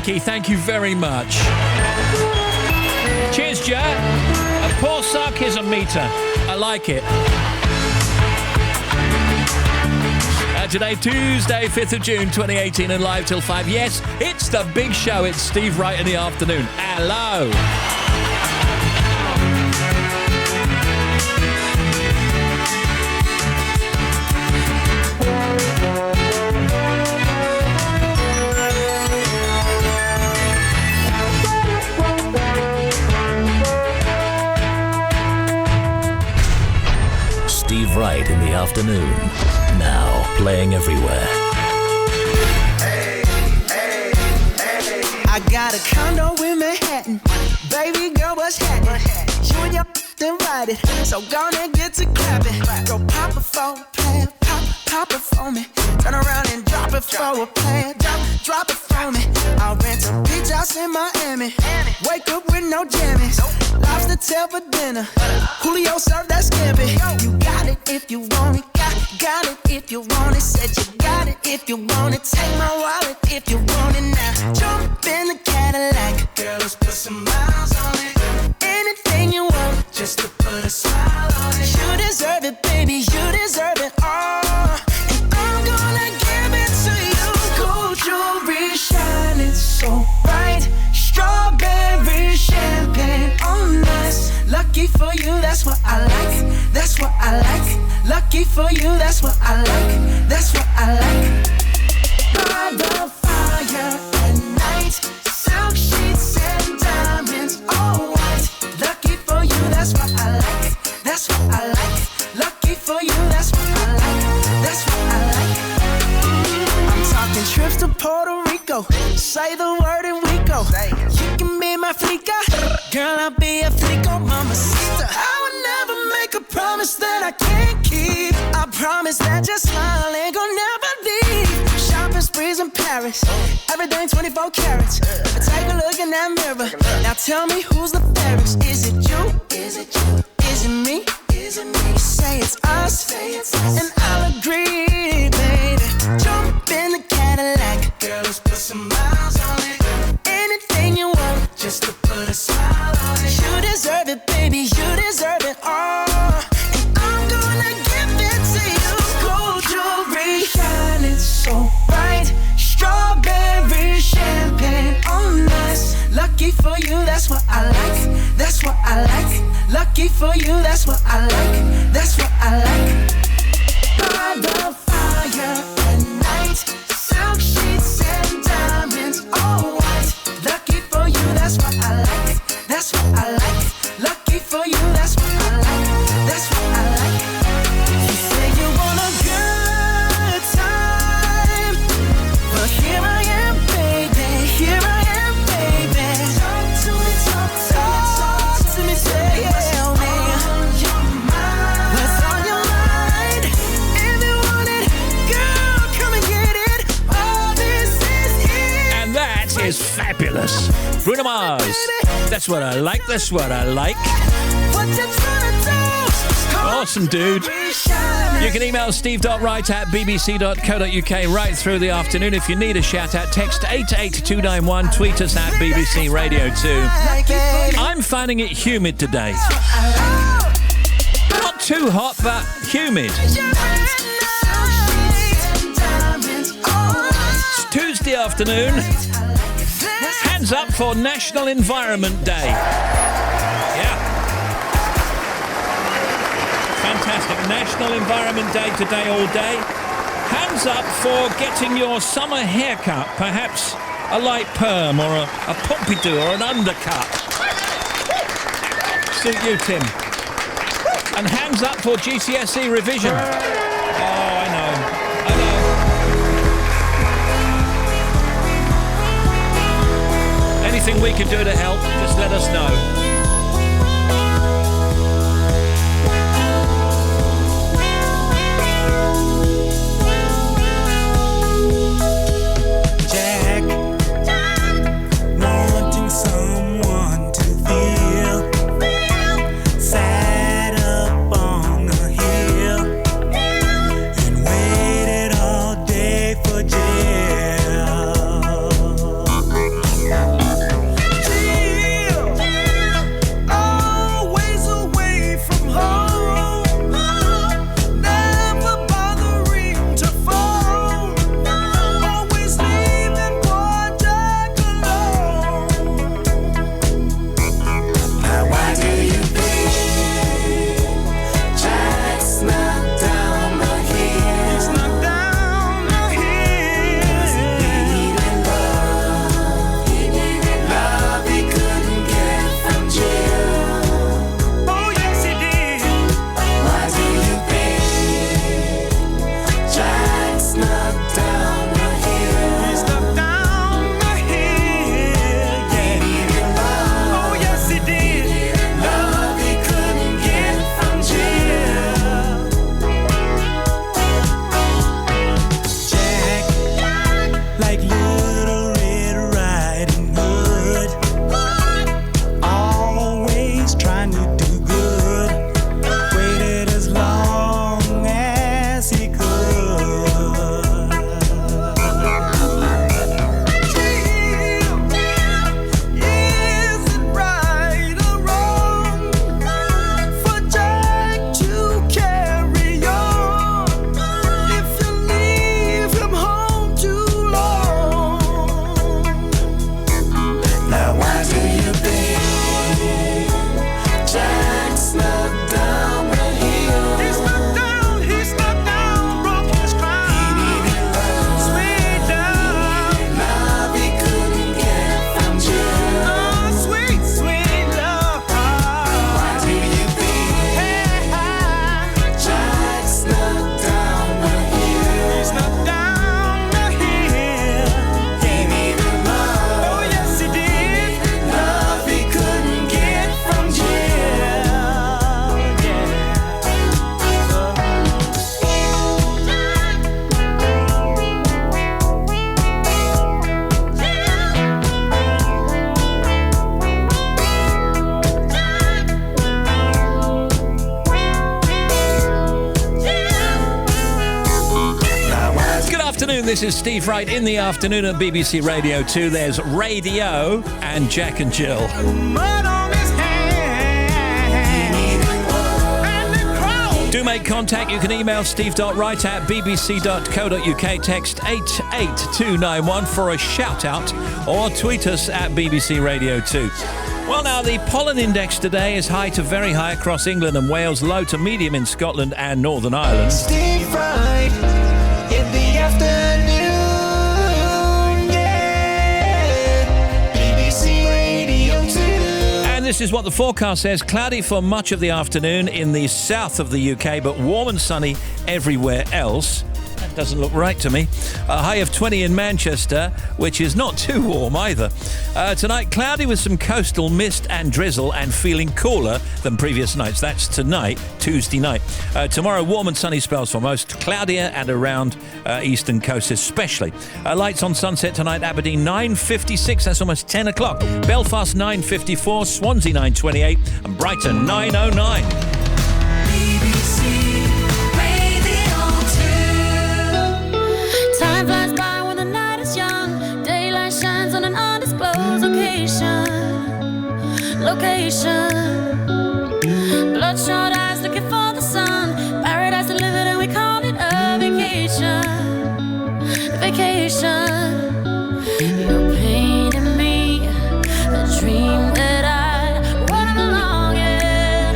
Jackie. Thank you very much. Cheers, Jack. A poor sarcasm meter. I like it. Today, Tuesday, 5th of June, 2018, and live till 5. Yes, it's the big show. It's Steve Wright in the afternoon. Hello. Steve Wright in the afternoon. Now playing everywhere. I got a condo in Manhattan. Baby girl, what's happening? You and your invited, so gonna get to clapping. Go pop it for a plan, pop it for me. Turn around and drop it for a plan, drop it for me. I'll rent a beach house in Miami. Wake up with no jammies. Lobster tail for dinner. Julio served that scampi. You got it if you want it. Got it if you want it. Said you got it if you want it. Take my wallet if you want it now. Jump in the Cadillac. Girl, let's put some miles on it. Anything you want, just to put a smile on it. You deserve it, baby. You deserve it all. And I'm gonna give it to you. Gold jewelry shining so bright. Strawberry champagne on us. Lucky for you, that's what I like. That's what I like. Lucky for you, that's what I like. That's what I like. By the fire at night, silk sheets and diamonds, all white. Lucky for you, that's what I like. That's what I like. Lucky for you, that's what I like. That's what I like. I'm talking trips to Puerto Rico. Say the word and we go. You can be my flica, girl, I'll be a flico, mamacita. I would never make a promise that I can't keep. I promise that your smile ain't gonna never leave. Shopping sprees in Paris, everything 24 carats. Take a look in that mirror. Now tell me who's the fairest? Is it you? Is it you? Is it me? Is it me? Say it's us, and I'll agree, baby. Jump in the Cadillac, girl, let's put some miles on it. Anything you want, just to put a smile on it. You deserve it, baby, you deserve it all. And I'm gonna give it to you. Gold jewelry shining so bright. Strawberry champagne on us. Lucky for you, that's what I like. That's what I like. Lucky for you, that's what I like. That's what I like. By the fire at night, silk sheets and diamonds, all white. Lucky for you, that's what I like. That's what I like. Lucky for you, that's what I like. That's what I like. You say you want a good time, but here I am, baby. Here I am, baby. Talk to me, talk to me, tell me what's on your mind. What's on your mind? If you want it, girl, come and get it. All this is here. And that is fabulous. Bruno Mars. That's what I like. That's what I like. What you tryna do? Awesome, dude. You can email steve.wright@bbc.co.uk right through the afternoon. If you need a shout out, text 88291, tweet us at BBC Radio 2. I'm finding it humid today. Not too hot, but humid. It's Tuesday afternoon. Hands up for National Environment Day. Yeah. Fantastic. National Environment Day today all day. Hands up for getting your summer haircut. Perhaps a light perm or a pompadour or an undercut. Suit you, Tim. And hands up for GCSE revision. Oh, I know. Anything we can do to help, just let us know. afternoon, this is Steve Wright in the afternoon at BBC Radio 2. There's Radio and Jack and Jill. Do make contact. You can email steve.wright@bbc.co.uk. Text 88291 for a shout-out or tweet us at BBC Radio 2. Well, now, the pollen index today is high to very high across England and Wales, low to medium in Scotland and Northern Ireland. Steve Wright in the afternoon, yeah. BBC Radio 2. And this is what the forecast says. Cloudy for much of the afternoon in the south of the UK, but warm and sunny everywhere else. That doesn't look right to me. A high of 20 in Manchester, which is not too warm either. Tonight, cloudy with some coastal mist and drizzle and feeling cooler than previous nights. That's tonight, Tuesday night. Tomorrow, warm and sunny spells for most. Cloudier and around eastern coast especially. Lights on sunset tonight, Aberdeen 9:56. That's almost 10 o'clock. Belfast 9:54. Swansea 9:28. And Brighton 9:09. Time flies by when the night is young. Daylight shines on an undisclosed location. Bloodshot eyes looking for the sun. Paradise delivered and we call it a vacation. You're painting me a dream that I wanna belong in.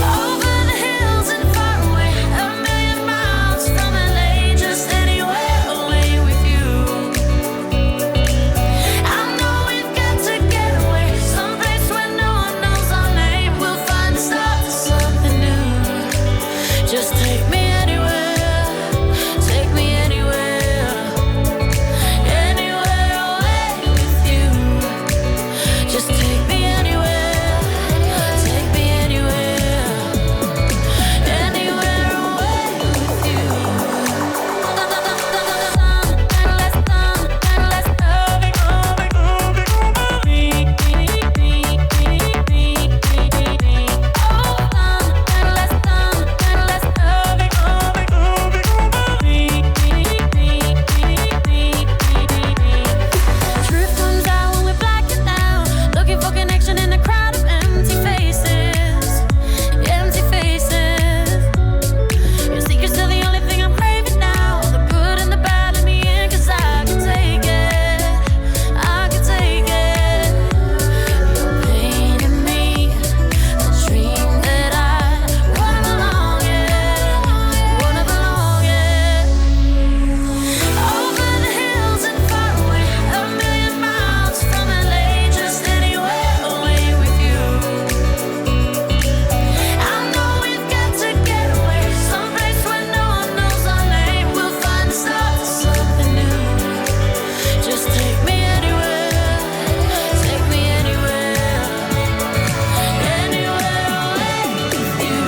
Over the hills and far away, a million miles from LA, just anywhere away with you. I know we've got to get away, someplace where no one knows our name. We'll find the start to something new. Just take me anywhere, take me anywhere, anywhere away with you. Just take me anywhere, take me anywhere, anywhere away with you. Truth comes out when we're blacking out, looking for connection in a crowd of empty faces. Your secret's still the only thing I'm craving now. The good and the bad let me in, 'cause I can take it. You're painting me a dream that I wanna belong in. Over the hills and far away, a million miles from LA, just anywhere away with you. I know we've got to get away, someplace where no one knows our name. We'll find the start to something new. Just take me anywhere, take me anywhere, anywhere away with you.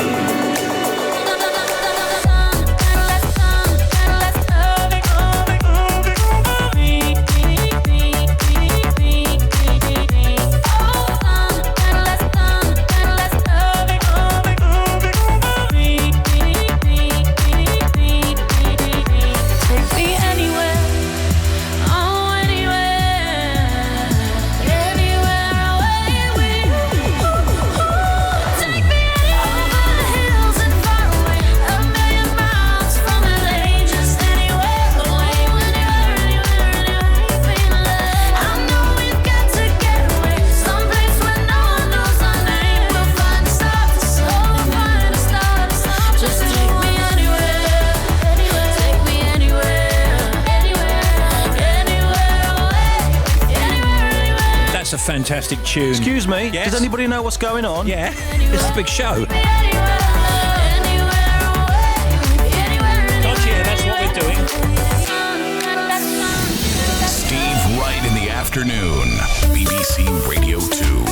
Take me anywhere, oh anywhere, anywhere away with you. Take me over the hills and far away, a million miles from LA, just anywhere away, anywhere. I know we've got to get away, someplace where no one knows our name. We'll find a start to something, just take me anywhere, take me anywhere, anywhere away, anywhere. That's a fantastic tune. Excuse me, Yes? does anybody know what's going on? Yeah, this is a big show. Can't you hear? That's what we're doing. Steve Wright in the afternoon. BBC Radio 2.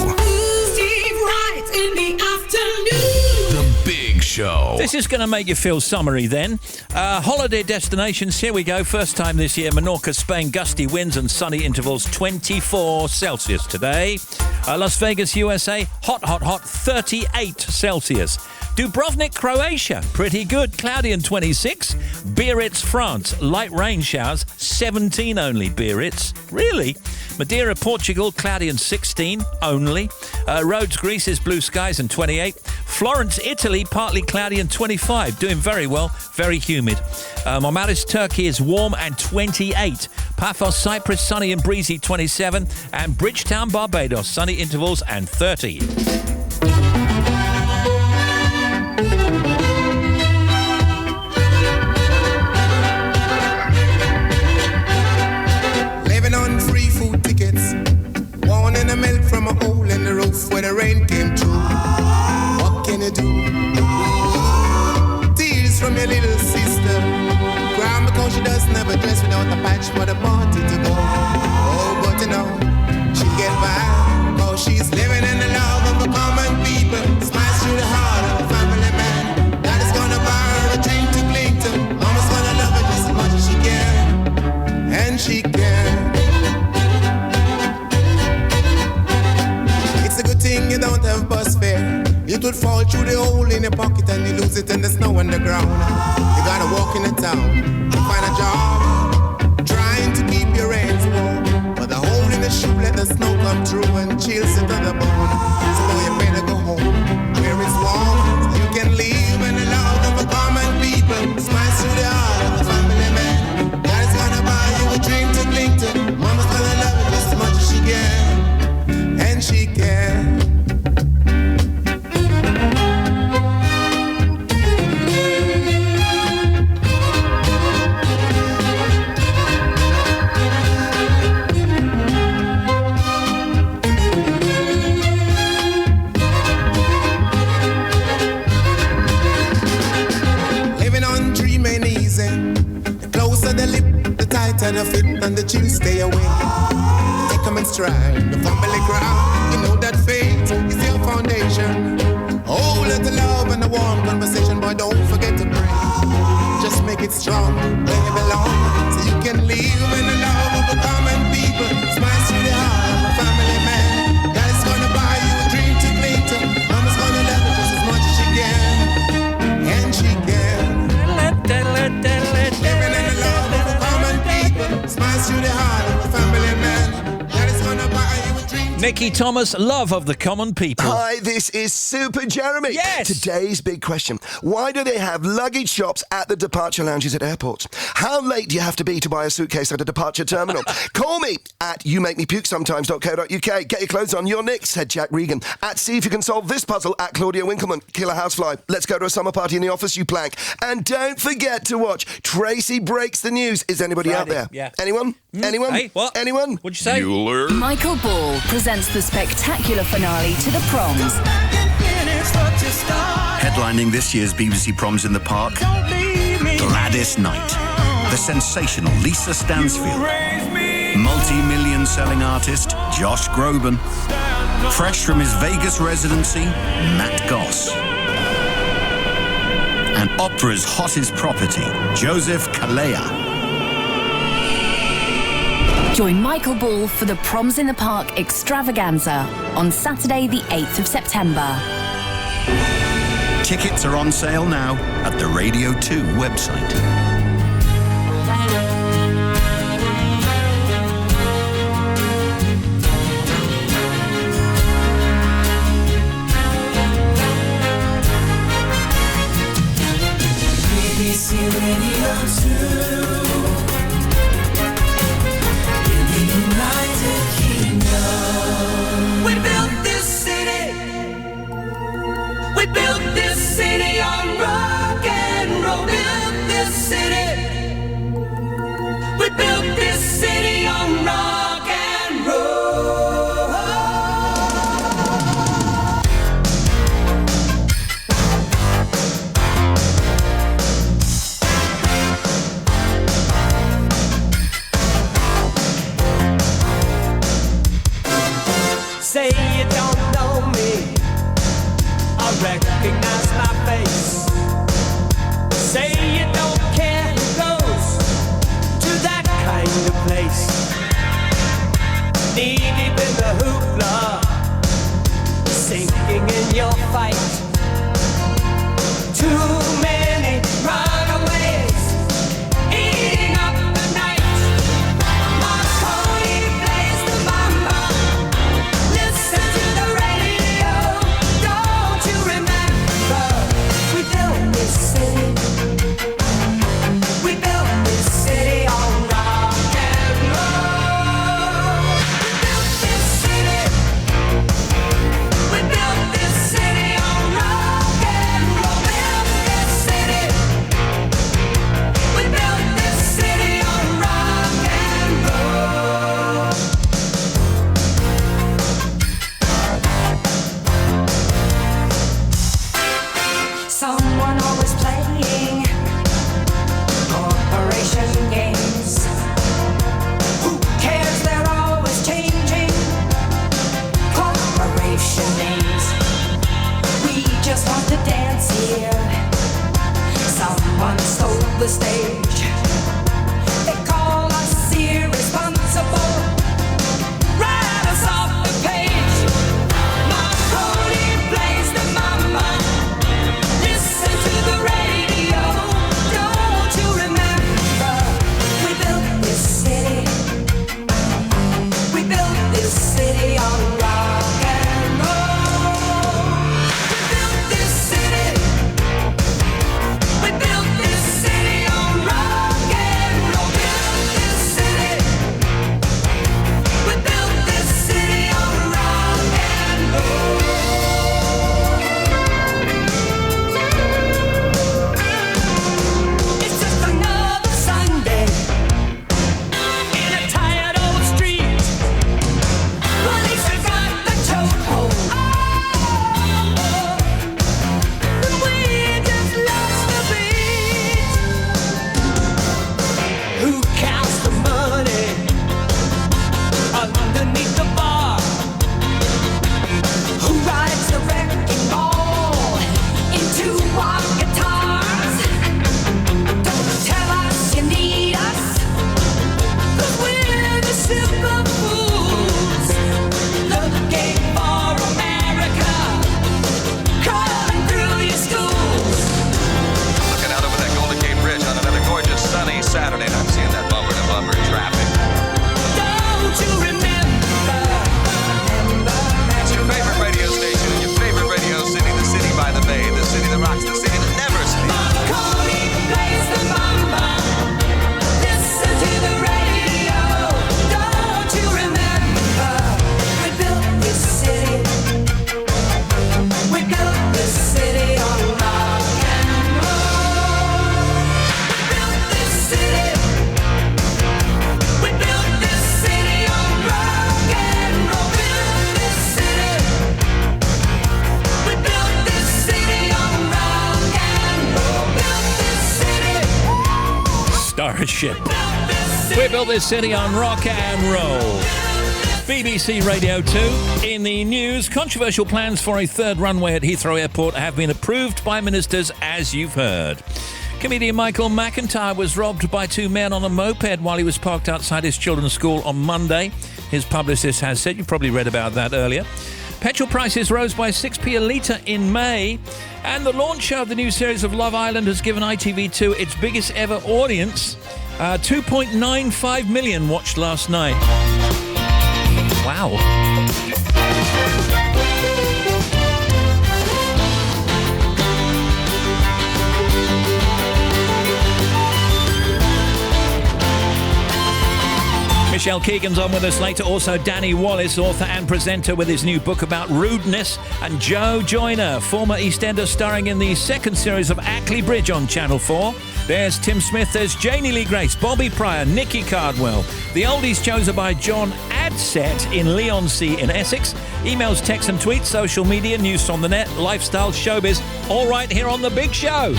Steve Wright in the afternoon. The Big Show. This is going to make you feel summery then. Holiday destinations, here we go. First time this year, Menorca, Spain, gusty winds and sunny intervals, 24 Celsius today. Las Vegas, USA, hot, 38 Celsius. Dubrovnik, Croatia, pretty good, cloudy and 26. Biarritz, France, light rain showers, 17 only, Biarritz. Really? Madeira, Portugal, cloudy and 16 only. Rhodes, Greece is blue skies and 28. Florence, Italy, partly cloudy and 25. Doing very well, very humid. Marmaris, Turkey is warm and 28. Paphos, Cyprus, sunny and breezy, 27. And Bridgetown, Barbados, sunny intervals and 30. Living on free food tickets, wanting the milk from a hole in the roof where the rain came through. What can you do? Tears from your little sister, crying because she doesn't have a dress without a patch for the party to go. Oh, but you know, she'll get by, cause she's living in the love of the common people. Smiles through the heart of a family man. That is gonna buy her a drink to cling to. Mama's gonna love her just as much as she can, and she can. It's a good thing you don't have bus fare. It would fall through the hole in your pocket and you lose it in the snow on the ground. You gotta walk in the town, find a job, trying to keep your hands warm. But the hole in the shoe let the snow come through and chills it to the bone. So you better go home where it's warm. You can live in the love of a common people. Smiles through the heart of a family man. God is gonna buy you a drink to cling to. Mama's gonna love it just as much as she can, and she can. And the fit and the chill stay away. Take them in stride, the family crowd. You know that faith is your foundation. Oh, let the love and the warm conversation, but don't forget to pray. Just make it strong where you belong, so you can live in the love of the common people. Smiles through the heart of a family man. God is gonna buy you a dream to cling to. Mama's gonna love you just as much as she can, and she can. Living in the love of a common people. Smiles through the heart of a family man. That is gonna buy you a dream. Nicky Thomas, love of the common people. Hi, this is Super Jeremy. Yes. Today's big question. Why do they have luggage shops at the departure lounges at airports? How late do you have to be to buy a suitcase at a departure terminal? Call me at youmakemepukesometimes.co.uk. Get your clothes on. You're next, said Jack Regan. At See If You Can Solve This Puzzle at Claudia Winkleman. Killer Housefly. Let's go to a summer party in the office, you plank. And don't forget to watch Tracy Breaks the News. Is anybody out there? Yeah. Anyone? Anyone? Hey, what? Anyone? What'd you say? Bueller. Michael Ball presents the spectacular finale to the Proms. Headlining this year's BBC Proms in the Park, Gladys Knight, the sensational Lisa Stansfield, multi-million selling artist Josh Groban, fresh from his Vegas residency, Matt Goss, and opera's hottest property, Joseph Kalea. Join Michael Ball for the Proms in the Park extravaganza on Saturday the 8th of September. Tickets are on sale now at the Radio 2 website. BBC Radio 2. United Kingdom. We built this city. We built this city on rock and roll. Built this city. We built this city on rock and roll. Say you don't know me, I recognize my face. Say you don't care who stage. They call us irresponsible, write us off the page. Marconi plays the mama, listen to the radio. Don't you remember, we built this city. We built this city on rock and roll. We built this city. We built this city on rock and roll. Built this city. We built this city on rock and roll. It's just another Sunday in a tired old street. Police have got the chokehold. We just lost the beat. Who counts the money underneath the bar? Who rides the wrecking ball into our guitars? Don't tell us you need us, 'cause we're the simple fools looking for America, crawling through your schools. Looking out over that Golden Gate Bridge on another gorgeous sunny Saturday, and I'm seeing that bumper to bumper traffic. Don't you remember? It's your favorite radio station in your favorite radio city, the city by the bay, the city that rocks, the city that never sleeps. Marconi plays the mama. Listen to the radio. Don't you remember? We built this city. We built this city on rock and roll. We built this city. We built this city on rock and roll. Built this city. We built this city on rock and roll. Built this city. Starship. We built this city on rock and roll. BBC Radio 2. In the news, controversial plans for a third runway at Heathrow Airport have been approved by ministers, as you've heard. Comedian Michael McIntyre was robbed by two men on a moped while he was parked outside his children's school on Monday. His publicist has said, you probably read about that earlier. Petrol prices rose by 6p a litre in May. And the launch of the new series of Love Island has given ITV2 its biggest ever audience. 2.95 million watched last night. Wow. Michelle Keegan's on with us later. Also, Danny Wallace, author and presenter, with his new book about rudeness. And Joe Joyner, former EastEnder, starring in the second series of Ackley Bridge on Channel 4. There's Tim Smith, there's Janie Lee Grace, Bobby Pryor, Nicky Cardwell. The oldies chosen by John Adset in Leigh-on-Sea in Essex. Emails, texts and tweets, social media, news on the net, lifestyle, showbiz, all right here on The Big Show.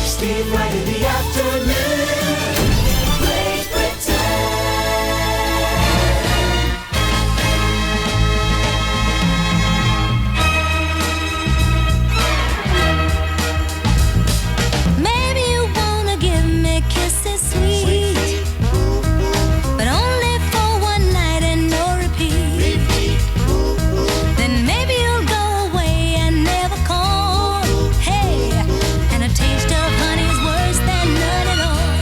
Steve Wright in the afternoon. Great Britain. Maybe you wanna give me kisses sweet, but only for one night and no repeat. Then maybe you'll go away and never call. Hey, and a taste of honey's worse than none at all.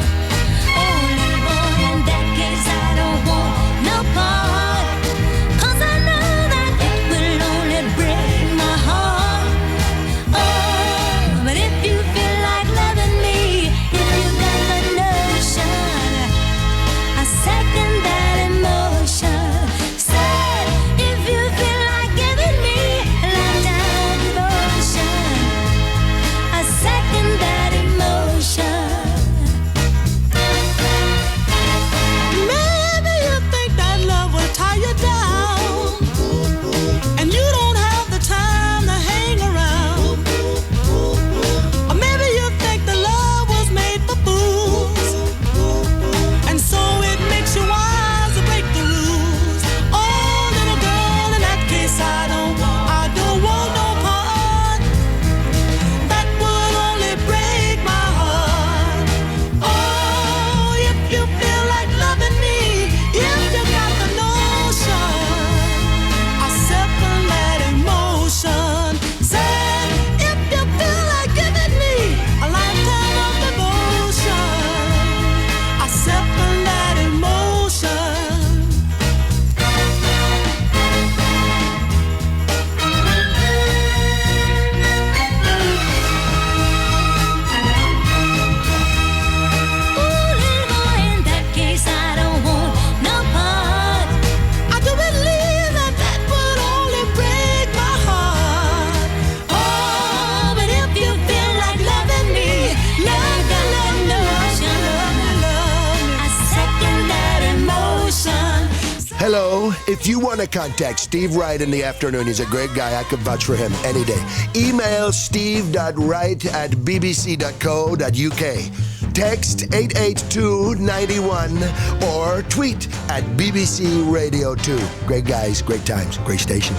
Hello. If you want to contact Steve Wright in the afternoon, he's a great guy. I could vouch for him any day. Email steve.wright@bbc.co.uk. Text 88291 or tweet at BBC Radio 2. Great guys, great times, great station.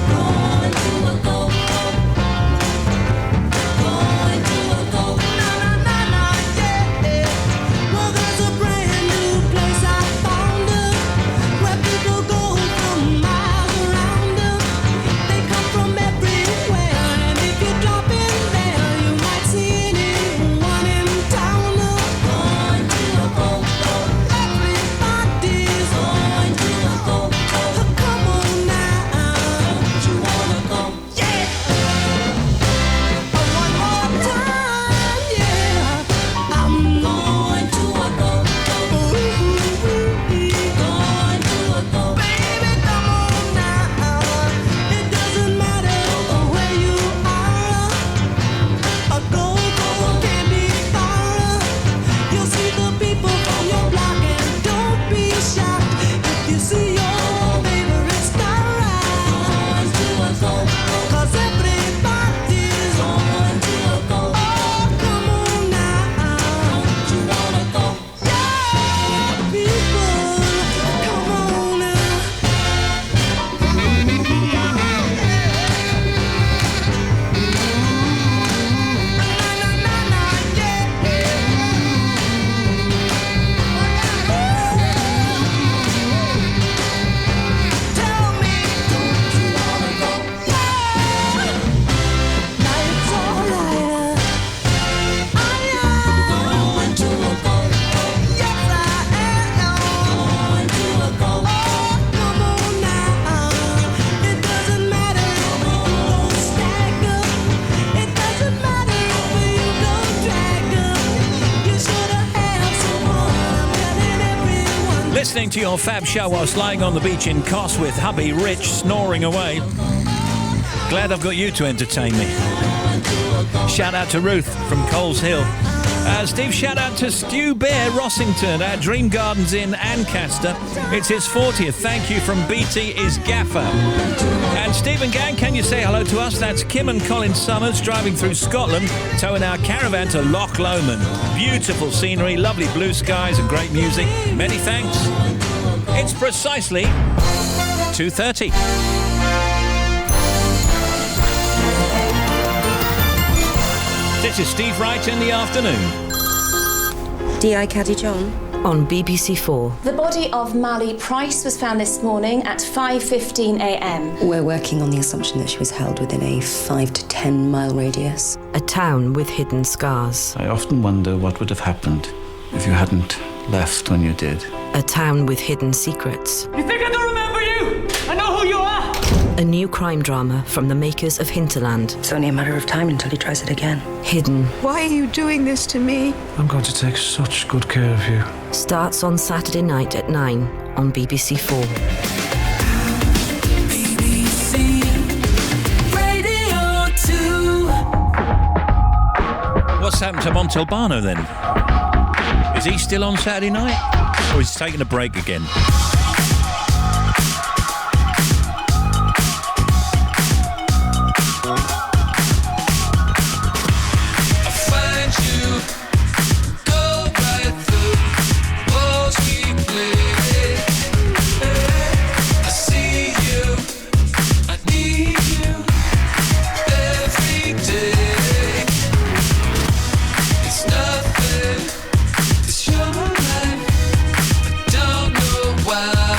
Listening to your fab show whilst lying on the beach in Kos with hubby Rich snoring away. Glad I've got you to entertain me. Shout out to Ruth from Coles Hill. Steve, shout out to Stu Bear Rossington at Dream Gardens in Ancaster. It's his 40th. Thank you from BT is Gaffer. And Stephen Gang, can you say hello to us? That's Kim and Colin Summers driving through Scotland, towing our caravan to Loch Lomond. Beautiful scenery, lovely blue skies and great music. Many thanks. It's precisely 2:30. This is Steve Wright in the afternoon. D.I. Caddy John on BBC4. The body of Mally Price was found this morning at 5:15 a.m. We're working on the assumption that she was held within a 5 to 10 mile radius. A town with hidden scars. I often wonder what would have happened if you hadn't left when you did. A town with hidden secrets. You think I don't remember you? I know who you are! A new crime drama from the makers of Hinterland. It's only a matter of time until he tries it again. Hidden. Why are you doing this to me? I'm going to take such good care of you. Starts on Saturday night at 9 on BBC4. BBC Radio 2. What's happened to Montalbano then? Is he still on Saturday night? Or is he taking a break again? Wow.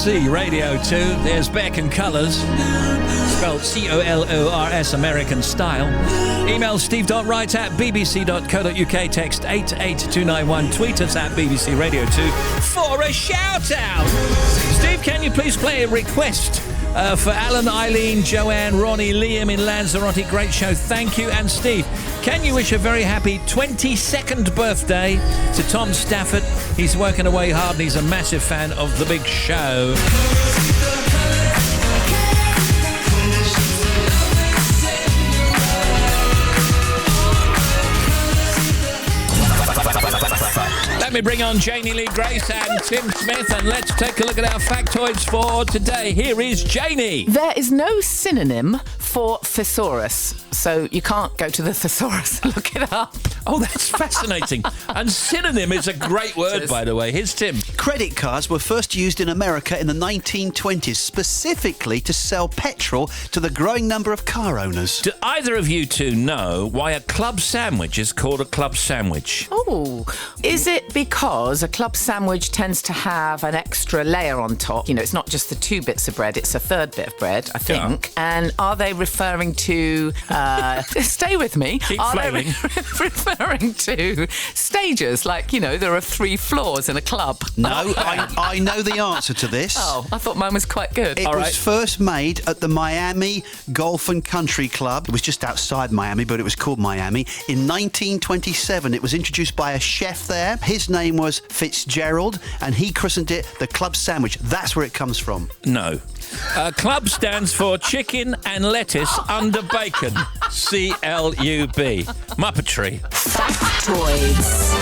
BBC Radio 2. There's Beck and Colours, spelled C-O-L-O-R-S, American style. Email steve.wright@bbc.co.uk, text 88291, tweet us at BBC Radio 2 for a shout-out. Steve, can you please play a request for Alan, Eileen, Joanne, Ronnie, Liam in Lanzarote? Great show, thank you. And Steve, can you wish a very happy 22nd birthday to Tom Stafford? He's working away hard and he's a massive fan of the big show. Let me bring on Janie Lee Grace and Tim Smith, and let's take a look at our factoids for today. Here is Janie. There is no synonym for thesaurus, so you can't go to the thesaurus and look it up. Oh, that's fascinating. And synonym is a great word, by the way. Here's Tim. Credit cards were first used in America in the 1920s, specifically to sell petrol to the growing number of car owners. Do either of you two know why a club sandwich is called a club sandwich? Oh, is it because a club sandwich tends to have an extra layer on top? You know, it's not just the two bits of bread, it's a third bit of bread, I think. Yeah. And are they referring to... stay with me. Keep are flailing. They referring to stages? Like, you know, there are 3 floors in a club. No, I know the answer to this. Oh, I thought mine was quite good. It was first made at the Miami Golf and Country Club. It was just outside Miami, but it was called Miami. In 1927, it was introduced by a chef there. His name was Fitzgerald, and he christened it the club sandwich. That's where it comes from. No. Club stands for chicken and lettuce under bacon. C-L-U-B. Muppetry. Factoids.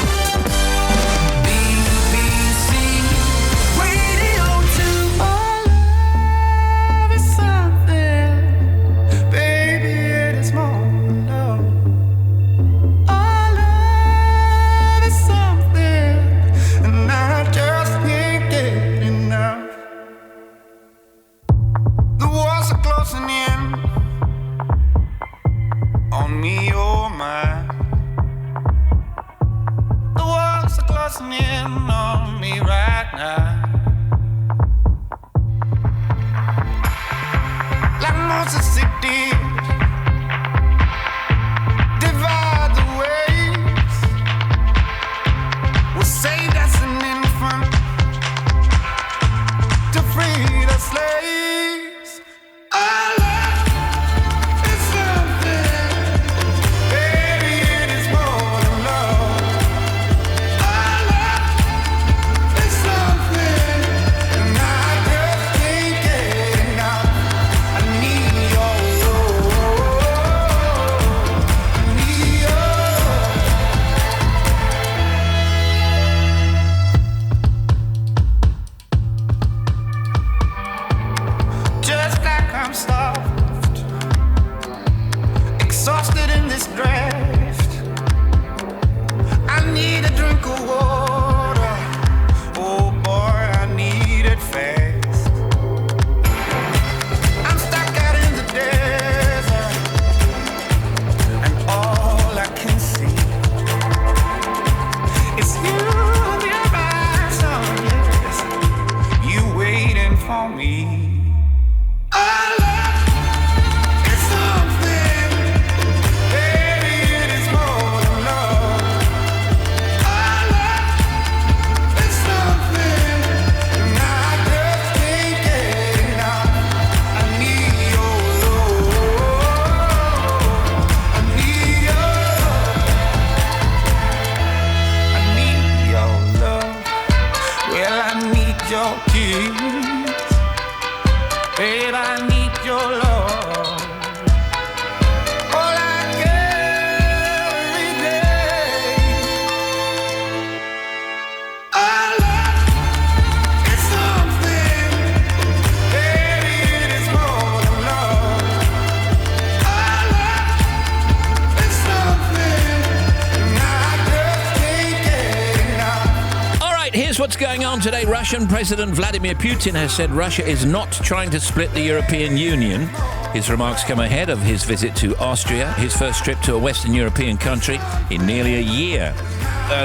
On me, oh my. The walls are closing in on me right now. Like Moses it did, divide the waves. We'll save us an infant to free the slaves. Our love is something. Exhausted in this draft, I need a drink of water. Oh boy, I need it fast. I'm stuck out in the desert, and all I can see is you with your eyes on, yes, you waiting for me. Your kiss, babe, I need your love. All I get every day. Our love is something, baby, it is more than love. Our love is something, and I just can't get enough. All right, here's what's going on today. Russian President Vladimir Putin has said Russia is not trying to split the European Union. His remarks come ahead of his visit to Austria, his first trip to a Western European country in nearly a year.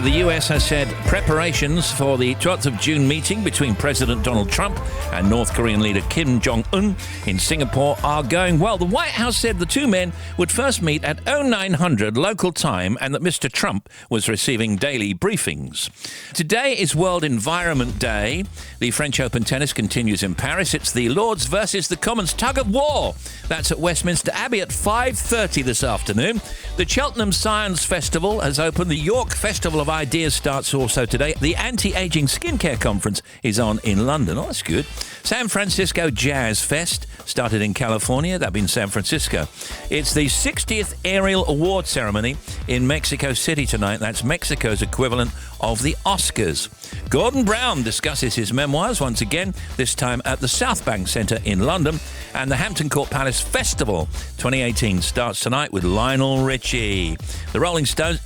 The US has said preparations for the 12th of June meeting between President Donald Trump and North Korean leader Kim Jong-un in Singapore are going well. The White House said the two men would first meet at 0900 local time and that Mr. Trump was receiving daily briefings. Today is World Environment Day. The French Open tennis continues in Paris. It's the Lords versus the Commons tug of war. That's at Westminster Abbey at 5:30 this afternoon. The Cheltenham Science Festival has opened. The York Festival of Ideas starts also today. The Anti-Aging Skincare Conference is on in London. Oh, that's good. San Francisco Jazz Fest started in California. That'd been San Francisco. It's the 60th Ariel Award ceremony in Mexico City tonight. That's Mexico's equivalent of the Oscars. Gordon Brown discusses his memoirs once again, this time at the South Bank Centre in London. And the Hampton Court Palace Festival 2018 starts tonight with Lionel Richie. The Rolling Stones,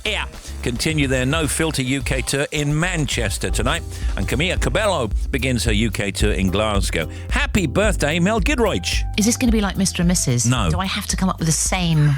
continue their No Filter UK tour in Manchester tonight. And Camilla Cabello begins her UK tour in Glasgow. Happy birthday, Mel Giedroyc. Is this going to be like Mr. and Mrs.? No. Do I have to come up with the same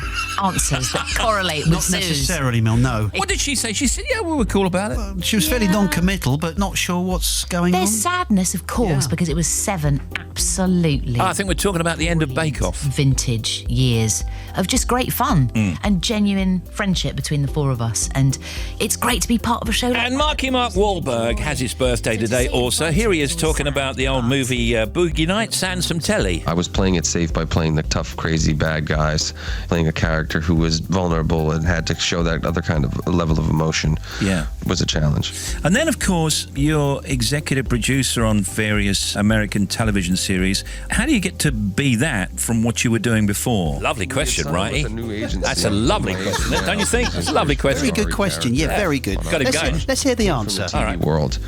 answers that correlate with Not Sue's? necessarily, Mel, no. What did she say? She said, yeah, we were cool about it. Well, she was fairly non-committal, but not sure what's going on. There's sadness, of course, because it was 7 absolutely I think we're talking about the end of Bake Off. vintage years of just great fun and genuine friendship between the four of us. And it's great to be part of a show like And Marky Mark Wahlberg has his birthday today also. Here he is talking about the old movie Boogie Nights and some telly. I was playing it safe by playing the tough, crazy bad guys, playing a character who was vulnerable and had to show that other kind of level of emotion. Yeah. It was a challenge. And then, of course, you're executive producer on various American television series. How do you get to be that from what you were doing before? Lovely question, right? That's a lovely question, don't you think? It's a lovely question. Very good question. Yeah, very good. Got it going. Let's hear the answer. All right. World.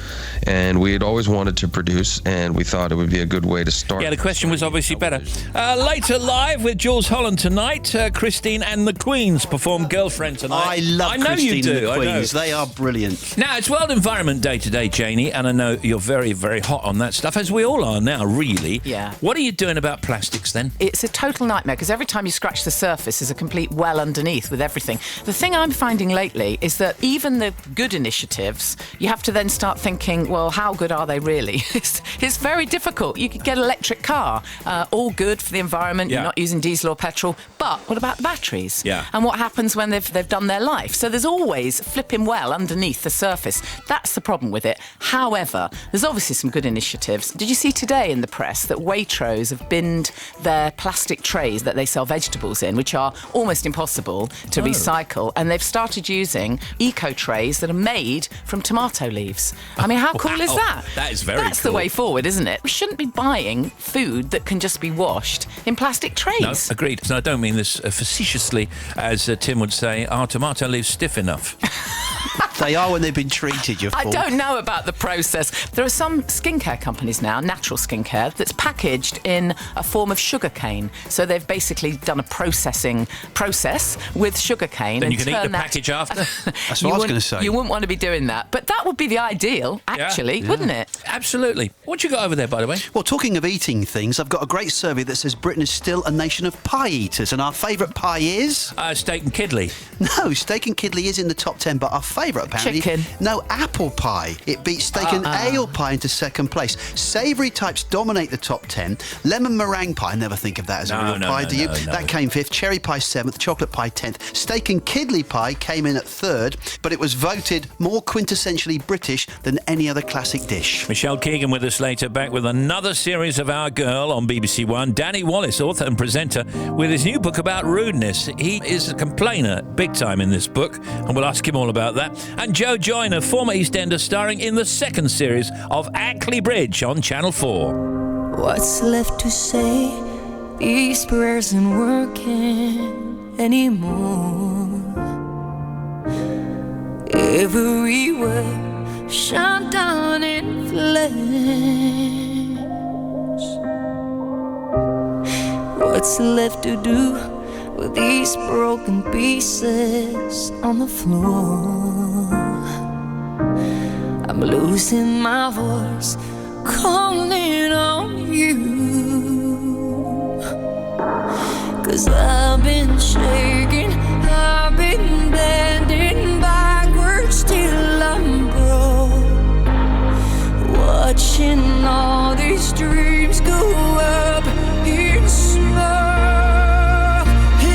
And we had always wanted to produce, and we thought it would be a good way to start. Yeah, the question was obviously better. Later live with Jules Holland tonight, Christine and the Queens perform Girlfriend tonight. I love I know Christine you do. and the I know. Queens. They are brilliant. Now, it's World Environment Day today, Janie, and I know you're very, very hot on that stuff, as we all are now, really. Yeah. What are you doing about plastics, then? It's a total nightmare because every time you scratch the surface there's a complete well underneath with everything. The thing I'm finding lately is that even the good initiatives, you have to then start thinking, well, how good are they really? It's very difficult. You could get an electric car, all good for the environment, Yeah. you're not using diesel or petrol, but what about the batteries? Yeah. And what happens when they've done their life? So there's always flipping well underneath the surface. That's the problem with it. However, there's obviously some good initiatives. Did you see today in the press that Waitrose have binned their plastic trays that they sell vegetables in, which are almost impossible to recycle, and they've started using eco trays that are made from tomato leaves. I mean, how cool is that? That is very That's cool. the way forward, isn't it? We shouldn't be buying food that can just be washed in plastic trays. No, agreed. And I don't mean this facetiously, as Tim would say, are tomato leaves stiff enough? They are when they've been treated, you're I don't know about the process. There are some skincare companies now, natural skincare, that's packaged in a form of sugarcane. So they've basically done a processing process with sugarcane. Then and you can eat the turn that- package after? That's what I was going to say. You wouldn't want to be doing that. But that would be the ideal, actually, wouldn't it? Absolutely. What you got over there, by the way? Well, talking of eating things, I've got a great survey that says Britain is still a nation of pie eaters, and our favourite pie is... steak and kidley. No, steak and kidley is in the top 10, but our favourite, apparently... Chicken. No, apple pie. It beats steak and ale pie into second place. Savoury types dominate the top 10. Lemon meringue pie, never think of that as a real pie, do you? That came 5th. Cherry pie 7th. Chocolate pie 10th. Steak and kidley pie came in at 3rd, but it was voted more quintessentially British than any other classic dish. Michelle Keegan with us later, back with another series of Our Girl on BBC One. Danny Wallace, author and presenter, with his new book about rudeness. He is a complainer big time in this book, and we'll ask him all about that. And Joe Joyner, former EastEnder, starring in the second series of Ackley Bridge on Channel 4. What's left to say? These prayers aren't working anymore. Every word shot down in flames. What's left to do with these broken pieces on the floor? I'm losing my voice, calling on you. 'Cause I've been shaking, I've been bending backwards till I'm broke, watching all these dreams go up in smoke.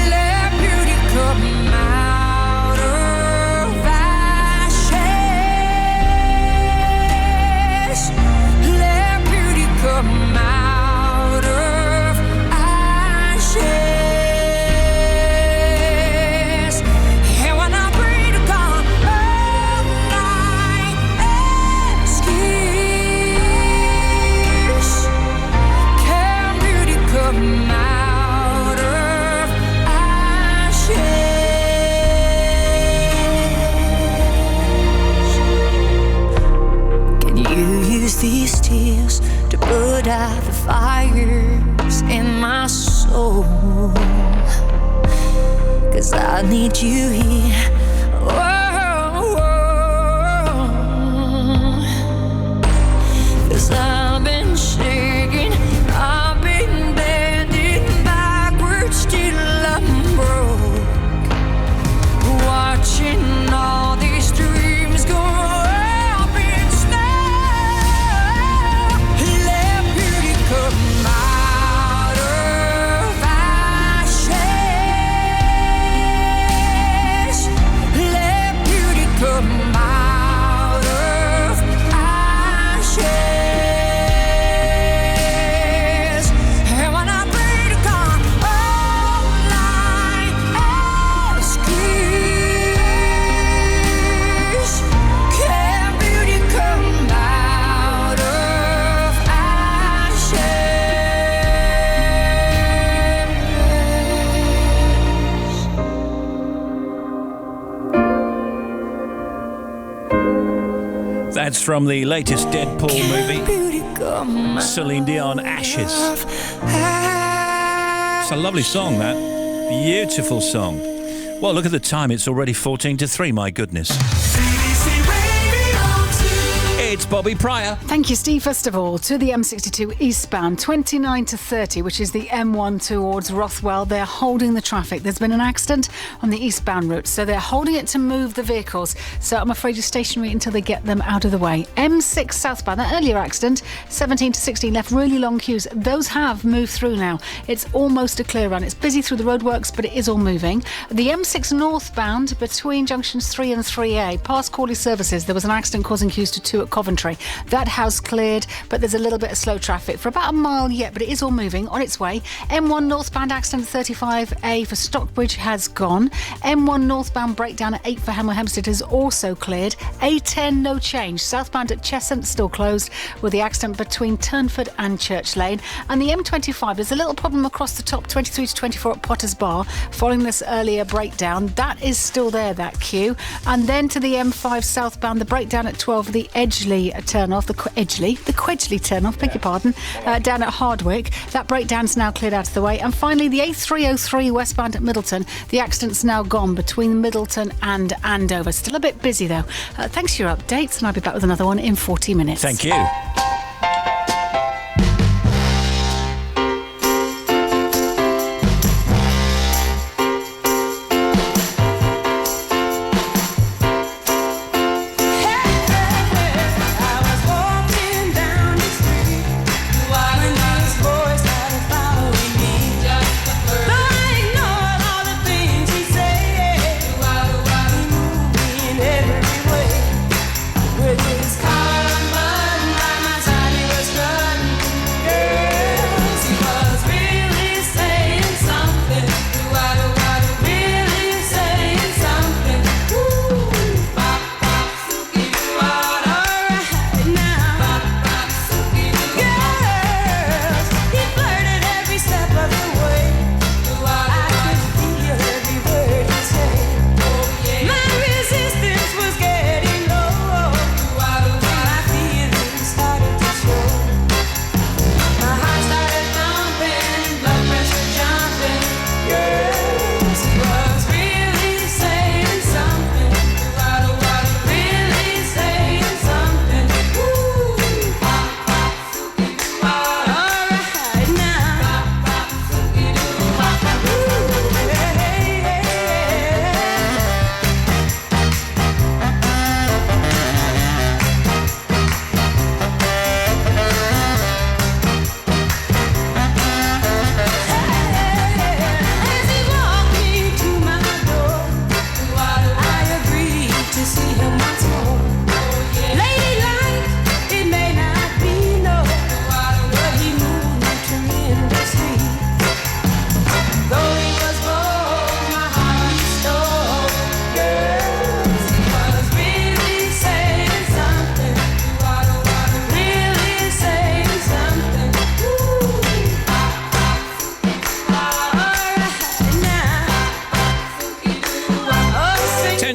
Let beauty come out of ashes. Let beauty come out of ashes. And when I pray to God, all I ask is, can beauty come out of ashes? Can you use these tears to put out the fires in my soul? 'Cause I need you here. Oh, 'cause I've been shaking, I've been bending backwards till I'm broke, watching all these dreams go up in smoke. Let beauty come out of ashes. Let beauty come out of ashes. And when I pray to God, all I ask is, can beauty come out of ashes? That's from the latest Deadpool movie, Beauty come Celine Dion, Ashes. It's a lovely song, that. Beautiful song. Well, look at the time. It's already 14 to 3, my goodness. It's Bobby Pryor. Thank you, Steve. First of all, to the M62 eastbound, 29 to 30, which is the M1 towards Rothwell. They're holding the traffic. There's been an accident on the eastbound route, so they're holding it to move the vehicles. So I'm afraid you're stationary until they get them out of the way. M6 southbound, that earlier accident, 17 to 16 left, really long queues. Those have moved through now. It's almost a clear run. It's busy through the roadworks, but it is all moving. The M6 northbound between junctions 3 and 3A, past Cawley Services, there was an accident causing queues to 2 at Coventry. That has cleared, but there's a little bit of slow traffic for about a mile yet, but it is all moving on its way. M1 northbound accident 35A for Stockbridge has gone. M1 northbound breakdown at 8 for Hemel Hempstead has also cleared. A10 no change. Southbound at Cheshunt still closed with the accident between Turnford and Church Lane. And the M25, there's a little problem across the top, 23 to 24 at Potter's Bar, following this earlier breakdown. That is still there, that queue. And then to the M5 southbound, the breakdown at 12, the Edgeley turn-off, the Quedgeley turn-off, beg your pardon, down at Hardwick. That breakdown's now cleared out of the way. And finally, the A303 westbound at Middleton, the accident's now gone between Middleton and Andover. Still a bit busy, though. Thanks for your updates, and I'll be back with another one in 40 minutes. Thank you. With his car, my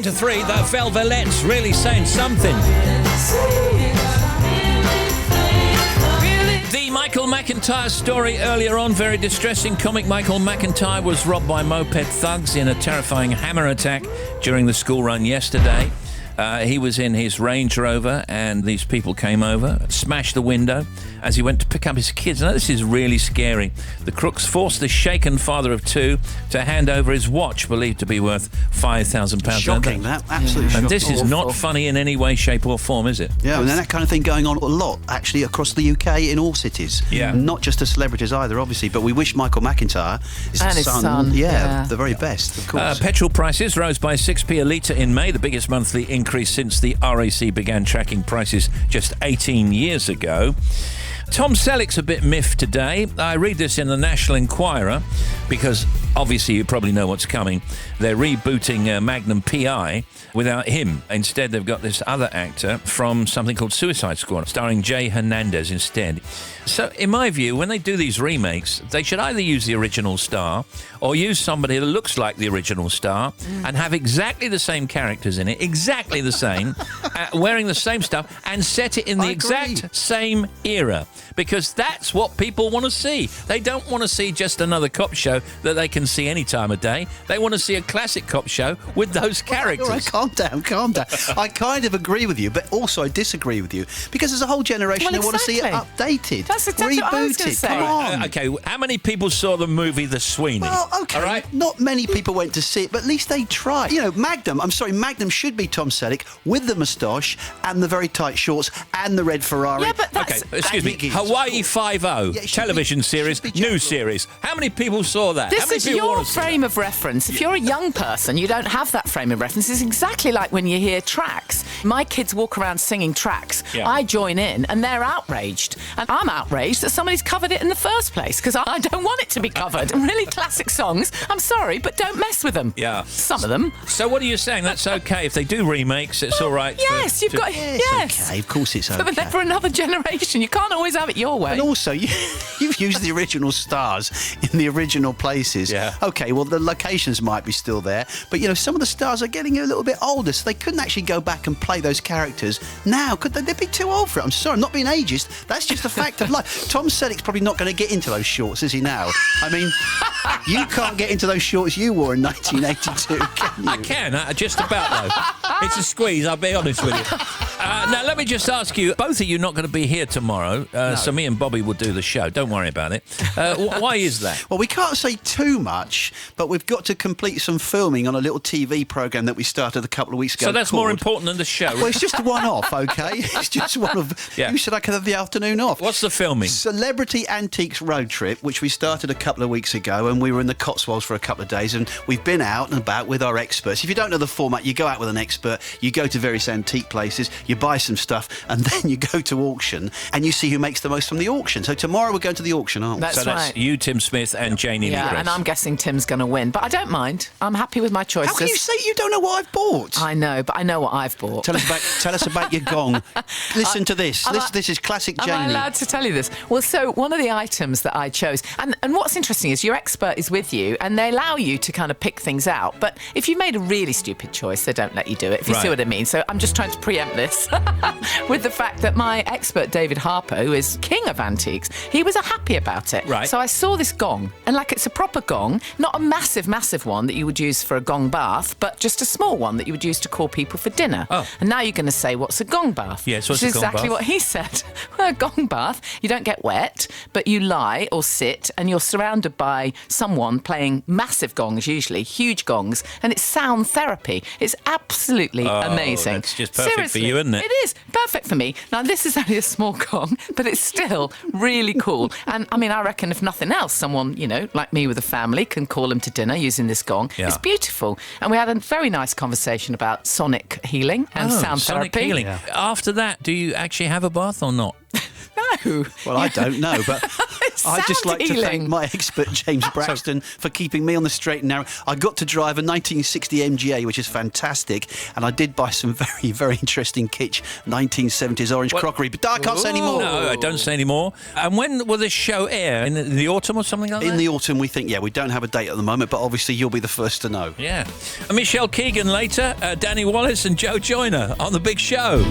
to 3. The Velvelettes really saying something. The Michael McIntyre story earlier on, very distressing. Comic Michael McIntyre was robbed by moped thugs in a terrifying hammer attack during the school run yesterday. He was in his Range Rover and these people came over, smashed the window as he went to pick up his kids. Now, this is really scary. The crooks forced the shaken father of 2 to hand over his watch, believed to be worth £5,000. Shocking, that. Absolutely shocking. And this is not funny in any way, shape or form, is it? Yeah, and that kind of thing going on a lot, actually, across the UK in all cities. Yeah. Not just the celebrities either, obviously, but we wish Michael McIntyre, his son, the very best, of course. Petrol prices rose by 6p a litre in May, the biggest monthly increase since the RAC began tracking prices just 18 years ago. Tom Selleck's a bit miffed today. I read this in the National Enquirer because obviously you probably know what's coming. They're rebooting Magnum P.I. without him. Instead, they've got this other actor from something called Suicide Squad, starring Jay Hernandez instead. So, in my view, when they do these remakes, they should either use the original star or use somebody that looks like the original star and have exactly the same characters in it, exactly the same, wearing the same stuff, and set it in the exact same era. Because that's what people want to see. They don't want to see just another cop show that they can see any time of day. They want to see a classic cop show with those characters. All right, calm down. I kind of agree with you, but also I disagree with you. Because there's a whole generation that want to see it updated, That's exactly what I was gonna rebooted. say. Come on. Okay, how many people saw the movie The Sweeney? Well, okay, All right? not many people went to see it, but at least they tried. You know, Magnum should be Tom Selleck with the moustache and the very tight shorts and the red Ferrari. Yeah, but that's... Okay, excuse me. Hawaii Five-0, television series, news series. How many people saw that? How This many is people your want to see frame of reference. If you're a young person, you don't have that frame of reference. It's exactly like when you hear tracks. My kids walk around singing tracks. Yeah. I join in and they're outraged. And I'm outraged that somebody's covered it in the first place because I don't want it to be covered. Really classic songs. I'm sorry, but don't mess with them. Yeah. Some of them. So what are you saying? That's okay if they do remakes, it's all right? Yes, you've got... Yes. Okay, of course it's okay. For another generation. You can't always have it your way. And also, you've used the original stars in the original places. Yeah. Okay, well, the locations might be still there, but, you know, some of the stars are getting a little bit older, so they couldn't actually go back and play those characters now, could they? They'd be too old for it. I'm sorry, I'm not being ageist. That's just a fact of life. Tom Selleck's probably not going to get into those shorts, is he now? I mean, you can't get into those shorts you wore in 1982, can you? I can, just about, though. It's a squeeze, I'll be honest with you. Now, let me just ask you, both of you not going to be here tomorrow, so me and Bobby will do the show. Don't worry about it. Why is that? Well, we can't say too much, but we've got to complete some filming on a little TV programme that we started a couple of weeks ago. So that's more important than the show? Well, it's just a one-off, okay? It's just one of... Yeah. You said I could have the afternoon off. What's the filming? Celebrity Antiques Road Trip, which we started a couple of weeks ago, and we were in the Cotswolds for a couple of days, and we've been out and about with our experts. If you don't know the format, you go out with an expert, you go to various antique places, you buy some stuff, and then you go to auction, and you see who makes the most from the auction. So tomorrow we're going to the auction, aren't we? That's That's you, Tim Smith, and Janie Yeah, Negress. and I'm guessing Tim's going to win. But I don't mind. I'm happy with my choices. How can you say you don't know what I've bought? I know, but I know what I've bought. Tell us about your gong. Listen to this. This is classic Janie. Am I allowed to tell you this? Well, so one of the items that I chose, and what's interesting is your expert is with you, and they allow you to kind of pick things out. But if you made a really stupid choice, they don't let you do it, if you see what I mean. So I'm just trying to preempt this with the fact that my expert, David Harper, who is king of antiques, he was happy about it. Right. So I saw this gong, and like it's a proper gong, not a massive, massive one that you would use for a gong bath, but just a small one that you would use to call people for dinner. Oh. And now you're going to say, what's a gong bath? Yes, what's Which is a gong exactly bath? what he said. Well, a gong bath, you don't get wet, but you lie or sit, and you're surrounded by someone playing massive gongs, usually, huge gongs, and it's sound therapy. It's absolutely amazing. That's just perfect Seriously, for you, isn't it? It is perfect for me. Now, this is only a small gong, but it's still really cool. And, I mean, I reckon if nothing else, someone, you know, like me with a family can call him to dinner using this gong. Yeah. It's beautiful. And we had a very nice conversation about sonic healing and sound sonic therapy. healing. After that, do you actually have a bath or not? No. Well, I don't know, but I'd just like to healing. thank my expert, James Braxton, for keeping me on the straight and narrow. I got to drive a 1960 MGA, which is fantastic, and I did buy some very, very interesting kitsch 1970s orange crockery, but I can't say any more. No, I don't say any more. And when will this show air? In the autumn or something like that? In the autumn, we think, we don't have a date at the moment, but obviously you'll be the first to know. Yeah. And Michelle Keegan later, Danny Wallace and Joe Joyner on The Big Show.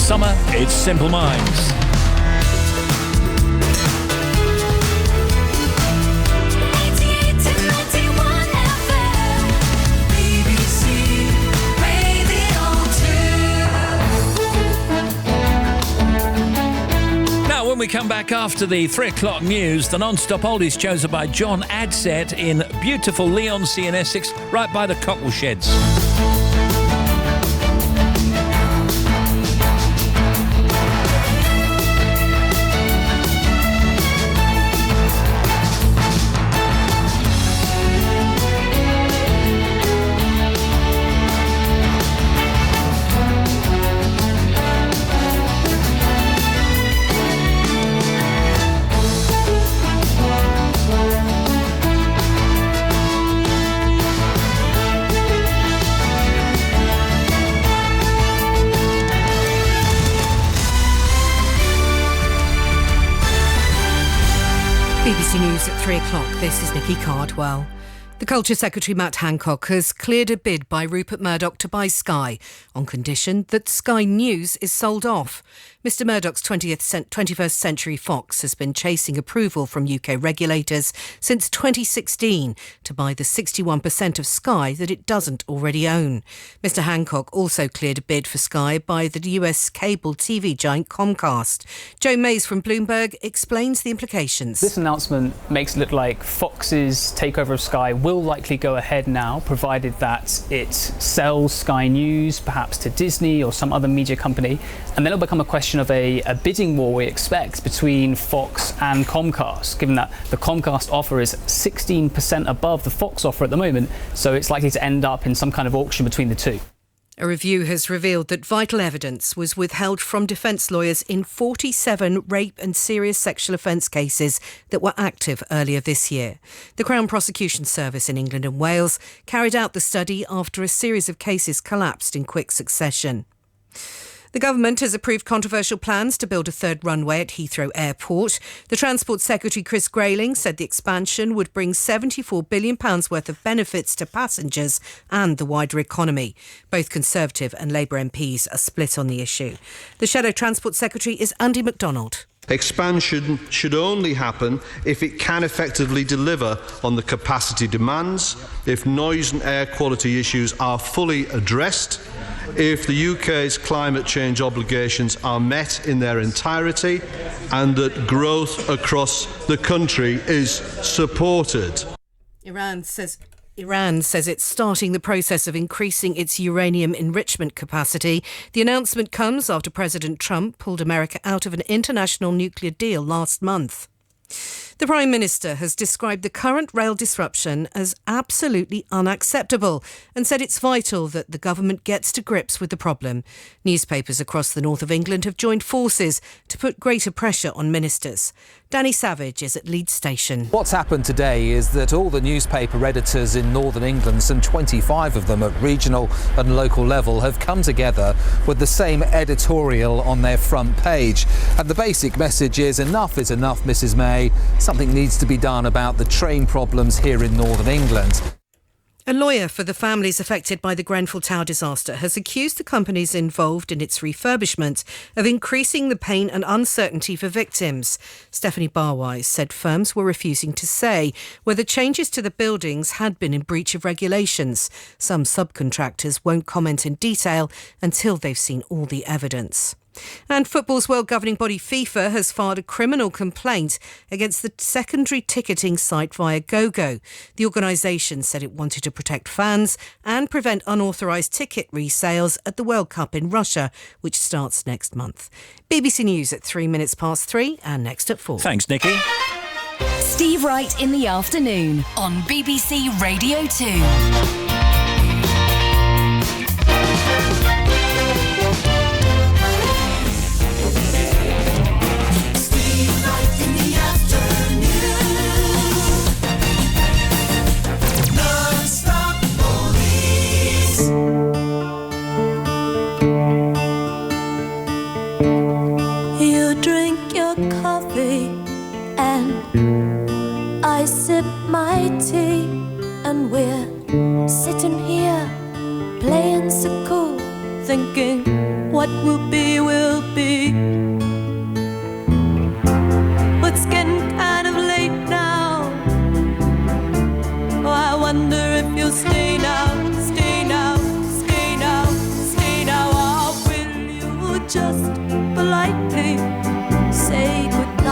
Summer, it's Simple Minds. When we come back after the 3 o'clock news, the non-stop oldies chosen by John Adset in beautiful Leigh-on-Sea in Essex, right by the Cockle Sheds. BBC News at 3 o'clock. This is Nikki Cardwell. The Culture Secretary Matt Hancock has cleared a bid by Rupert Murdoch to buy Sky on condition that Sky News is sold off. Mr Murdoch's 21st Century Fox has been chasing approval from UK regulators since 2016 to buy the 61% of Sky that it doesn't already own. Mr Hancock also cleared a bid for Sky by the US cable TV giant Comcast. Joe Mays from Bloomberg explains the implications. This announcement makes it look like Fox's takeover of Sky will likely go ahead now, provided that it sells Sky News, perhaps to Disney or some other media company, and then it'll become a question of a bidding war, we expect, between Fox and Comcast, given that the Comcast offer is 16% above the Fox offer at the moment, so it's likely to end up in some kind of auction between the two. A review has revealed that vital evidence was withheld from defence lawyers in 47 rape and serious sexual offence cases that were active earlier this year. The Crown Prosecution Service in England and Wales carried out the study after a series of cases collapsed in quick succession. The government has approved controversial plans to build a third runway at Heathrow Airport. The Transport Secretary Chris Grayling said the expansion would bring £74 billion worth of benefits to passengers and the wider economy. Both Conservative and Labour MPs are split on the issue. The Shadow Transport Secretary is Andy MacDonald. Expansion should only happen if it can effectively deliver on the capacity demands, if noise and air quality issues are fully addressed, if the UK's climate change obligations are met in their entirety, and that growth across the country is supported. Iran says it's starting the process of increasing its uranium enrichment capacity. The announcement comes after President Trump pulled America out of an international nuclear deal last month. The Prime Minister has described the current rail disruption as absolutely unacceptable and said it's vital that the government gets to grips with the problem. Newspapers across the north of England have joined forces to put greater pressure on ministers. Danny Savage is at Leeds Station. What's happened today is that all the newspaper editors in northern England, some 25 of them at regional and local level, have come together with the same editorial on their front page. And the basic message is enough, Mrs May. Something needs to be done about the train problems here in northern England. A lawyer for the families affected by the Grenfell Tower disaster has accused the companies involved in its refurbishment of increasing the pain and uncertainty for victims. Stephanie Barwise said firms were refusing to say whether changes to the buildings had been in breach of regulations. Some subcontractors won't comment in detail until they've seen all the evidence. And football's world governing body FIFA has filed a criminal complaint against the secondary ticketing site Viagogo. The organisation said it wanted to protect fans and prevent unauthorised ticket resales at the World Cup in Russia, which starts next month. BBC News at 3:03 and next at 4. Thanks, Nikki. Steve Wright in the afternoon on BBC Radio 2. I sip my tea and we're sitting here playing so cool, thinking what will be will be. But it's getting kind of late now. Oh, I wonder if you'll stay now, stay now, stay now, stay now. Or will you just politely say goodbye?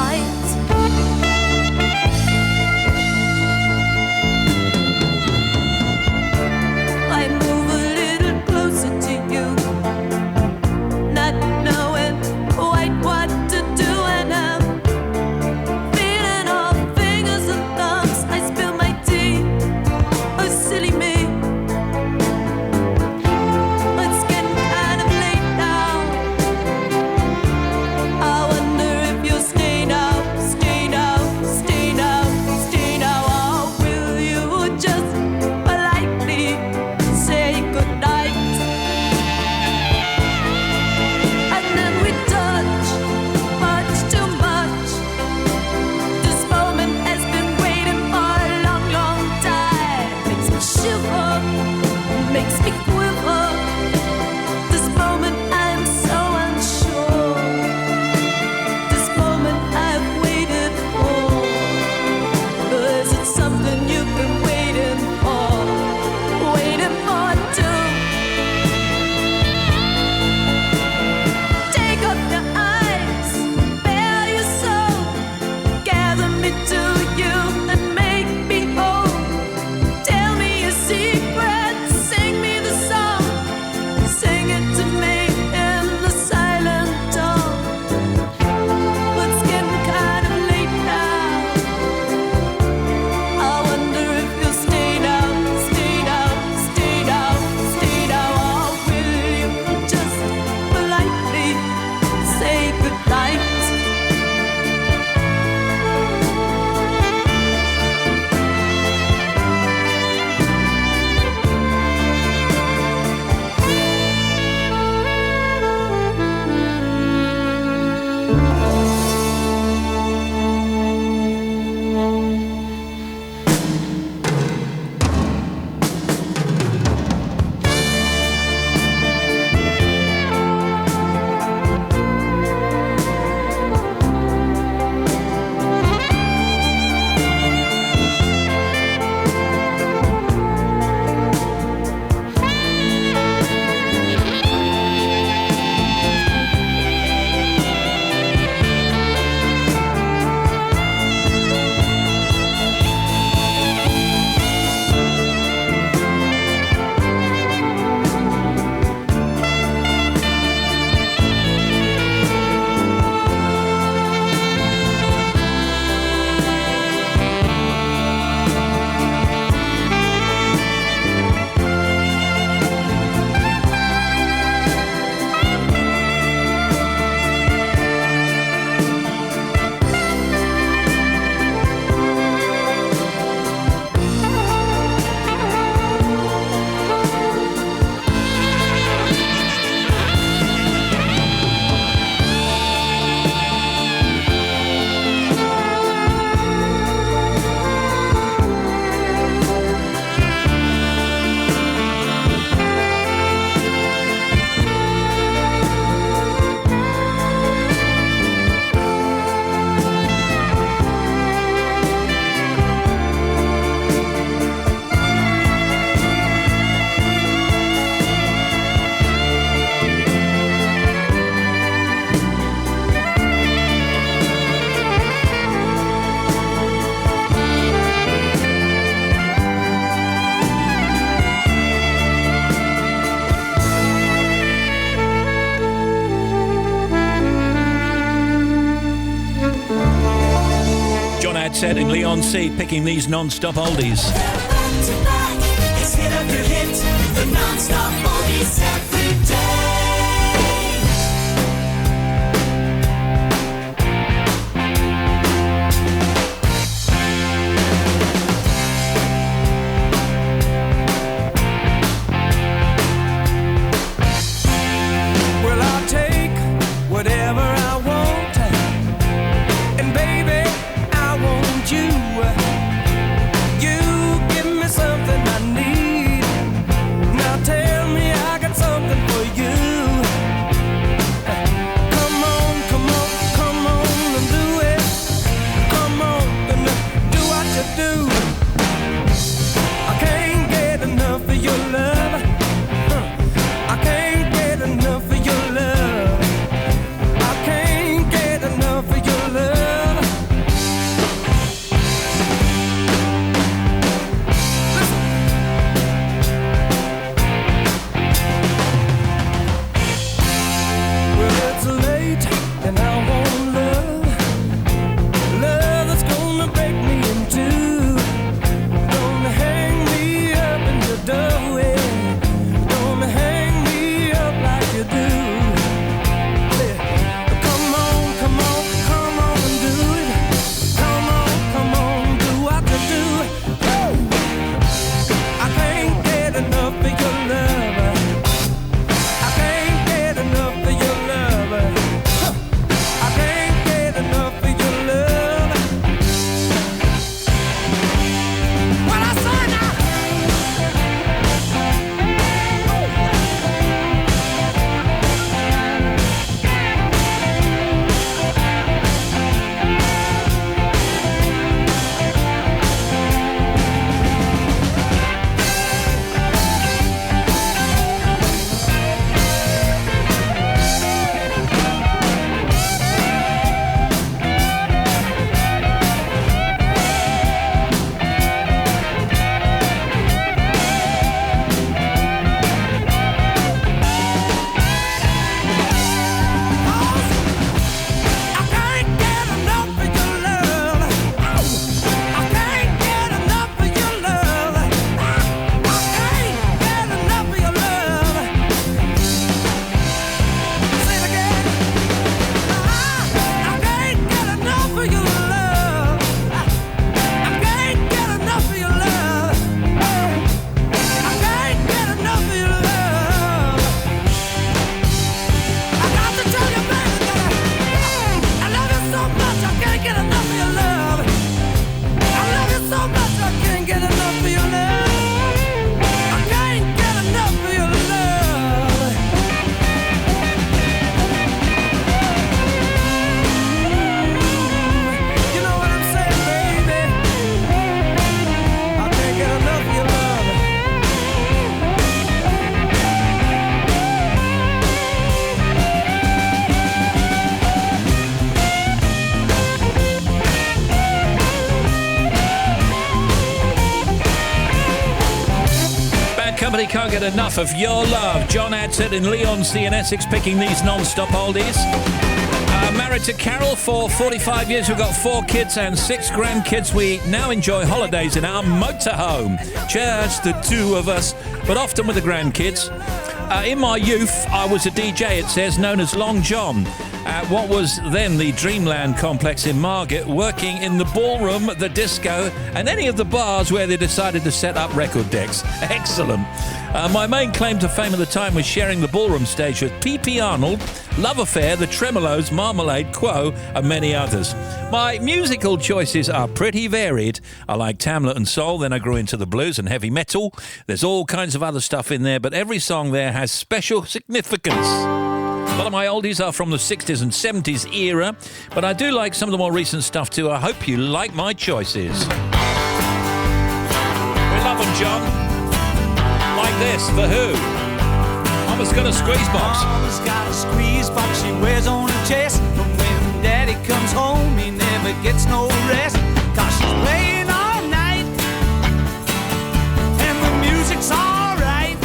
Adsett in Leon C picking these non-stop oldies. It's hit after hit, the non-stop oldies every day. Well, I'll take whatever I want, and baby, I want you. You give me something I need. Now tell me I got something for you. Come on, come on, come on and do it. Come on and do what you do. I can't get enough of your love. I can't get enough of your love. I can't get enough of your love. Well, it's late and I want love. Love that's gonna break me in two. Gonna hang me up in the doorway. Gonna hang me up like you do. Yeah. Come on, come on, come on and do it. Come on, do what you do. Woo! I can't get enough of your love. I can't get enough of your love. I can't get enough of your love. What I say now? Company can't get enough of your love. John Adsett in Leon C in Essex picking these non-stop oldies. Married to Carol for 45 years. We've got 4 kids and 6 grandkids. We now enjoy holidays in our motorhome. Just the 2 of us, but often with the grandkids. In my youth, I was a DJ, it says, known as Long John, at what was then the Dreamland complex in Margate, working in the ballroom, the disco, and any of the bars where they decided to set up record decks. Excellent. My main claim to fame at the time was sharing the ballroom stage with P.P. Arnold, Love Affair, The Tremolos, Marmalade, Quo, and many others. My musical choices are pretty varied. I like Tamlet and soul, then I grew into the blues and heavy metal. There's all kinds of other stuff in there, but every song there has special significance. A lot of my oldies are from the 60s and 70s era, but I do like some of the more recent stuff too. I hope you like my choices. We love them, John. Like this, The Who. Mama's got a squeeze box. Mama's got a squeeze box she wears on her chest. But when Daddy comes home, he never gets no rest. 'Cause she's playing all night, and the music's alright.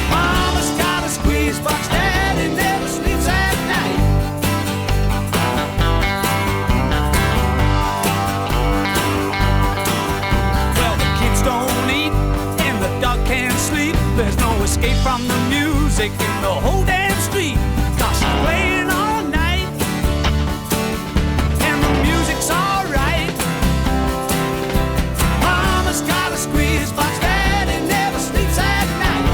Mama's got a squeeze box, Daddy never sleeps at night. escape from the music in the whole damn street. 'Cause she's playing all night, and the music's alright. Mama's got a squeeze box, Daddy never sleeps at night.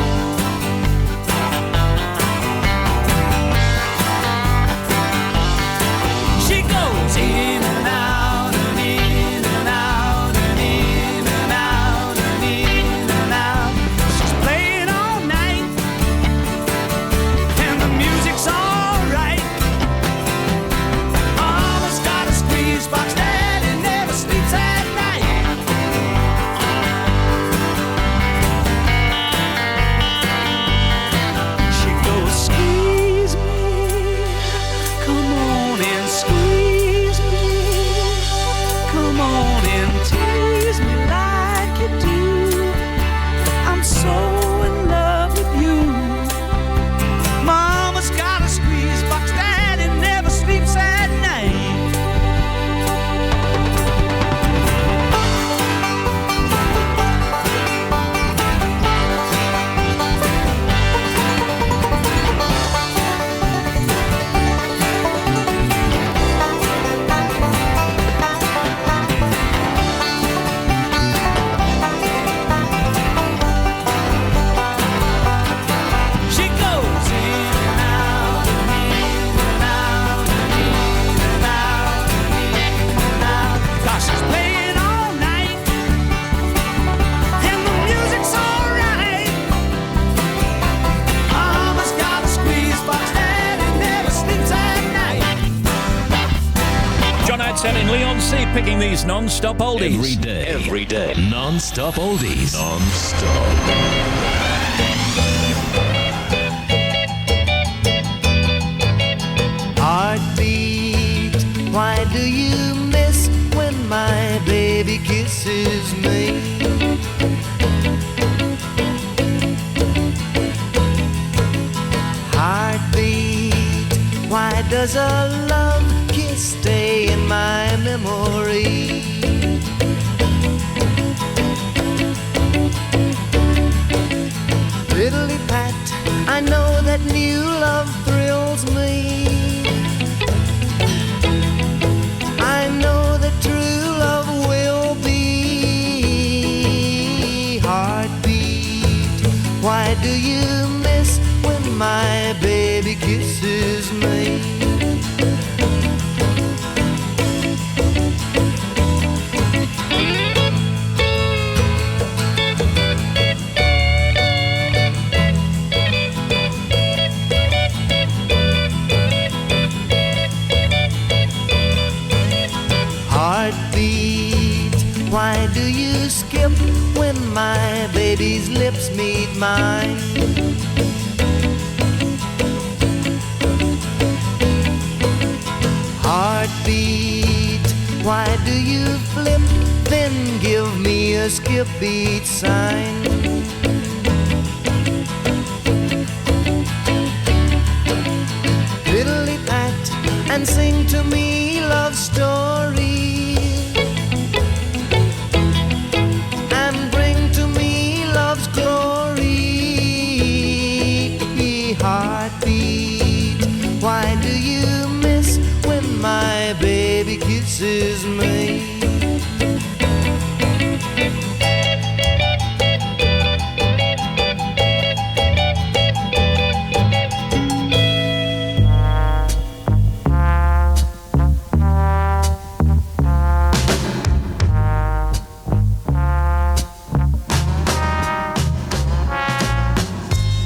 She goes in and out and in and out and in and out and in and out. She's playing all night, and the music's alright. Mama's got a squeeze box, Daddy never sleeps at night. She goes, squeeze me, come on and squeeze me, come on and tease me like you do. I'm so in love with you. Mama's got a squeeze box, Daddy never sleeps at night. She goes in and out and in and out and in and out and in and out. 'Cause she's playing all night, and the music's alright. Mama's got a squeeze box, Daddy never sleeps at night. John Adsell in Leon C picking these non-stop oldies. Every day. Non-stop oldies. Non-stop. Heartbeat, why do you miss when my baby kisses me? Heartbeat, why does a love kiss stay in my memory? Fiddly pat, I know that new love thrills me. I know that true love will be. Heartbeat, why do you miss when my baby kisses me? Heartbeat, why do you skip when my baby's lips meet mine? Heartbeat, why do you flip, then give me a skip beat sign? Fiddly pat and sing to me love stories, and bring to me love's glory. Heartbeat, why do you miss when my baby kisses me?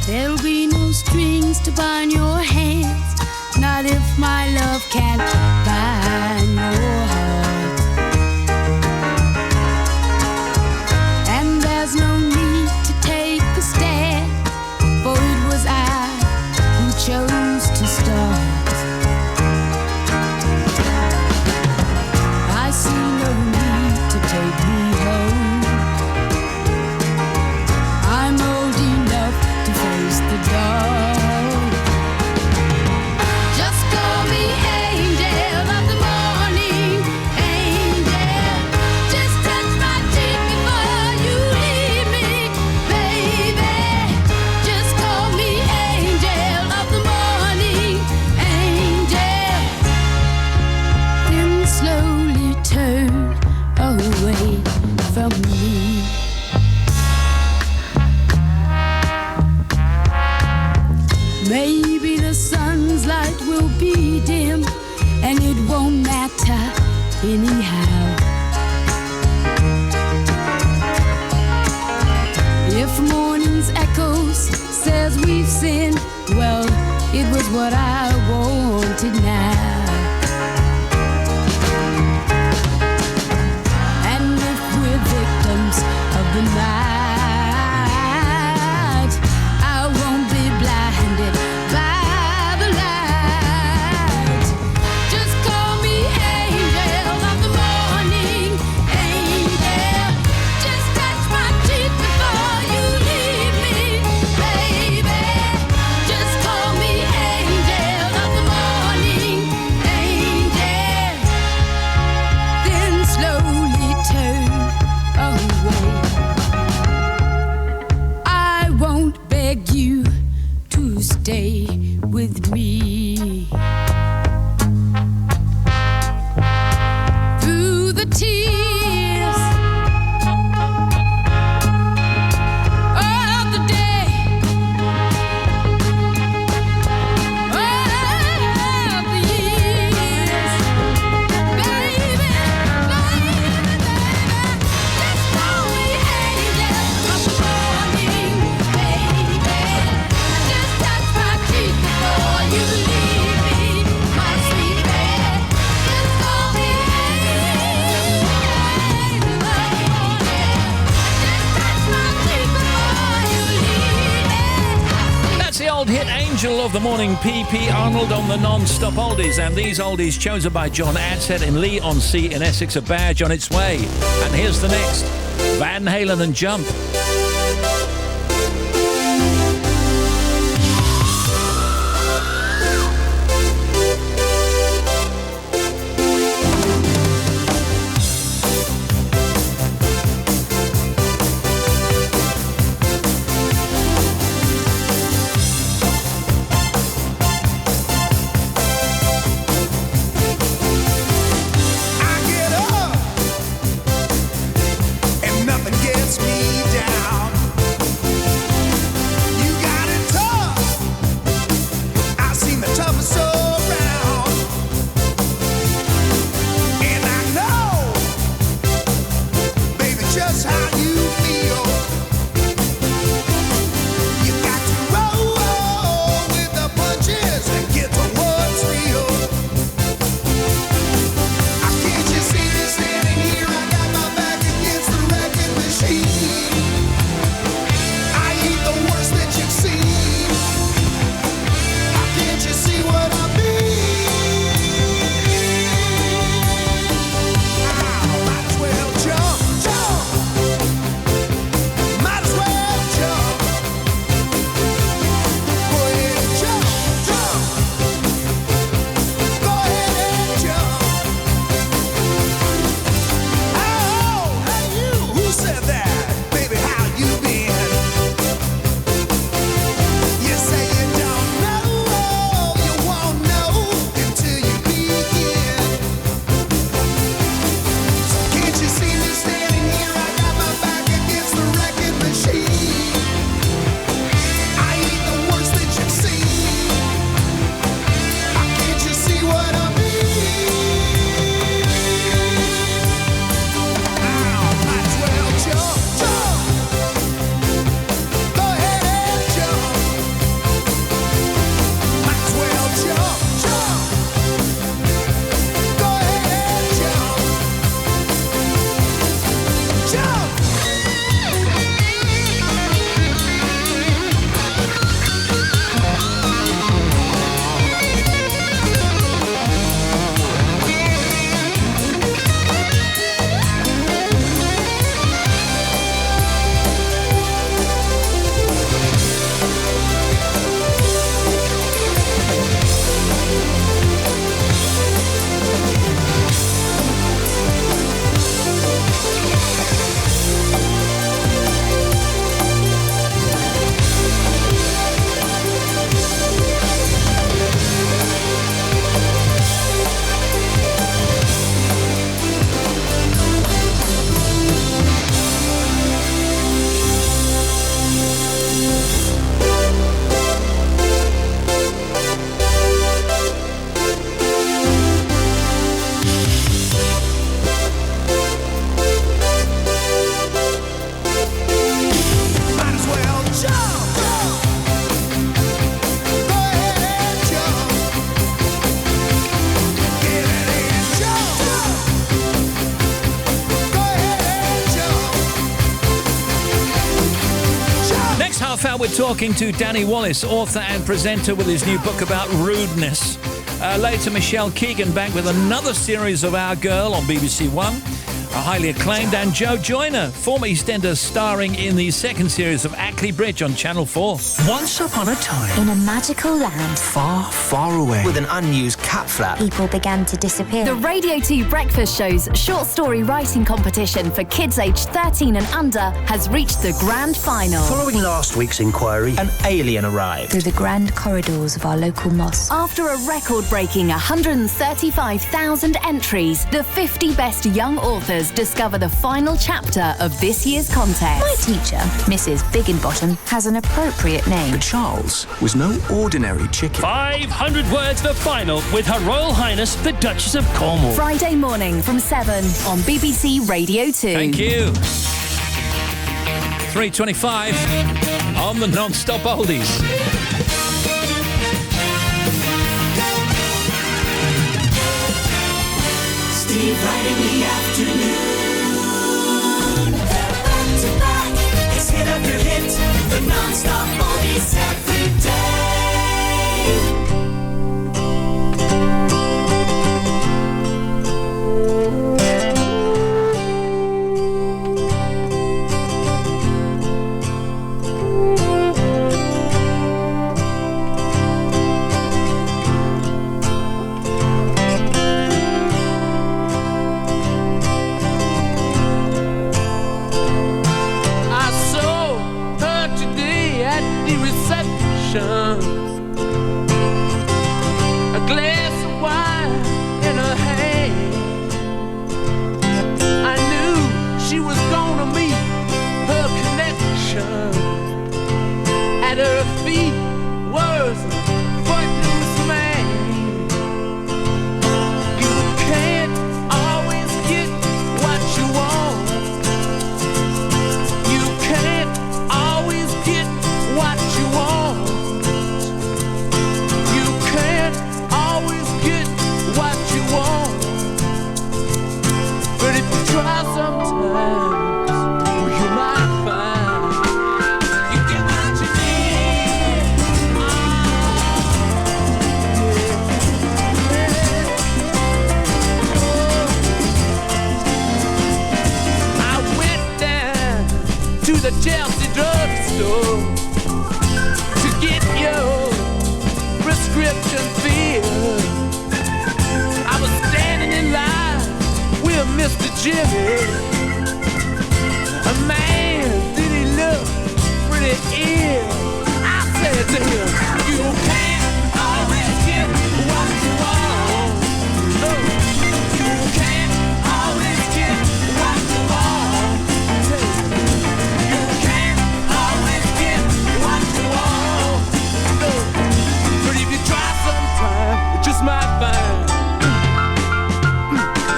There'll be no strings to bind your hands, not if my love can't bind your heart. And there's no need to take a stand, for it was I who chose to start. I see no need to take me home. I'm old enough to face the dark. Just call me angel of the morning. says we've sinned. Well, it was what I wanted now. And if we're victims of the night, I won't be blinded by the light. Just call me angel of the morning, angel. Just touch my cheek before you leave me, baby. Just call me angel of the morning, angel. Then slowly turn away. I won't beg you to stay with me. Through the tears of the day, of the years, baby, just call me angel of the morning, baby. Just touch my cheek before you leave me, my sweet baby. Just call me angel of the morning. Just touch my cheek before you leave me. That's the old hit Angel of the Morning, P.P. Arnold on the non-stop oldies. And these oldies chosen by John Adset in Leigh-on-Sea in Essex, a badge on its way. And here's the next, Van Halen and Jump. I get up and nothing gets me down. half hour, we're talking to Danny Wallace, author and presenter, with his new book about rudeness. Later, Michelle Keegan back with another series of Our Girl on BBC One. A highly acclaimed, and Joe Joyner, former EastEnder, starring in the second series of Ackley Bridge on Channel 4. Once upon a time, In a magical land, far, far away, with an unused cat flap, people began to disappear. The Radio 2 Breakfast Show's short story writing competition for kids aged 13 and under has reached the grand final. Following last week's inquiry, an alien arrived. Through the grand corridors of our local mosque. After a record-breaking 135,000 entries, the 50 best young authors discover the final chapter of this year's contest. My teacher, Mrs. Bigginbottom, has an appropriate name. But Charles was no ordinary chicken. 500 words for final with Her Royal Highness the Duchess of Cornwall. Friday morning from 7 on BBC Radio 2. Thank you. 3:25 on the non-stop oldies. Steve Wright in the afternoon. Back to back, it's hit after hit. The non-stop oldies every day. A glass of wine in her hand. I knew she was gonna meet her connection. At her feet was a footloose man. You can't always get what you want. You can't always get what you want. Try sometimes, you might find you get what you need. I went down to the Chelsea drugstore to get your prescription filled. I was standing in line with Mr. Jimmy. A man, did he look pretty ill? I said to him, you can't always get what you want. No, you can't always get what you want. You can't always get what you want. No, but if you try sometime, you just might find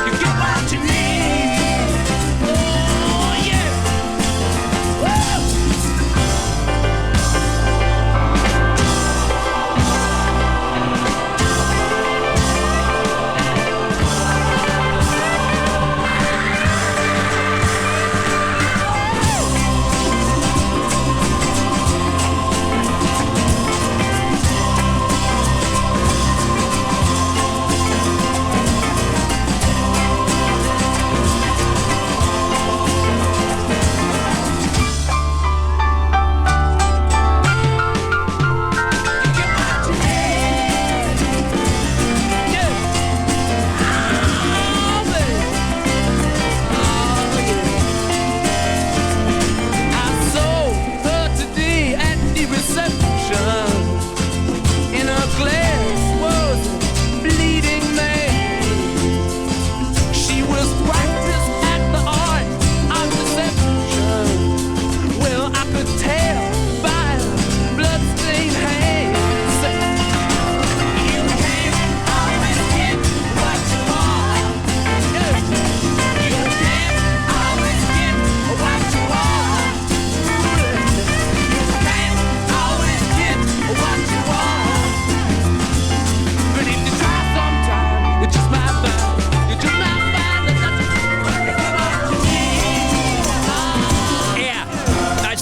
you get what you need. Oh yeah.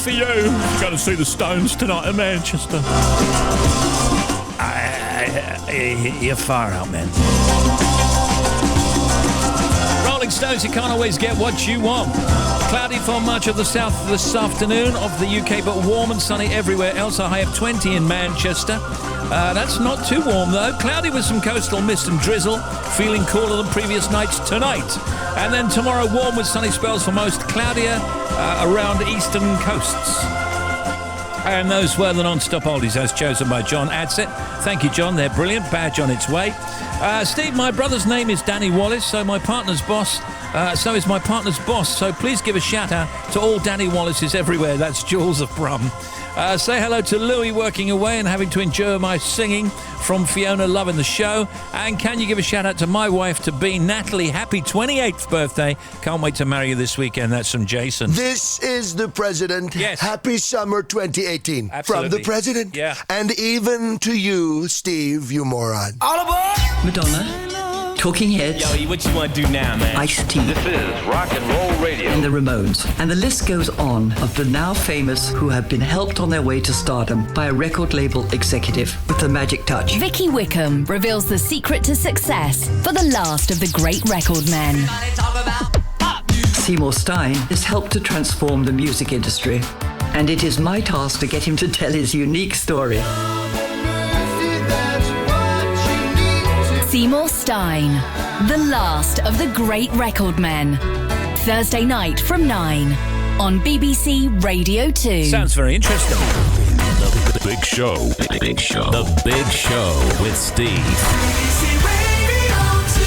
for you. Going to see the Stones tonight in Manchester. You're far out, man. Rolling Stones, you can't always get what you want. Cloudy for much of the south this afternoon of the UK, but warm and sunny everywhere else. A high of 20 in Manchester. That's not too warm, though. Cloudy with some coastal mist and drizzle. Feeling cooler than previous nights tonight. And then tomorrow, warm with sunny spells for most. Cloudier around eastern coasts. And those were the non-stop oldies as chosen by John Adsit. Thank you, John. They're brilliant. Badge on its way. Steve, my brother's name is Danny Wallace, so my partner's boss. So is my partner's boss. So please give a shout out to all Danny Wallaces everywhere. That's Jules of Brum. Say hello to Louis working away and having to endure my singing from Fiona loving the show. And can you give a shout out to my wife to be Natalie? Happy 28th birthday. Can't wait to marry you this weekend. That's from Jason. This is the President. Yes. Happy summer 2018. Absolutely. From the President. Yeah. And even to you, Steve, you moron. All aboard! Madonna. Talking Heads. Yo, what you want to do now, man? Ice-T. This is Rock and Roll Radio. And the Ramones. And the list goes on of the now famous who have been helped on their way to stardom by a record label executive with a magic touch. Vicky Wickham reveals the secret to success for the last of the great record men. Seymour Stein has helped to transform the music industry. And it is my task to get him to tell his unique story. Seymour Stein, the last of the great record men. Thursday night from 9 on BBC Radio 2. Sounds very interesting. The Big Show. Big Show. The Big Show with Steve.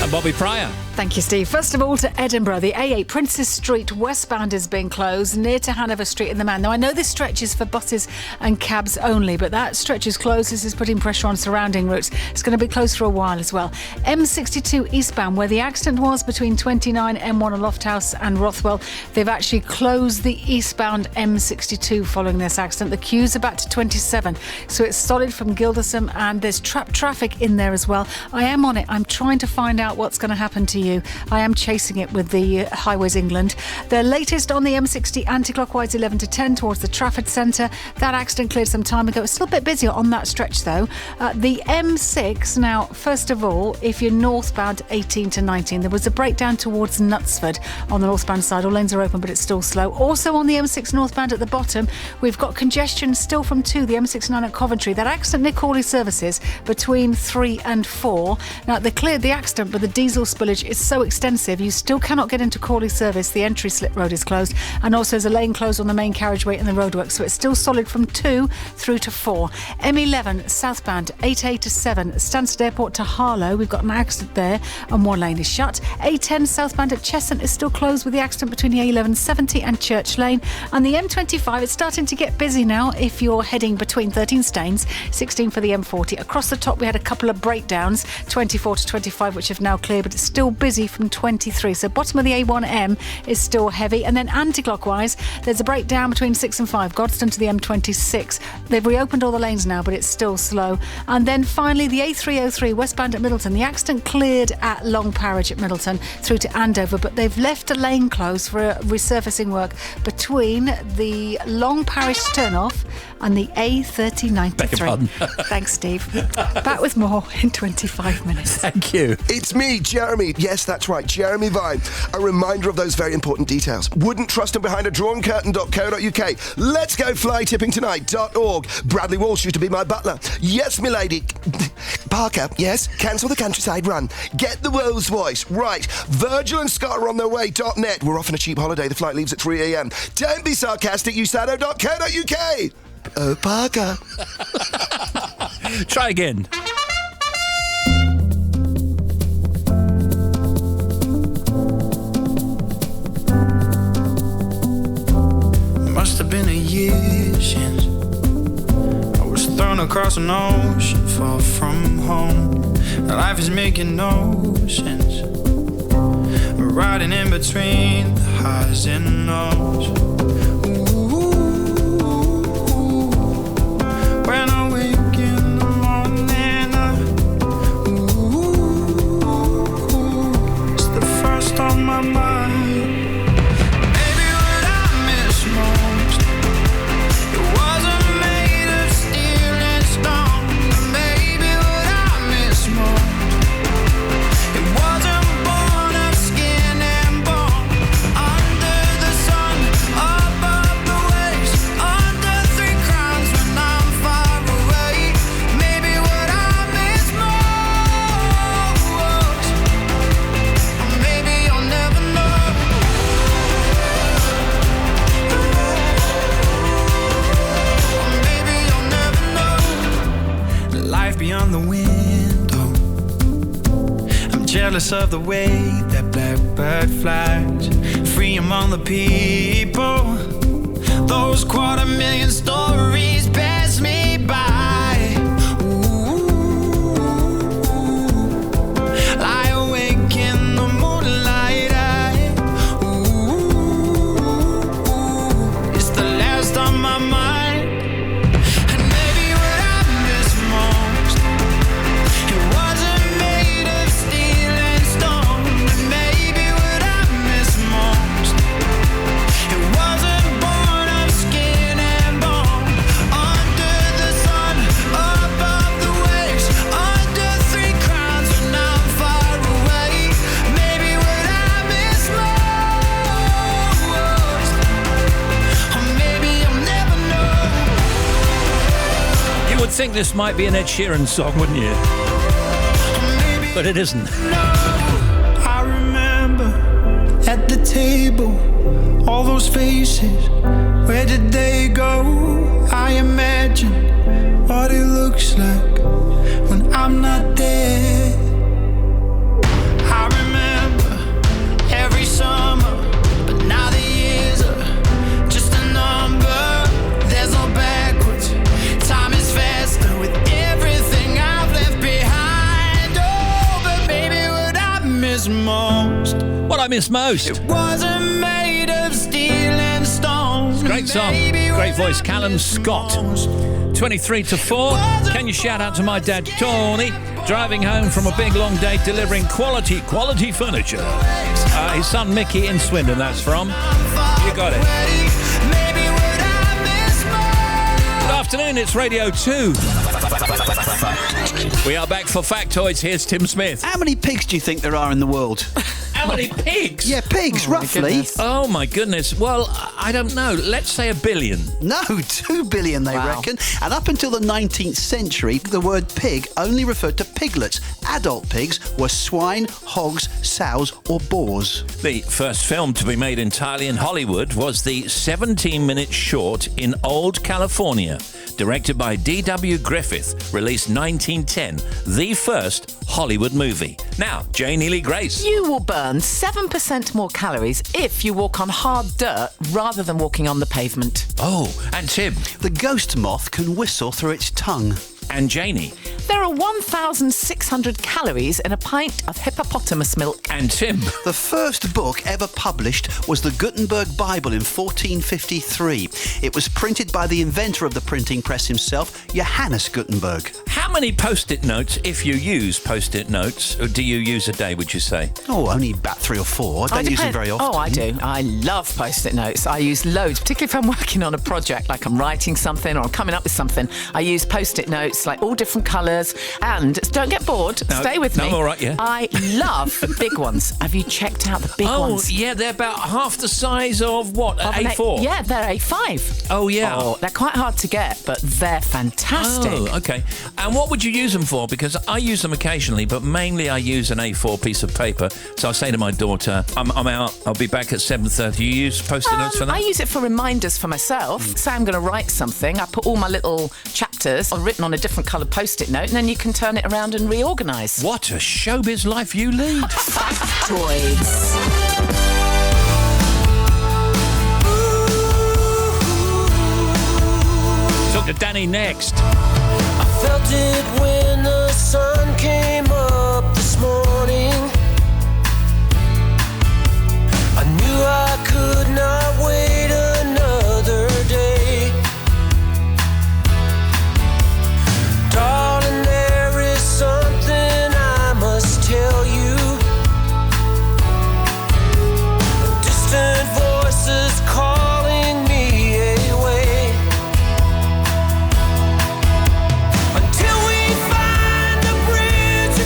And Bobby Pryor. Thank you, Steve. First of all, to Edinburgh, the A8 Princes Street westbound is being closed near to Hanover Street in the Man. Now, I know this stretch is for buses and cabs only, but that stretch is closed. This is putting pressure on surrounding routes. It's going to be closed for a while as well. M62 eastbound, where the accident was between 29 M1 and Lofthouse and Rothwell, they've actually closed the eastbound M62 following this accident. The queues are back to 27, so it's solid from Gildersome, and there's trapped traffic in there as well. I am on it. I'm trying to find out what's going to happen to you. I am chasing it with the Highways England. The latest on the M60 anti-clockwise 11 to 10 towards the Trafford Centre. That accident cleared some time ago. It's still a bit busier on that stretch though. The M6, now first of all, if you're northbound 18 to 19, there was a breakdown towards Knutsford on the northbound side. All lanes are open, but it's still slow. Also on the M6 northbound at the bottom, we've got congestion still from 2, the M69 at Coventry. That accident near Cawley Services between 3 and 4. Now they cleared the accident, but the diesel spillage is so extensive you still cannot get into Cawley Service. The entry slip road is closed, and also there's a lane closed on the main carriageway in the roadworks, so it's still solid from 2 through to 4. M11 southbound 8A to 7 Stansted Airport to Harlow, we've got an accident there and one lane is shut. A10 southbound at Cheshunt is still closed with the accident between the A1170 and Church Lane, and the M25 it's starting to get busy now if you're heading between 13 Staines, 16 for the M40. Across the top we had a couple of breakdowns, 24 to 25, which have now cleared, but it's still busy from 23, so bottom of the A1M is still heavy. And then anti-clockwise there's a breakdown between 6 and 5 Godstone to the M26. They've reopened all the lanes now, but it's still slow. And then finally the A303 westbound at Middleton, the accident cleared at Long Parage at Middleton through to Andover, but they've left a lane closed for resurfacing work between the Long Parish turnoff and the A3093. Thanks, Steve. Back with more in 25 minutes. Thank you. It's me, Jeremy. Yes, that's right, Jeremy Vine. A reminder of those very important details. Wouldn't trust them behind a drawn curtain.co.uk. Let's go fly tipping tonight.org. Bradley Walsh used to be my butler. Yes, milady. Parker, yes, cancel the countryside run. Get the Rolls Royce. Right. Virgil and Scott are on their way.net. We're off on a cheap holiday. The flight leaves at 3 a.m. Don't be sarcastic, usado.co.uk. Oh, Parker. Try again. Must have been a year since I was thrown across an ocean far from home. Life is making no sense. Riding in between the highs and lows. When I wake in the morning, it's the first on my mind. Maybe what I miss most from the window. I'm jealous of the way that blackbird flies, free among the people. Those 250,000 stories pass me by. Ooh, lie awake in the moonlight. It's the last on my mind. And maybe what I miss most, it wasn't made of steel and stone. And maybe what I miss most, it wasn't born of skin and bone. Under the sun, above the waves, under 3 crowns, and I'm far away. Maybe what I miss most, or maybe I'll never know. You would think this might be an Ed Sheeran song, wouldn't you? But it isn't. I remember at the table, all those faces, where did they go? I imagine what it looks like when I'm not there. I remember every summer, but now the years are just a number. There's no backwards, time is faster with everything I've left behind. Oh, but maybe what I miss most, What I miss most. it wasn't made of steel and stone. Great song. Great voice. Callum Scott. 23 to 4. Can you shout out to my dad, Tony, driving home from a big long day, delivering quality furniture. His son, Mickey, in Swindon, that's from. You got it. Good afternoon, it's Radio 2. We are back for Factoids. Here's Tim Smith. How many pigs do you think there are in the world? How many pigs? Yeah, pigs, roughly. Oh, my goodness. Well, I don't know. Let's say 1 billion. No, 2 billion, they reckon. And up until the 19th century, the word pig only referred to piglets. Adult pigs were swine, hogs, sows, or boars. The first film to be made entirely in Hollywood was the 17-minute short In Old California, directed by D.W. Griffith, released 1910, the first Hollywood movie. Now, Jane Neely Grace. You will burn 7% more calories if you walk on hard dirt rather than walking on the pavement. Oh, and Tim. The ghost moth can whistle through its tongue. And Janie. There are 1,600 calories in a pint of hippopotamus milk. And Tim. The first book ever published was the Gutenberg Bible in 1453. It was printed by the inventor of the printing press himself, Johannes Gutenberg. How many Post-it notes, if you use Post-it notes, do you use a day, would you say? Oh, only about 3 or 4. I don't use them very often. Oh, I do. I love Post-it notes. I use loads, particularly if I'm working on a project, like I'm writing something or I'm coming up with something. I use Post-it notes, like all different colours. And don't get bored. No, Stay with me. all right, yeah. I love the big ones. Have you checked out the big ones? Oh, yeah, they're about half the size of what? Of an A4? Yeah, they're A5. Oh, yeah. Oh, they're quite hard to get, but they're fantastic. Oh, okay. And what would you use them for? Because I use them occasionally, but mainly I use an A4 piece of paper. So I say to my daughter, I'm out, I'll be back at 7:30. You use Post-it notes for that? I use it for reminders for myself. Say I'm going to write something, I put all my little chapters written on a different coloured Post-it note, and then you can turn it around and reorganise. What a showbiz life you lead. Factoids. Talk to Danny next. I felt it when the sun came up this morning. I knew I could not wait another day. Darling, there is something I must tell you. Distant voices calling me away. Until we find a bridge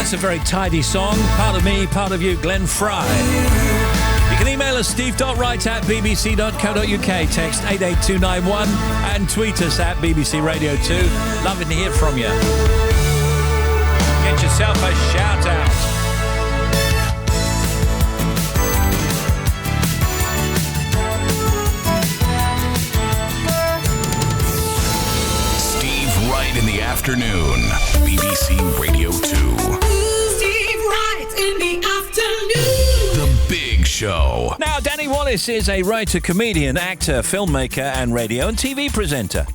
That's a very tidy song. Part of me, part of you, Glenn Fry. You can email us, steve.wright@bbc.co.uk, text 88291 and tweet us at BBC Radio 2. Loving to hear from you. Get yourself a shout out. Steve Wright in the afternoon. BBC Radio 2. Steve Wright in the afternoon. The Big Show. Now, Danny Wallace is a writer, comedian, actor, filmmaker, and radio and TV presenter.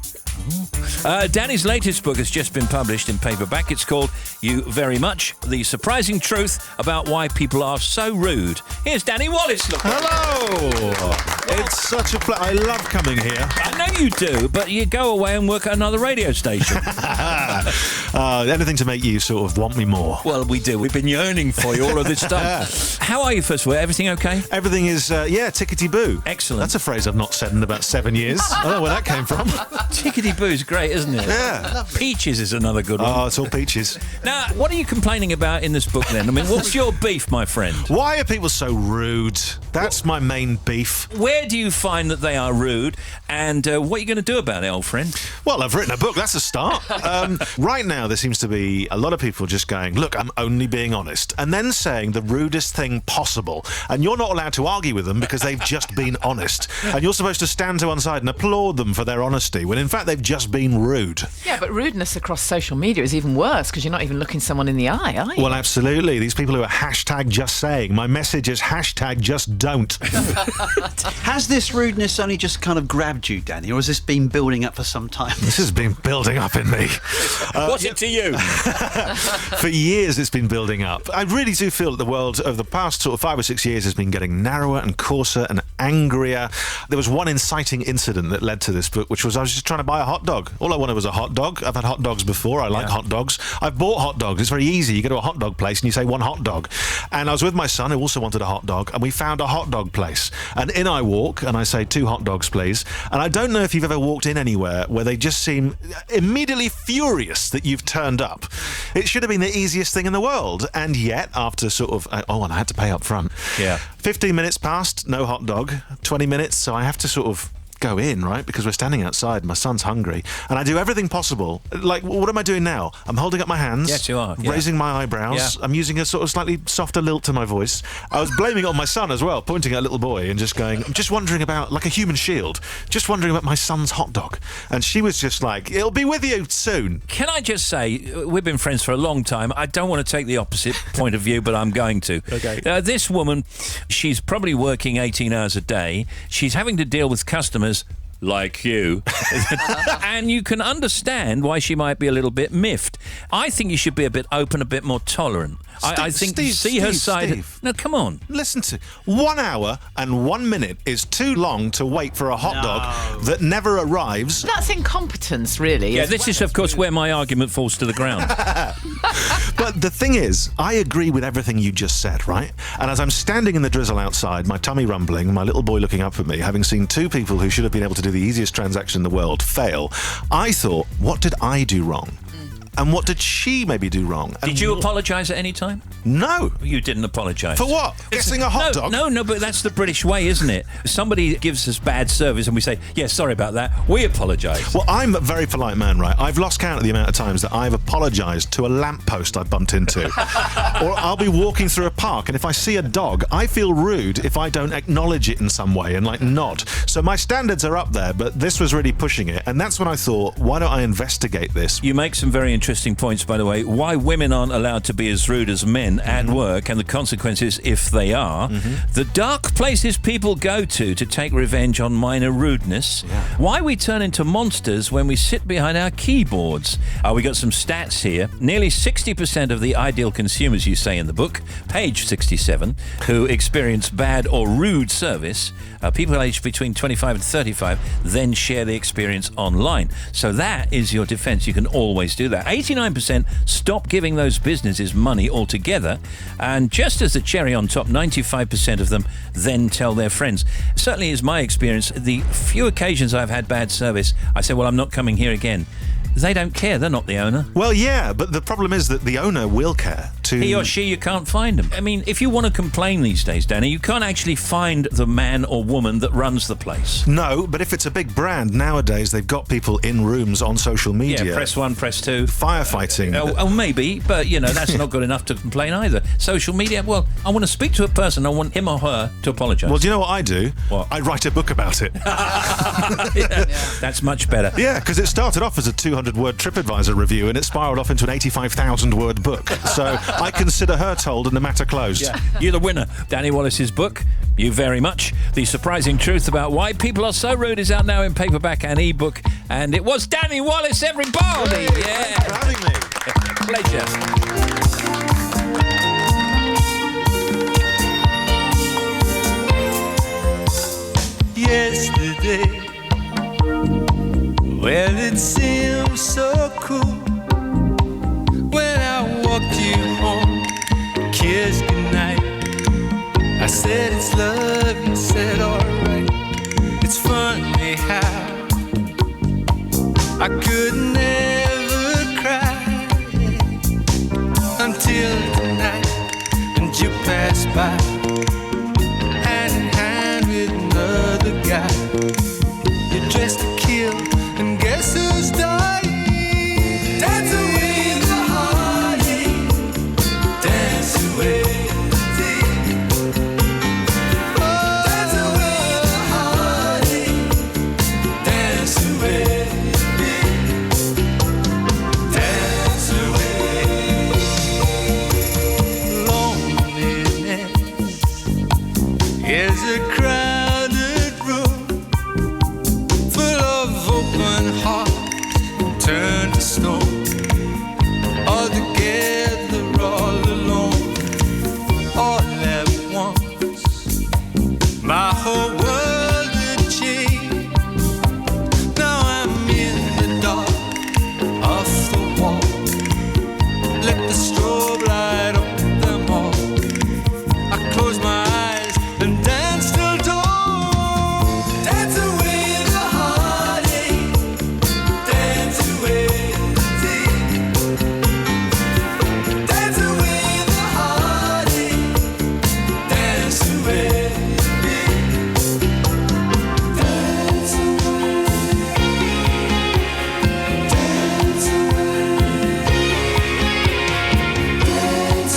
Danny's latest book has just been published in paperback. It's called You Very Much, The Surprising Truth About Why People Are So Rude. Here's Danny Wallace. Look. Hello! It's such a pleasure. I love coming here. I know you do, but you go away and work at another radio station. Anything to make you sort of want me more. Well, we do. We've been yearning for you all of this time. How are you, first of all? Everything okay? Everything is, tickety-boo. Excellent. That's a phrase I've not said in about 7 years. I don't know where that came from. Tickety-boo is great, isn't it? Yeah. Peaches is another good one. Oh, it's all peaches. Now, what are you complaining about in this book then? I mean, what's your beef, my friend? Why are people so rude? That's my main beef. Where do you find that they are rude, and what are you going to do about it, old friend? Well, I've written a book. That's a start. Right now, there seems to be a lot of people just going, look, I'm only being honest, and then saying the rudest thing possible. And you're not allowed to argue with them because they've just been honest. And you're supposed to stand to one side and applaud them for their honesty, when in fact they've just been rude. Yeah, but rudeness across social media is even worse because you're not even looking someone in the eye, are you? Well, absolutely. These people who are hashtag just saying. My message is hashtag just don't. Has this rudeness only just kind of grabbed you, Danny, or has this been building up for some time? This has been building up in me. What's it to you? For years it's been building up. I really do feel that the world over the past sort of 5 or 6 years has been getting narrower and coarser and angrier. There was one inciting incident that led to this book, which was I was just trying to buy a hot dog. All I wanted was a hot dog. I've had hot dogs before. I like hot dogs. I've bought hot dogs. It's very easy. You go to a hot dog place and you say one hot dog. And I was with my son who also wanted a hot dog, and we found a hot dog place. And in I walk and I say 2 hot dogs, please. And I don't know if you've ever walked in anywhere where they just seem immediately furious that you've turned up. It should have been the easiest thing in the world. And yet, after sort of, and I had to pay up front. Yeah. 15 minutes passed, no hot dog. 20 minutes, so I have to sort of go in, right? Because we're standing outside, my son's hungry, and I do everything possible. Like, what am I doing now? I'm holding up my hands. Yes, you are. Raising my eyebrows. Yeah. I'm using a sort of slightly softer lilt to my voice. I was blaming it on my son as well, pointing at a little boy and just going, I'm just wondering about, like a human shield, just wondering about my son's hot dog. And she was just like, it'll be with you soon. Can I just say, we've been friends for a long time. I don't want to take the opposite point of view, but I'm going to. Okay. This woman, she's probably working 18 hours a day. She's having to deal with customers like you. And you can understand why she might be a little bit miffed. I think you should be a bit open, a bit more tolerant. I think see her side. Steve. No, come on. Listen to 1 hour and 1 minute is too long to wait for a hot dog that never arrives. That's incompetence, really. Yeah, this is, of course, where my argument falls to the ground. But the thing is, I agree with everything you just said, right? And as I'm standing in the drizzle outside, my tummy rumbling, my little boy looking up at me, having seen 2 people who should have been able to do the easiest transaction in the world fail, I thought, what did I do wrong? And what did she maybe do wrong? Did you apologise at any time? No. You didn't apologise. For what? Guessing a hot dog? No, but that's the British way, isn't it? Somebody gives us bad service and we say, yeah, sorry about that. We apologise. Well, I'm a very polite man, right? I've lost count of the amount of times that I've apologised to a lamppost I bumped into. Or I'll be walking through a park and if I see a dog, I feel rude if I don't acknowledge it in some way and, like, nod. So my standards are up there, but this was really pushing it. And that's when I thought, why don't I investigate this? You make some very interesting points, by the way. Why women aren't allowed to be as rude as men at work and the consequences if they are. The dark places people go to take revenge on minor rudeness. Why we turn into monsters when we sit behind our keyboards. We got some stats here. Nearly 60% of the ideal consumers, you say in the book, page 67, who experience bad or rude service, people aged between 25 and 35, then share the experience online. So that is your defense. You can always do that. 89% stop giving those businesses money altogether, and just as the cherry on top, 95% of them then tell their friends. Certainly is my experience. The few occasions I've had bad service, I say, well, I'm not coming here again. they don't care. They're not the owner. Well, yeah, but the problem is that the owner will care. He or she, you can't find them. I mean, if you want to complain these days, Danny, you can't actually find the man or woman that runs the place. No, but if it's a big brand, nowadays they've got people in rooms on social media. Yeah, press 1, press 2. Firefighting. Oh, maybe, but, that's not good enough to complain either. Social media, well, I want to speak to a person. I want him or her to apologise. Well, do you know what I do? What? I write a book about it. Yeah, that's much better. Yeah, because it started off as a 200-word TripAdvisor review and it spiralled off into an 85,000-word book. So I consider her told and the matter closed. Yeah, you're the winner. Danny Wallace's book, You Very Much. The Surprising Truth About Why People Are So Rude is out now in paperback and ebook. And it was Danny Wallace, everybody. Yeah. For having me. Pleasure. Yesterday, well, it seemed so cool when I walked you home, kissed goodnight. I said it's love, you said alright. It's funny how I could never cry until tonight, and you passed by hand in hand with another guy. You're dressed to kill, and guess who's dying? Dance away the heartache, dance away. Dance away the heartache, dance away. Dance away. Loneliness is a crowded room full of open hearts turned to stone, all together, all alone, all at once. My whole world had changed. Now I'm in the dark, off the wall. Let the strobe light up them all. I close my eyes and dance till dawn. Dance away the heartache, dance away the day. Dance away the heartache, dance away the day. Dance away, dance away, dance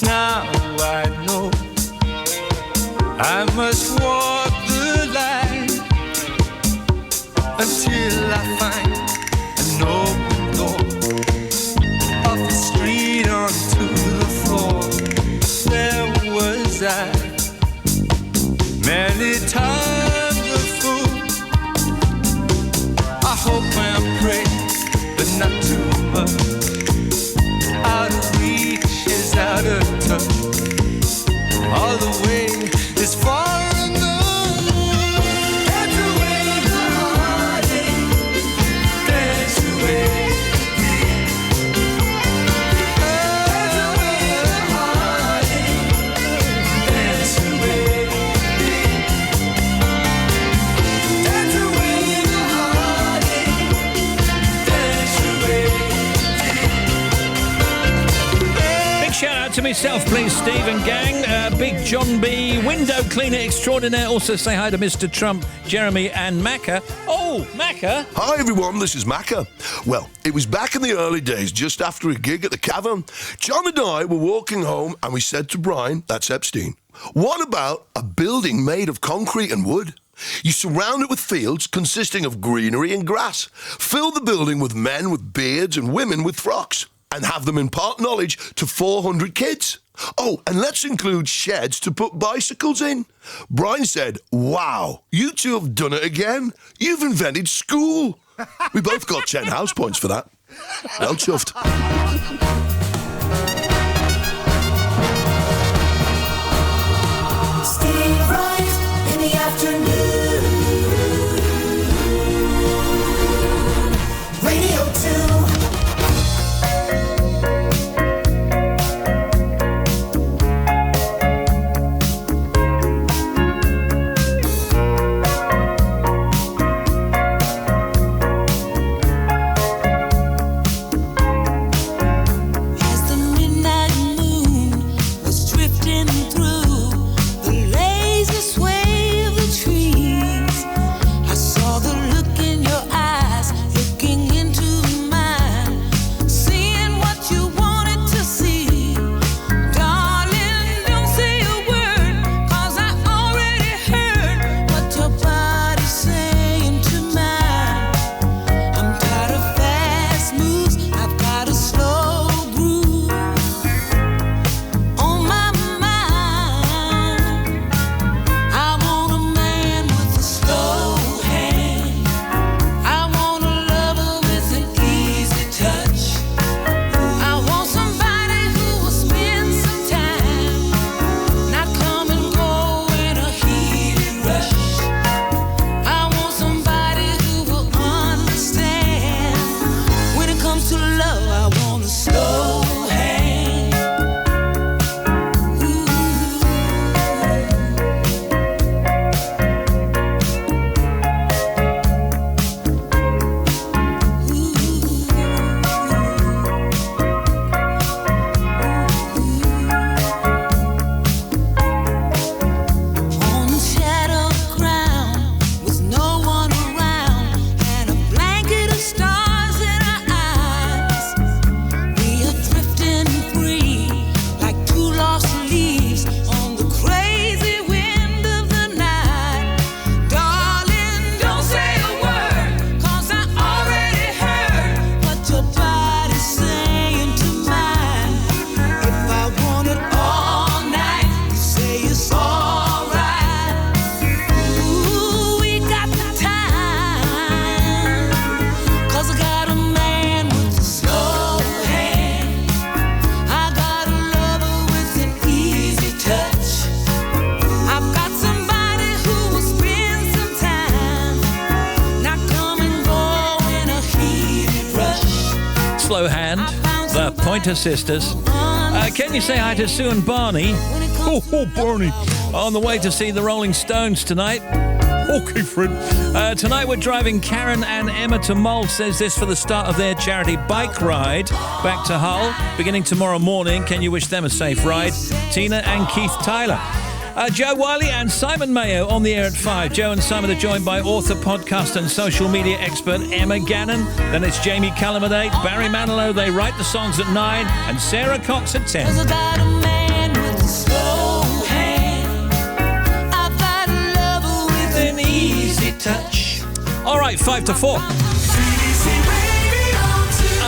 Now I know I must walk the line until I find an open door, off the street onto the floor. There was I, many times a fool. I hope and pray, but not too much. Out of reach is out of touch. All the way is far enough. Dance away the heartache, dance away. Dance away the heartache, dance away. Dance away the heartache, dance away. Big shout out to myself, please, Steve and gang. Big John B, window cleaner extraordinaire. Also say hi to Mr. Trump, Jeremy and Macca. Oh, Macca. Hi everyone, this is Macca. Well, it was back in the early days, just after a gig at the Cavern. John and I were walking home and we said to Brian, that's Epstein, what about a building made of concrete and wood? You surround it with fields consisting of greenery and grass. Fill the building with men with beards and women with frocks, and have them impart knowledge to 400 kids. Oh, and let's include sheds to put bicycles in. Brian said, wow, you two have done it again. You've invented school. We both got 10 house points for that. Well chuffed. Steve Wright in the afternoon. Radio 2. slow hand, the Pointer Sisters. Can you say hi to Sue and Barney? Oh, Barney. On the way to see the Rolling Stones tonight. Okay, friend. Tonight we're driving Karen and Emma to Mull, says this, for the start of their charity bike ride back to Hull, beginning tomorrow morning. Can you wish them a safe ride? Tina and Keith Tyler. Joe Wiley and Simon Mayo on the air at 5. Joe and Simon are joined by author, podcast and social media expert Emma Gannon. Then it's Jamie Cullum at 8, Barry Manilow, they write the songs at 9, and Sarah Cox at 10. I got a man with a slow hand. I got a lover with an easy touch. All right, 5 to 4.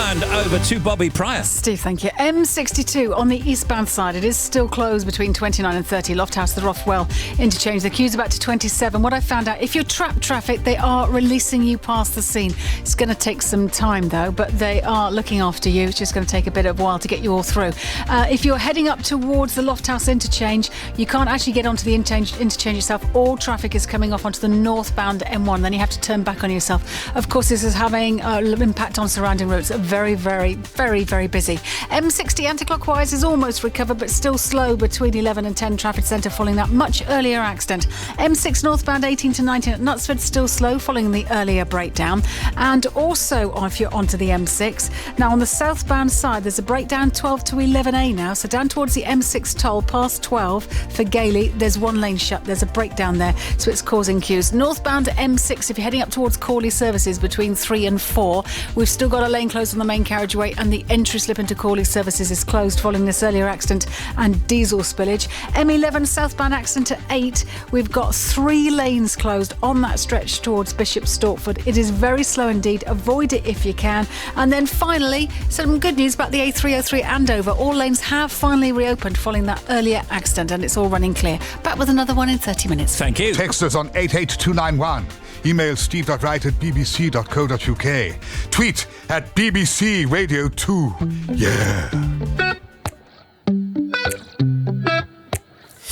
And over to Bobby Pryor. Steve, thank you. M62 on the eastbound side. It is still closed between 29 and 30. Lofthouse, the Rothwell interchange. The queue's about to 27. What I found out, if you're trapped traffic, they are releasing you past the scene. It's going to take some time, though, but they are looking after you. It's just going to take a bit of a while to get you all through. If you're heading up towards the Lofthouse interchange, you can't actually get onto the interchange itself. All traffic is coming off onto the northbound M1. Then you have to turn back on yourself. Of course, this is having an impact on surrounding roads. Very, very busy. M60 anti-clockwise is almost recovered, but still slow between 11 and 10 Trafford Centre following that much earlier accident. M6 northbound 18 to 19 at Knutsford, still slow following the earlier breakdown. And also, if you're onto the M6, now on the southbound side, there's a breakdown 12 to 11A now, so down towards the M6 toll past 12 for Gailey, there's one lane shut. There's a breakdown there, so it's causing queues. Northbound M6, if you're heading up towards Corley Services between 3 and 4, we've still got a lane closed on the main carriageway, and the entry slip into Corley Services is closed following this earlier accident and diesel spillage. M11 southbound accident at 8. We've got 3 lanes closed on that stretch towards Bishop Stortford. It is very slow indeed. Avoid it if you can. And then finally, some good news about the A303 Andover. All lanes have finally reopened following that earlier accident, and it's all running clear. Back with another one in 30 minutes. Thank you. Text us on 88291. Email steve.wright@bbc.co.uk. Tweet at BBC Radio 2. Yeah.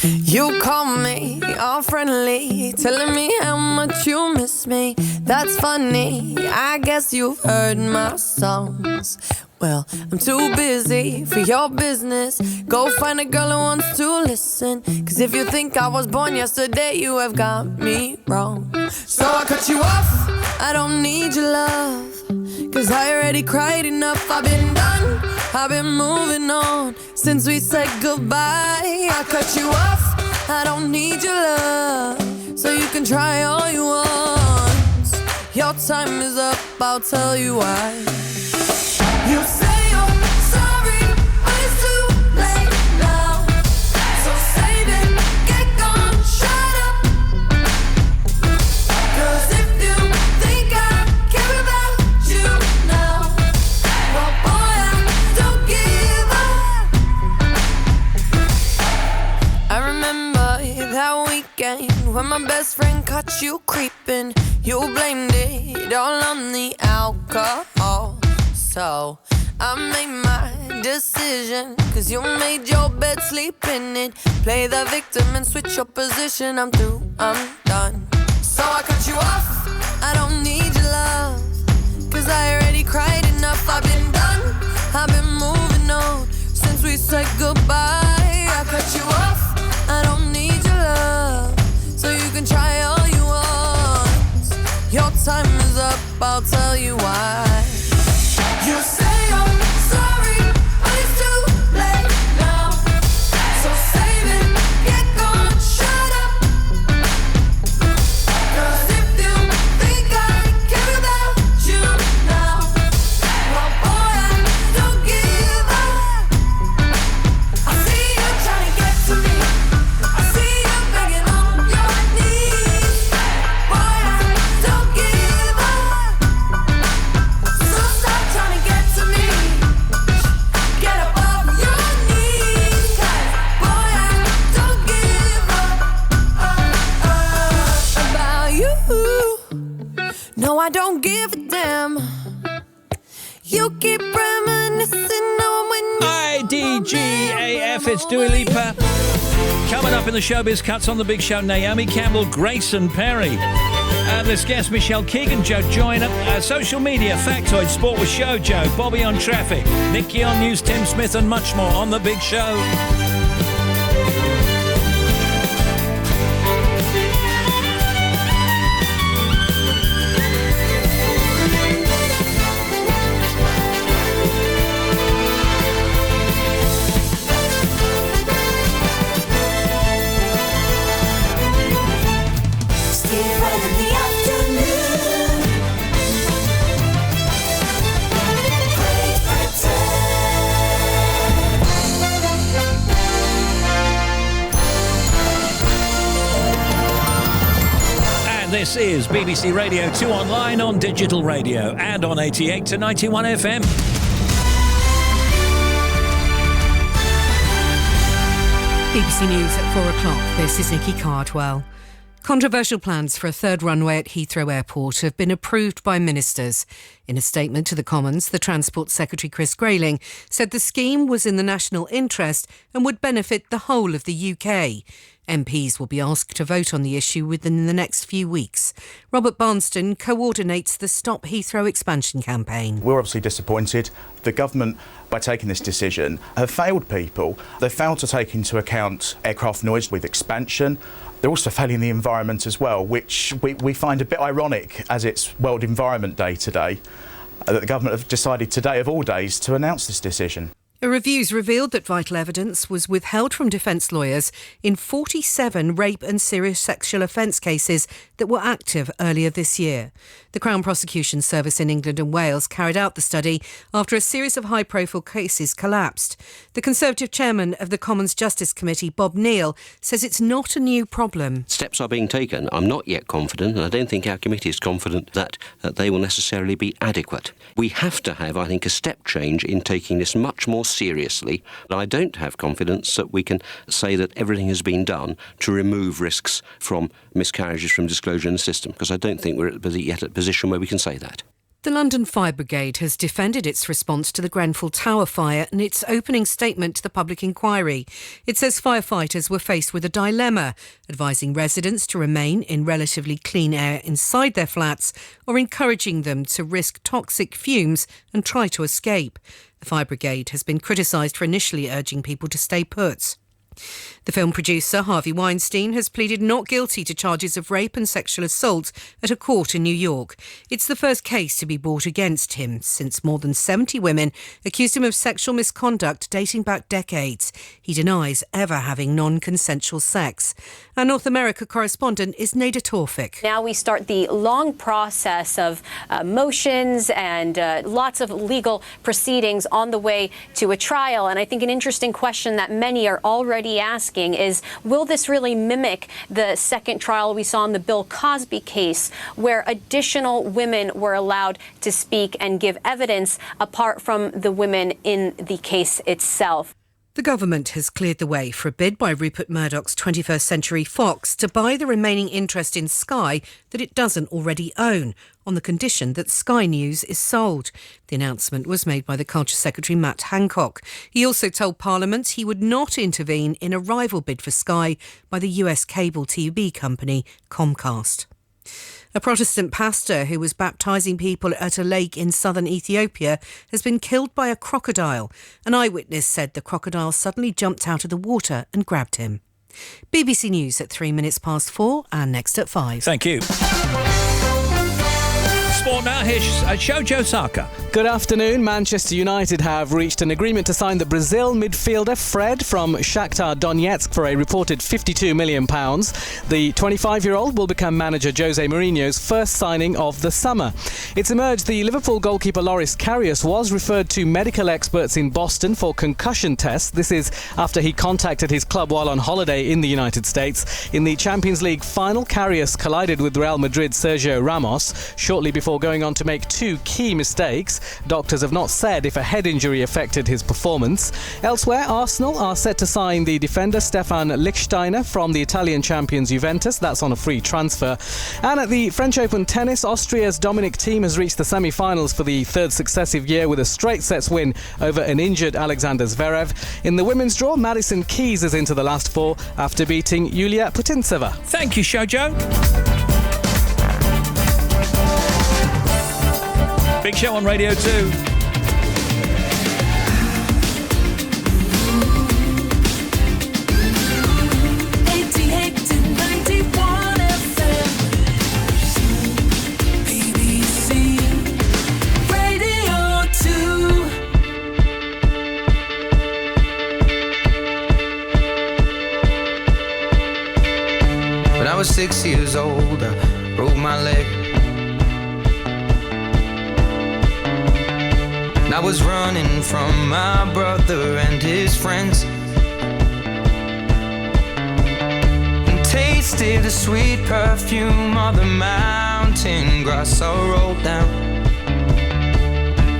You call me all friendly, telling me how much you miss me. That's funny, I guess you've heard my songs. Well, I'm too busy for your business. Go find a girl who wants to listen. Cause if you think I was born yesterday, you have got me wrong. So I cut you off, I don't need your love. Cause I already cried enough, I've been done, I've been moving on since we said goodbye. I cut you off, I don't need your love. So you can try all you want. Your time is up, I'll tell you why. You say you're sorry, but it's too late now. So save it, get gone, shut up. Cause if you think I care about you now, well boy, I don't give up. I remember that weekend when my best friend caught you creeping. You blamed it all on the alcohol. So I made my decision, cause you made your bed, sleep in it. Play the victim and switch your position. I'm through, I'm done. So I cut you off, I don't need your love. Cause I already cried enough, I've been done, I've been moving on since we said goodbye. I cut you off, I don't need your love. So you can try all you want. Your time is up, I'll tell you why. You say you're sorry, but it's too late now. So save it, get gone, shut up. Cause if you think I care about you now, well boy, I don't give up. I see you trying to get to me, I see you begging on your knees. Boy, I don't give up. So stop trying to get to me. Get up off your knees. Cause boy, I don't give up about you. No, I don't give a damn. You keep reminiscing on when you IDGAF, it's Dua Lipa. Coming up in the Showbiz Cuts on the Big Show, Naomi Campbell, Grace and Perry. And this guest, Michelle Keegan, Joe Joyner, social media, factoid, sport with Show Joe, Bobby on traffic, Nikki on news, Tim Smith, and much more on The Big Show. This is BBC Radio 2 online, on digital radio, and on 88 to 91 FM. BBC News at 4 o'clock. This is Nikki Cardwell. Controversial plans for a third runway at Heathrow Airport have been approved by ministers. In a statement to the Commons, the Transport Secretary Chris Grayling said the scheme was in the national interest and would benefit the whole of the UK. MPs will be asked to vote on the issue within the next few weeks. Robert Barnston coordinates the Stop Heathrow expansion campaign. We're obviously disappointed. The government, by taking this decision, have failed people. They've failed to take into account aircraft noise with expansion. They're also failing the environment as well, which we find a bit ironic as it's World Environment Day today, that the government have decided today of all days to announce this decision. A review's revealed that vital evidence was withheld from defence lawyers in 47 rape and serious sexual offence cases that were active earlier this year. The Crown Prosecution Service in England and Wales carried out the study after a series of high-profile cases collapsed. The Conservative chairman of the Commons Justice Committee, Bob Neal, says it's not a new problem. Steps are being taken. I'm not yet confident, and I don't think our committee is confident that they will necessarily be adequate. We have to have, I think, a step change in taking this much more seriously. I don't have confidence that we can say that everything has been done to remove risks from miscarriages from disclosure in the system, because I don't think we're yet at a position where we can say that. The London Fire Brigade has defended its response to the Grenfell Tower fire in its opening statement to the public inquiry. It says firefighters were faced with a dilemma, advising residents to remain in relatively clean air inside their flats or encouraging them to risk toxic fumes and try to escape. The Fire Brigade has been criticised for initially urging people to stay put. The film producer Harvey Weinstein has pleaded not guilty to charges of rape and sexual assault at a court in New York. It's the first case to be brought against him since more than 70 women accused him of sexual misconduct dating back decades. He denies ever having non-consensual sex. Our North America correspondent is Nada Tawfik. Now we start the long process of motions and lots of legal proceedings on the way to a trial. And I think an interesting question that many are already asking is, will this really mimic the second trial we saw in the Bill Cosby case, where additional women were allowed to speak and give evidence apart from the women in the case itself? The government has cleared the way for a bid by Rupert Murdoch's 21st Century Fox to buy the remaining interest in Sky that it doesn't already own, on the condition that Sky News is sold. The announcement was made by the Culture Secretary Matt Hancock. He also told Parliament he would not intervene in a rival bid for Sky by the US cable TV company Comcast. A Protestant pastor who was baptising people at a lake in southern Ethiopia has been killed by a crocodile. An eyewitness said the crocodile suddenly jumped out of the water and grabbed him. BBC News at 4:03 and next at 5. Thank you. Sport now, here's Shojo Saka. Good afternoon. Manchester United have reached an agreement to sign the Brazil midfielder Fred from Shakhtar Donetsk for a reported £52 million. The 25-year-old will become manager Jose Mourinho's first signing of the summer. It's emerged the Liverpool goalkeeper Loris Karius was referred to medical experts in Boston for concussion tests. This is after he contacted his club while on holiday in the United States. In the Champions League final, Karius collided with Real Madrid's Sergio Ramos shortly before going on to make two key mistakes. Doctors have not said if a head injury affected his performance. Elsewhere, Arsenal are set to sign the defender Stefan Lichtsteiner from the Italian champions Juventus. That's on a free transfer. And at the French Open tennis, Austria's Dominic Thiem has reached the semi-finals for the third successive year with a straight sets win over an injured Alexander Zverev. In the women's draw, Madison Keys is into the last four after beating Yulia Putintseva. Thank you, Shojo. Big Show on Radio 2. When I was 6 years old, I broke my leg. And I was running from my brother and his friends, and tasted the sweet perfume of the mountain grass I rolled down.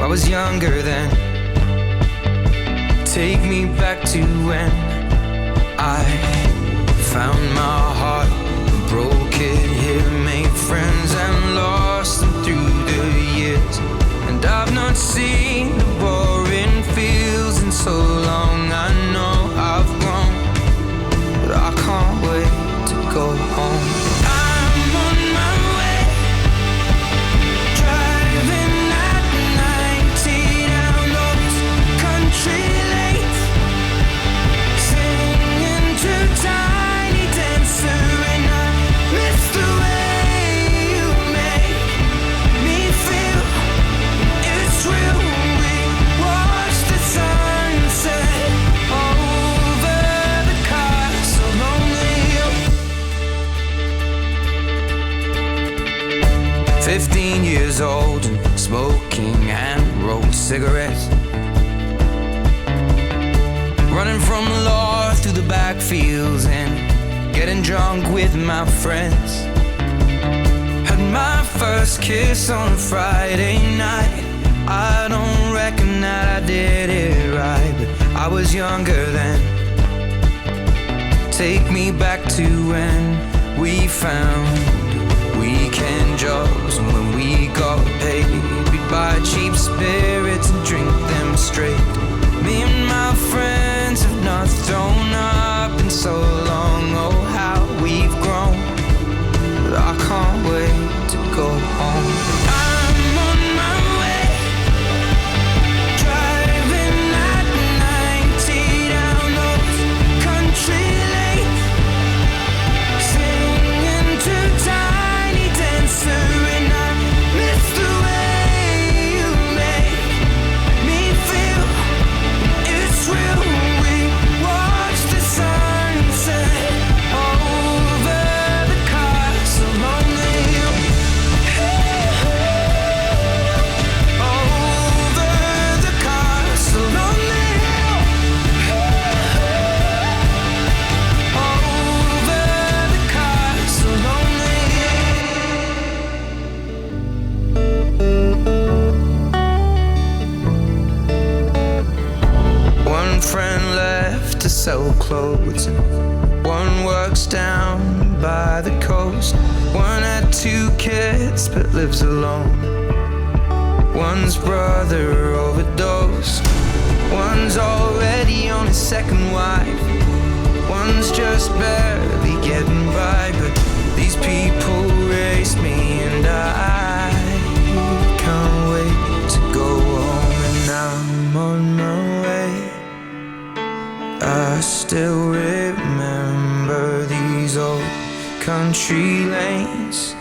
I was younger then. Take me back to when I found my heart, broke it here, made friends and lost them through the years. And I've not seen the boring fields in so long. I know I've grown, but I can't wait to go home. I'm on my way, driving at 90 down those country lanes, singing to Tiny Dancer, and I miss the way you make me feel. It's real. We watch the sunset over the castle on the hill. 15 years old and smoking hand-rolled cigarettes, running from the law through the backfields and getting drunk with my friends. Had my first kiss on a Friday night. I don't reckon that I did it right, but I was younger then. Take me back to when we found weekend jobs, and when we got paid, we'd buy cheap spirits and drink them straight. Me and my friends have not thrown up in so long. Oh, how we've grown, but I can't wait to go home. I'm on my way, driving at 90 down those country lanes, singing to Tiny Dancer, and I miss the way you make me feel. It's real. We watch the sunset over the castle on the hill. Over the castle on the hill. Over the castle on the hill. One friend left to sell clothes, and one works down by the coast. One had 2 kids but lives alone. One's brother overdosed. One's already on his second wife. One's just barely getting by, but these people race me, and I can't wait to go home. And I'm on my way. I still remember these old country lanes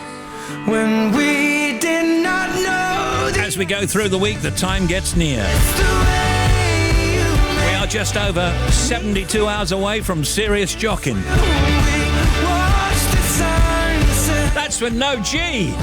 when we did not know. As we go through the week, the time gets near. We are just over 72 hours away from serious jocking. That's with no G.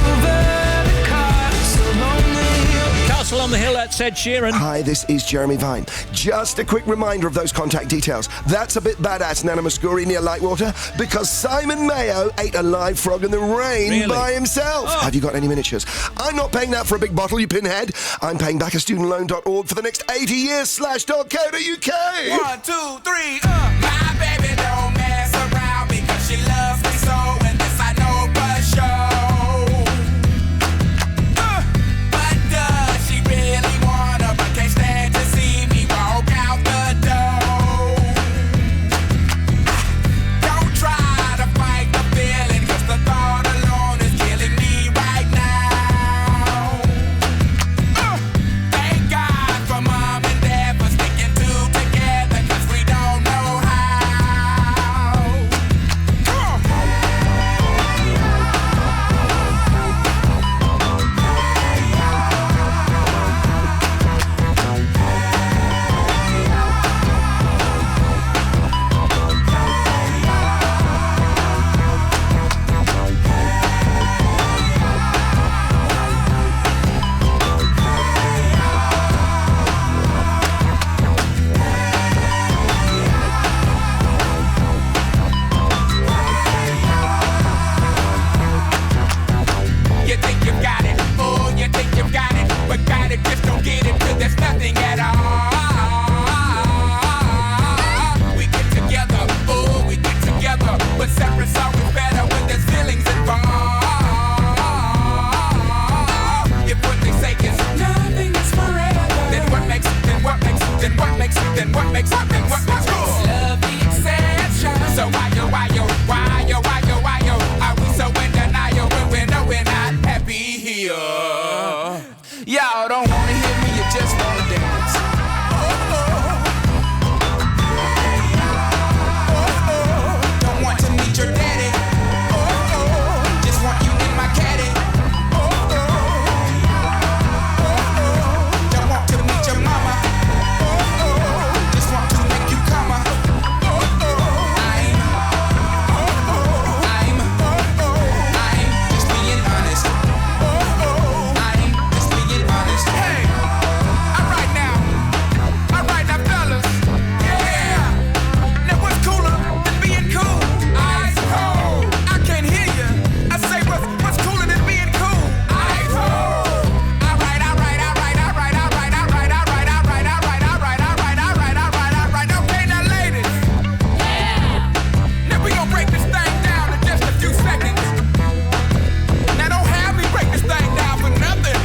Castle on the Hill, that's Ed Sheeran. Hi, this is Jeremy Vine. Just a quick reminder of those contact details. That's a bit badass, Nana Muscuri near Lightwater, because Simon Mayo ate a live frog in the rain Really? by himself. Oh. Have you got any miniatures? I'm not paying that for a big bottle, you pinhead. I'm paying back at studentloan.org for the next 80 years /.co.uk. 1, 2, 3, My baby don't mess around because she loves me so, and this I know for sure. But does she really wanna, but can't stand to see me walk out the door? Don't try to fight the feeling, 'cause the thought alone is killing me right now. then what makes good? Love the exception. So why yo, are we so in denial when we know we're not happy here? Y'all don't wanna hear me, you just wanna dance. Don't want to meet your daddy. Just want you in my caddy. Don't want to meet your mama. Just want to make you come. I'm just being honest. I'm just being honest. Hey, alright now, fellas. Yeah. Now what's cooler than being cool? Ice cold. I can't hear you. I say what's cooler than being cool? Ice cold. Alright. Okay, now ladies. Yeah. Now we gon' break this thing down in just a few seconds. Now don't have me break this thing down for nothing.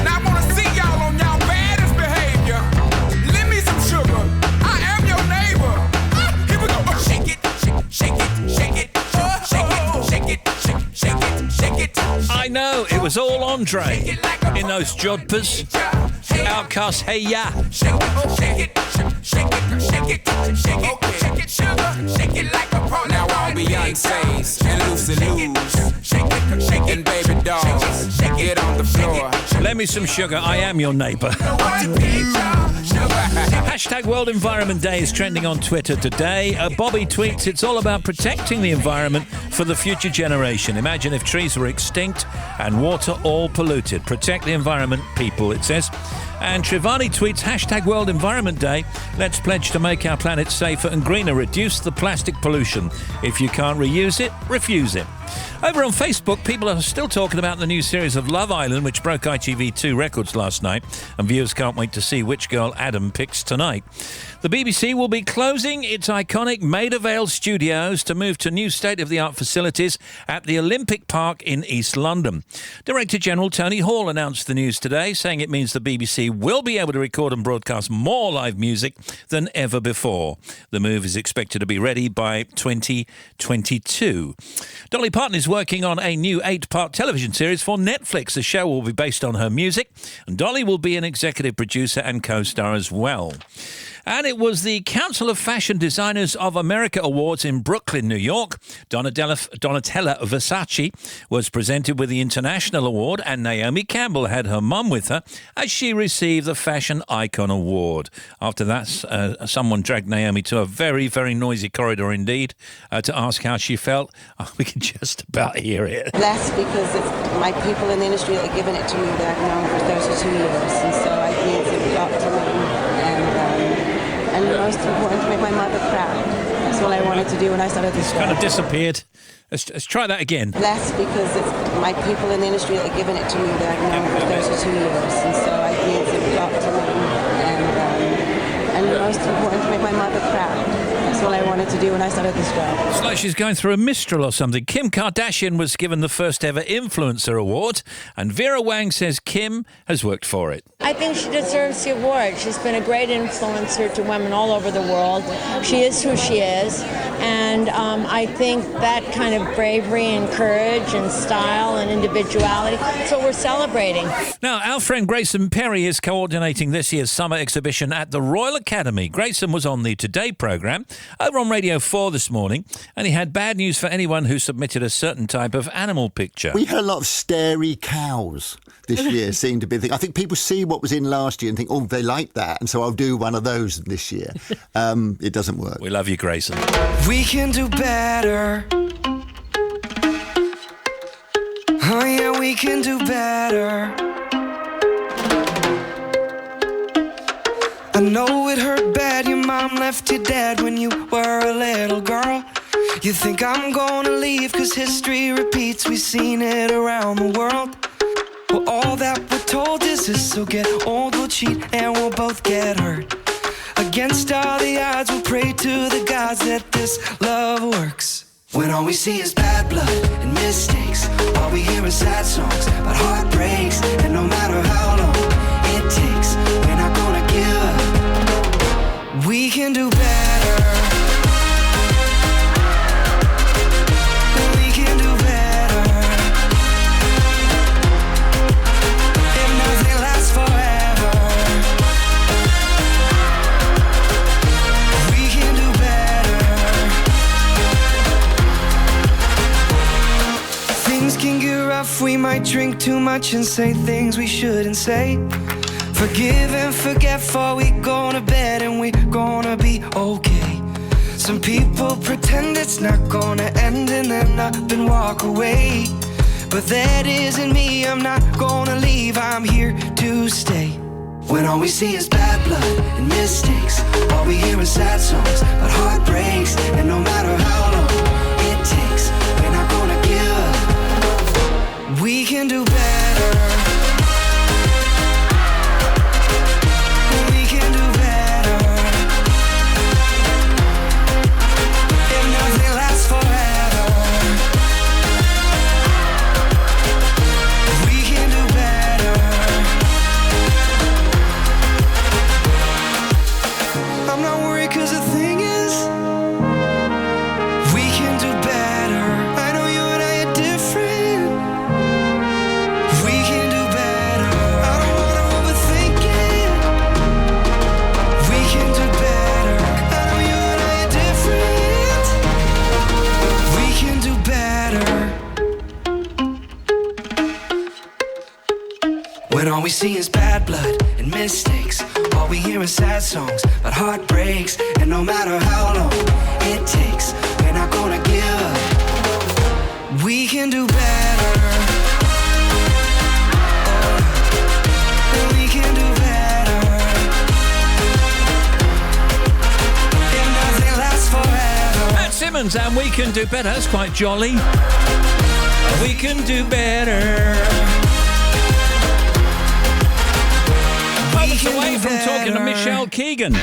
Now I wanna see y'all on y'all baddest behavior. Lend me some sugar. I am your neighbor. Here we go. Shake it. I know, it was all Andre in those jodhpurs. Outcast, hey ya. Shake it, like a pro. Now all Beyonce's and Lucy Lou's and baby dolls, get on the floor. Lend me some sugar, I am your neighbour. Hashtag World Environment Day is trending on Twitter today. Bobby tweets, it's all about protecting the environment for the future generation. Imagine if trees were extinct and water all polluted. Protect the environment, people, it says. And Trivani tweets, hashtag World Environment Day. Let's pledge to make our planet safer and greener. Reduce the plastic pollution. If you can't reuse it, refuse it. Over on Facebook, people are still talking about the new series of Love Island, which broke ITV2 records last night, and viewers can't wait to see which girl Adam picks tonight. The BBC will be closing its iconic Maida Vale studios to move to new state-of-the-art facilities at the Olympic Park in East London. Director General Tony Hall announced the news today, saying it means the BBC will be able to record and broadcast more live music than ever before. The move is expected to be ready by 2022. Dolly Parton is working on a new 8-part television series for Netflix. The show will be based on her music, and Dolly will be an executive producer and co-star as well. And it was the Council of Fashion Designers of America Awards in Brooklyn, New York. Donatella Versace was presented with the International Award, and Naomi Campbell had her mum with her as she received the Fashion Icon Award. After that, someone dragged Naomi to a very, very noisy corridor indeed to ask how she felt. Oh, we can just about hear it. Blessed because it's my people in the industry that have given it to me that I've known for 32 years, and so I think it's got to me. And the most important, to make my mother proud. That's what I wanted to do when I started this show. Kind of disappeared. Let's try that again. Blessed because it's my people in the industry that have given it to me that I've known for 32 years, and so I think it's got to me. And the most important, to make my mother proud. That's what I wanted to do when I started this show. It's like she's going through a Mistral or something. Kim Kardashian was given the first ever Influencer Award, and Vera Wang says Kim has worked for it. I think she deserves the award. She's been a great influencer to women all over the world. She is who she is, and I think that kind of bravery and courage and style and individuality, that's what we're celebrating. Now, our friend Grayson Perry is coordinating this year's summer exhibition at the Royal Academy. Grayson was on the Today programme over on Radio 4 this morning, and he had bad news for anyone who submitted a certain type of animal picture. We had a lot of starey cows this year, seemed to be the thing. I think people see what was in last year and think, oh, they like that, and so I'll do one of those this year. It doesn't work. We love you, Grayson. We can do better. Oh yeah, we can do better. I know it hurt bad, your mom left you dead when you were a little girl. You think I'm gonna leave cause history repeats, we've seen it around the world. Well, all that we're told is this, so get old, we'll cheat and we'll both get hurt. Against all the odds, we'll pray to the gods that this love works. When all we see is bad blood and mistakes, all we hear is sad songs about heartbreaks. And no matter how long it takes, we're not gonna give up. think too much and say things we shouldn't say. Forgive and forget before we go to bed, and we're gonna be okay. Some people pretend it's not gonna end and then up and walk away. But that isn't me, I'm not gonna leave, I'm here to stay. When all we see is bad blood and mistakes, all we hear is sad songs but heartbreaks. And no matter how long it takes, we're not gonna give up. We can do better. We can do better. If nothing lasts forever, we can do better. I'm not worried, cause the thing is, we can do better. I know you and I are different. We can do better. I don't wanna overthink it. We can do better. I know you and I are different. We can do better. When all we see is bad blood and mistakes, all we hear is sad songs but heartbreaks. And no matter how long it takes, we're not gonna give up. We can do better. Oh, we can do better. If nothing lasts forever. Matt Simmons, and we can do better. That's quite jolly. We can do better. Moments away from talking to Michelle Keegan.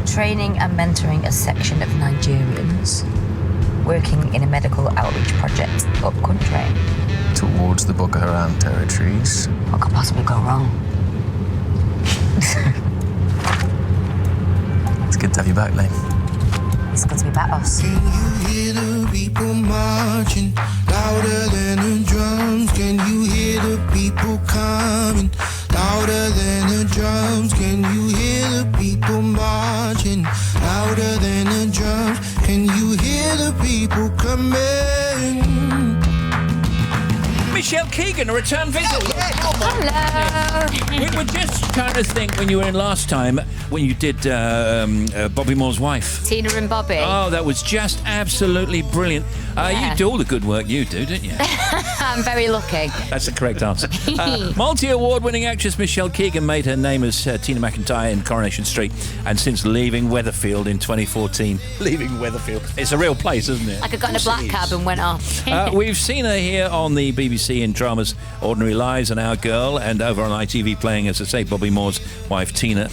Training and mentoring a section of Nigerians working in a medical outreach project up country. Towards the Boko Haram territories. What could possibly go wrong? It's good to have you back, Lane. It's good to be back, boss. Can you hear the people marching louder than the drums? Can you hear the people coming louder than the drums? Can you hear the people marching louder than the drums? Can you hear the people coming? Michelle Keegan, a return visit. Hello. We were just trying to think when you were in last time, when you did Bobby Moore's wife. Tina and Bobby. Oh, that was just absolutely brilliant. Yeah. You do all the good work you do, don't you? I'm very lucky. That's the correct answer. Multi-award-winning actress Michelle Keegan made her name as Tina McIntyre in Coronation Street, and since leaving Weatherfield in 2014, leaving Weatherfield, it's a real place, isn't it? Like I got in a black cab and went off. We've seen her here on the BBC in dramas Ordinary Lives and Our Girl, and over on ITV playing, as I say, Bobby Moore's wife Tina.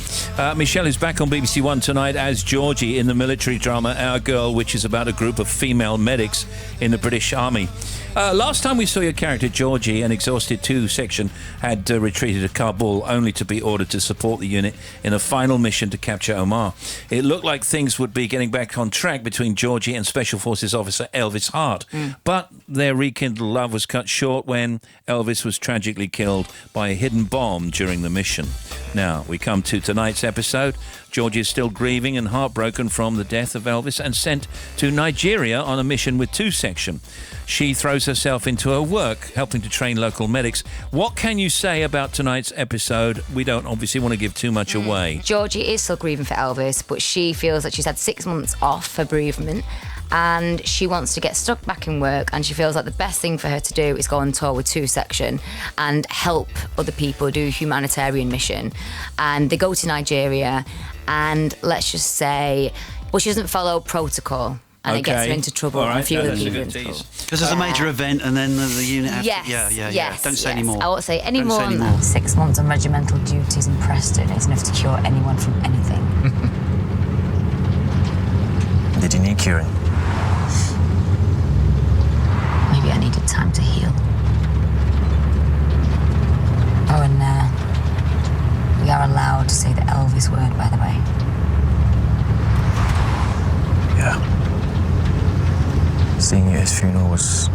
Michelle is back on BBC One tonight as Georgie in the military drama Our Girl, which is about a group of female medics in the British Army. Last time we saw your character, Georgie, an exhausted 2 section, had retreated to Kabul only to be ordered to support the unit in a final mission to capture Omar. It looked like things would be getting back on track between Georgie and Special Forces officer Elvis Hart. But their rekindled love was cut short when Elvis was tragically killed by a hidden bomb during the mission. Now, we come to tonight's episode. Georgie is still grieving and heartbroken from the death of Elvis and sent to Nigeria on a mission with 2 section. She throws herself into her work, helping to train local medics. What can you say about tonight's episode? We don't obviously want to give too much away. Georgie is still grieving for Elvis, but she feels that she's had 6 months off for bereavement and she wants to get stuck back in work, and she feels like the best thing for her to do is go on tour with 2 section and help other people do a humanitarian mission. And they go to Nigeria, and let's just say, well, she doesn't follow protocol. And it gets her into trouble. Right, a few no, of the because there's a major event and then the unit has yes, to... Yeah. Yes, Don't say any more. I won't say any Don't more say than any that. more. 6 months on regimental duties in Preston is enough to cure anyone from anything. Did you need curing? Maybe I needed time to heal. Oh, and we are allowed to say the Elvis word, by the way. Yeah. Seeing you at his funeral was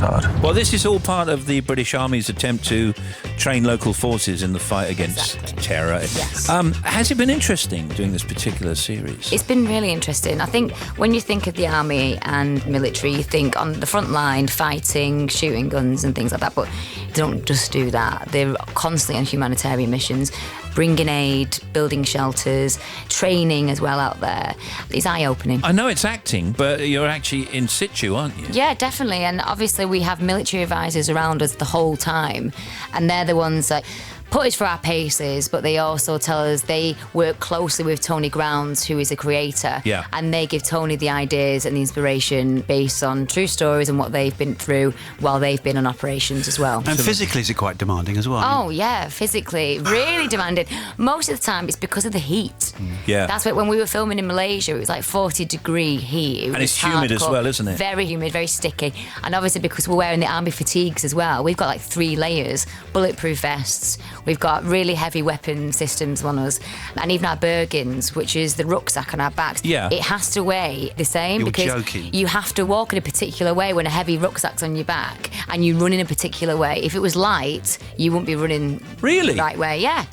hard. Well, this is all part of the British Army's attempt to train local forces in the fight against terror. Yes. Has it been interesting doing this particular series? It's been really interesting. I think when you think of the army and military, you think on the front line, fighting, shooting guns and things like that, but they don't just do that. They're constantly on humanitarian missions, bringing aid, building shelters, training as well out there. It's eye-opening. I know it's acting, but you're actually in situ, aren't you? Yeah, definitely. And obviously we have military advisors around us the whole time, and they're the ones that put us through our paces, but they also tell us they work closely with Tony Grounds, who is the creator, Yeah. and they give Tony the ideas and the inspiration based on true stories and what they've been through while they've been on operations as well. And physically, is it quite demanding as well? Oh yeah, physically, really demanding. Most of the time it's because of the heat. Yeah. That's what when we were filming in Malaysia, it was like 40-degree heat. It And was it's humid as hardcore, well, isn't it? Very humid, very sticky. And obviously because we're wearing the army fatigues as well, we've got like 3 layers, bulletproof vests, we've got really heavy weapon systems on us, and even our Bergens, which is the rucksack on our backs, Yeah. it has to weigh the same. You're because joking. you have to walk in a particular way when a heavy rucksack's on your back, and you run in a particular way. If it was light, you wouldn't be running Really? the right way. Yeah.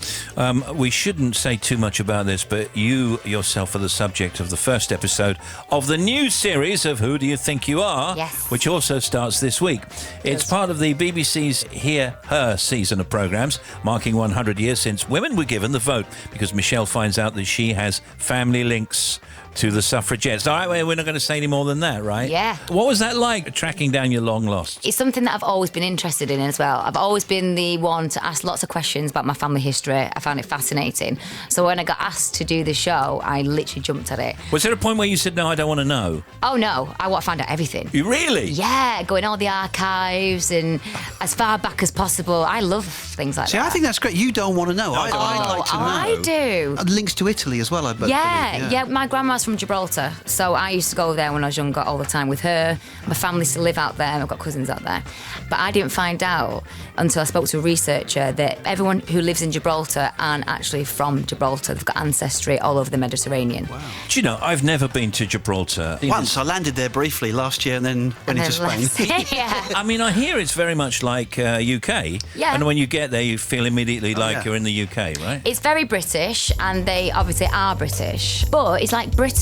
We shouldn't say too much about this, but you yourself are the subject of the first episode of the new series of Who Do You Think You Are? Yes. Which also starts this week. It's part of the BBC's Hear Her season of programmes, marking 100 years since women were given the vote, because Michelle finds out that she has family links to the suffragettes. All right, we're not going to say any more than that, right? Yeah. What was that like, tracking down your long lost? It's something that I've always been interested in as well. I've always been the one to ask lots of questions about my family history. I found it fascinating. So when I got asked to do the show, I literally jumped at it. Was there a point where you said, no, I don't want to know? Oh no, I want to find out everything. You really? Yeah, going all the archives and as far back as possible. I love things like See, that. I think that's great. You don't want to know. I'd like to know. I do. And links to Italy as well, I bet. Yeah. My grandma's from Gibraltar, so I used to go there when I was younger all the time with her. My family still live out there, and I've got cousins out there. But I didn't find out until I spoke to a researcher that everyone who lives in Gibraltar aren't actually from Gibraltar. They've got ancestry all over the Mediterranean. Do you know, I've never been to Gibraltar. Once I landed there briefly last year and then went into Spain. Yeah. I mean, I hear it's very much like UK. Yeah. And when you get there, you feel immediately like you're in the UK, right? It's very British, and they obviously are British, but it's like Britain,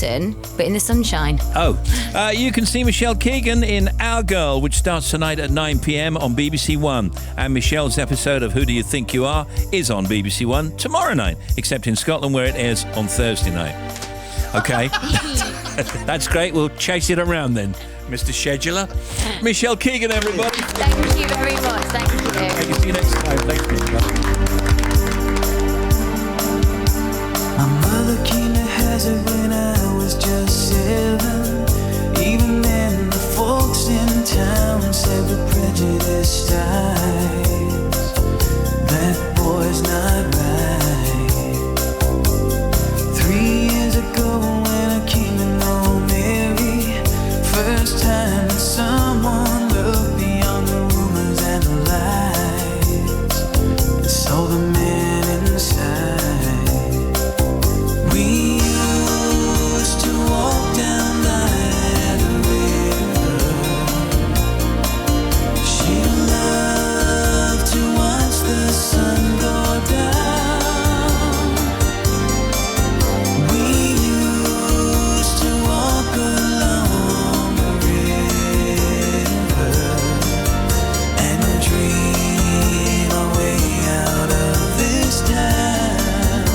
but in the sunshine. You can see Michelle Keegan in Our Girl, which starts tonight at 9 p.m. on BBC One. And Michelle's episode of Who Do You Think You Are is on BBC One tomorrow night, except in Scotland where it airs on Thursday night. Okay? That's great. We'll chase it around then, Mr. Scheduler. Michelle Keegan, everybody. Thank you very much. Thank you. Thank you. See you next time. Thanks, Michelle. My mother came to hazard when I was just 7. Even then, the folks in town said with prejudiced eyes, that boy's not right. 3 years ago when I came to know Mary, first time that someone looked beyond the rumors and the lies and saw the man inside. We used to walk down by the river. She loved to watch the sun go down. We used to walk along the river and dream our way out of this town.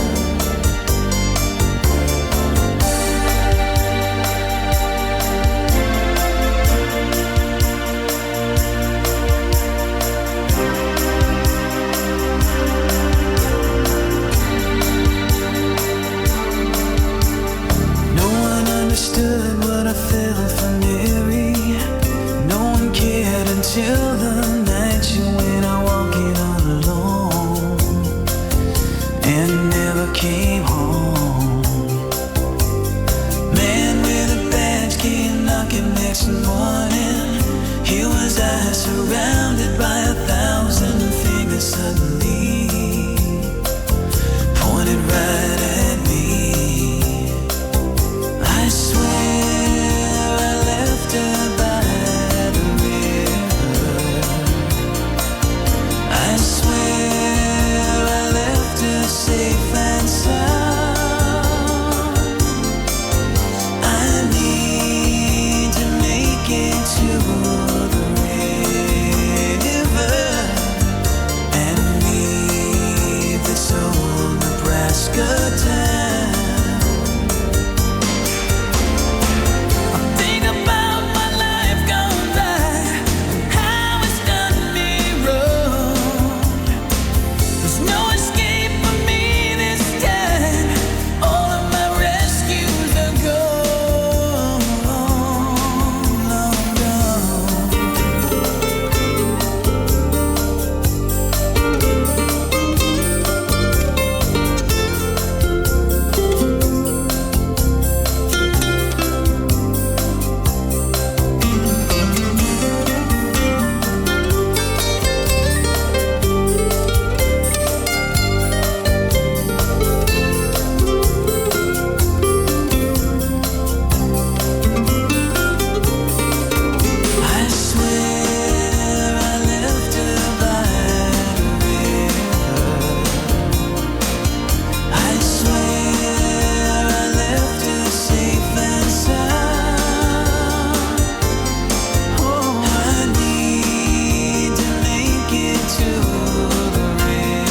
No one understood what I felt for Mary. No one cared until the night she went out walking all alone and never came home. Man with a badge came knocking next morning. Here was I surrounded by 1,000 fingers suddenly pointed right at me. I swear I left her by the river. good time. I think about my life gone by, how it's done me wrong. There's no escape for me this time. All of my rescues are gone, long gone. I swear I left her by the river. I swear I left her safe and sound. Oh, I need to make it to the river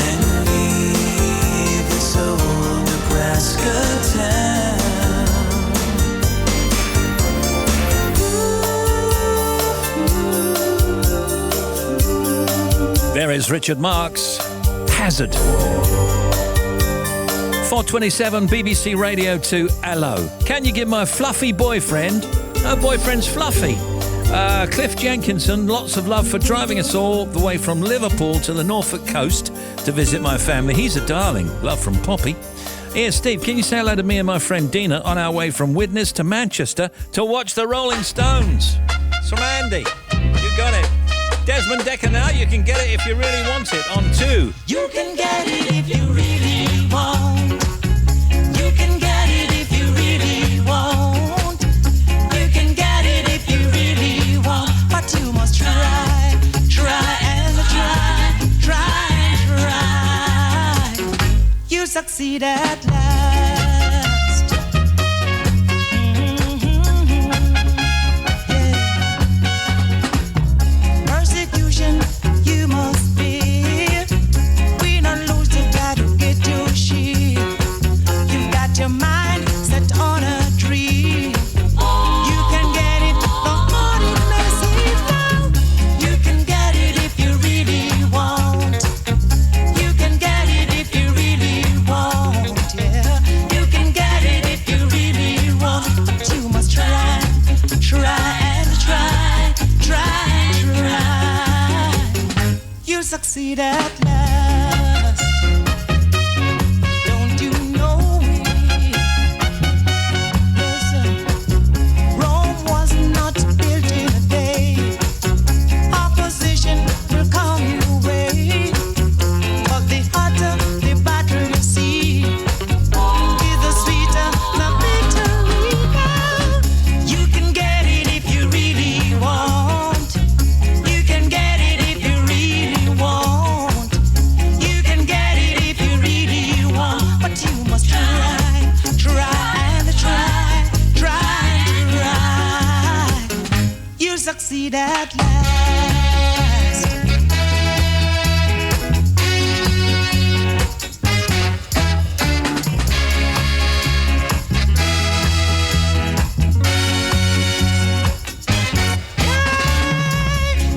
and leave this old Nebraska town. There is Richard Marx, Hazard. 4:27 BBC Radio 2, hello. Can you give my fluffy boyfriend, her boyfriend's fluffy, Cliff Jenkinson, lots of love for driving us all the way from Liverpool to the Norfolk coast to visit my family. He's a darling. Love from Poppy. Here, Steve, can you say hello to me and my friend Dina on our way from Widnes to Manchester to watch the Rolling Stones? It's from Andy. You got it. Desmond Decker now, you can get it if you really want it on 2. You can get it if you really want. You can get it if you really want. You can get it if you really want. But you must try, try and try and try. You succeed at last. Persecution you must bear. We don't lose the battle, get your shit. You've got your mind set on a dream. You can get it, the more it may seem now. You can get it if you really want. You can get it if you really want, yeah. You can get it if you really want. But you must try, try and try, try and try. You succeed at last. Don't you know it? Listen, Rome was not built in a day. Opposition will come your way. But the hotter the battle you see, the sweeter the victory now. You can get it if you really want. You can get it if you really want. You can get it if you really want. But you must try, try and try, try and try. You succeed at last.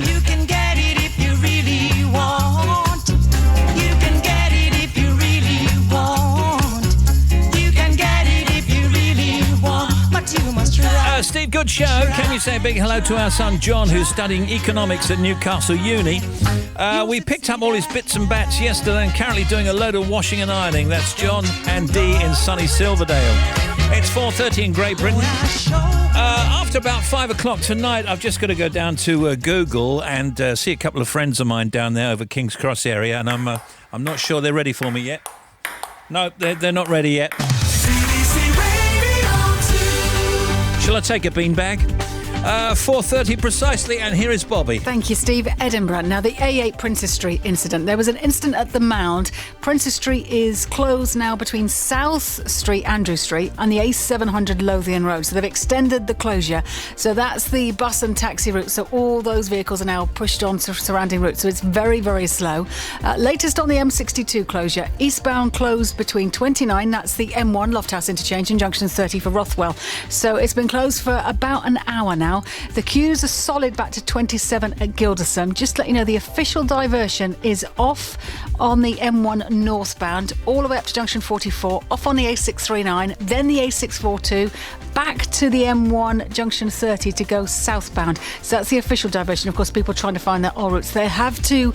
You can get it if you really want. You can get it if you really want. You can get it if you really want. But you must try. Steve, good show. Can you say a big hello to our son John, who's studying economics at Newcastle Uni? We picked up all his bits and bats yesterday and currently doing a load of washing and ironing. That's John and Dee in sunny Silverdale. It's 4:30 in Great Britain. After about 5 o'clock tonight, I've just got to go down to Google and see a couple of friends of mine down there over King's Cross area, and I'm not sure they're ready for me yet. No, they're not ready yet. Shall I take a beanbag? 4:30 precisely, and here is Bobby. Thank you, Steve. Edinburgh. Now, the A8 Princess Street incident. There was an incident at the Mound. Princess Street is closed now between South Street, Andrew Street, and the A700 Lothian Road. So they've extended the closure. So that's the bus and taxi route. So all those vehicles are now pushed on to surrounding routes. So it's very, very slow. Latest on the M62 closure. Eastbound closed between 29, that's the M1 Lofthouse interchange, and junction 30 for Rothwell. So it's been closed for about an hour now. The queues are solid back to 27 at Gilderson. Just to let you know, the official diversion is off on the M1 northbound, all the way up to junction 44, off on the A639, then the A642, back to the M1 junction 30 to go southbound. So that's the official diversion. Of course, people trying to find their old routes. They have to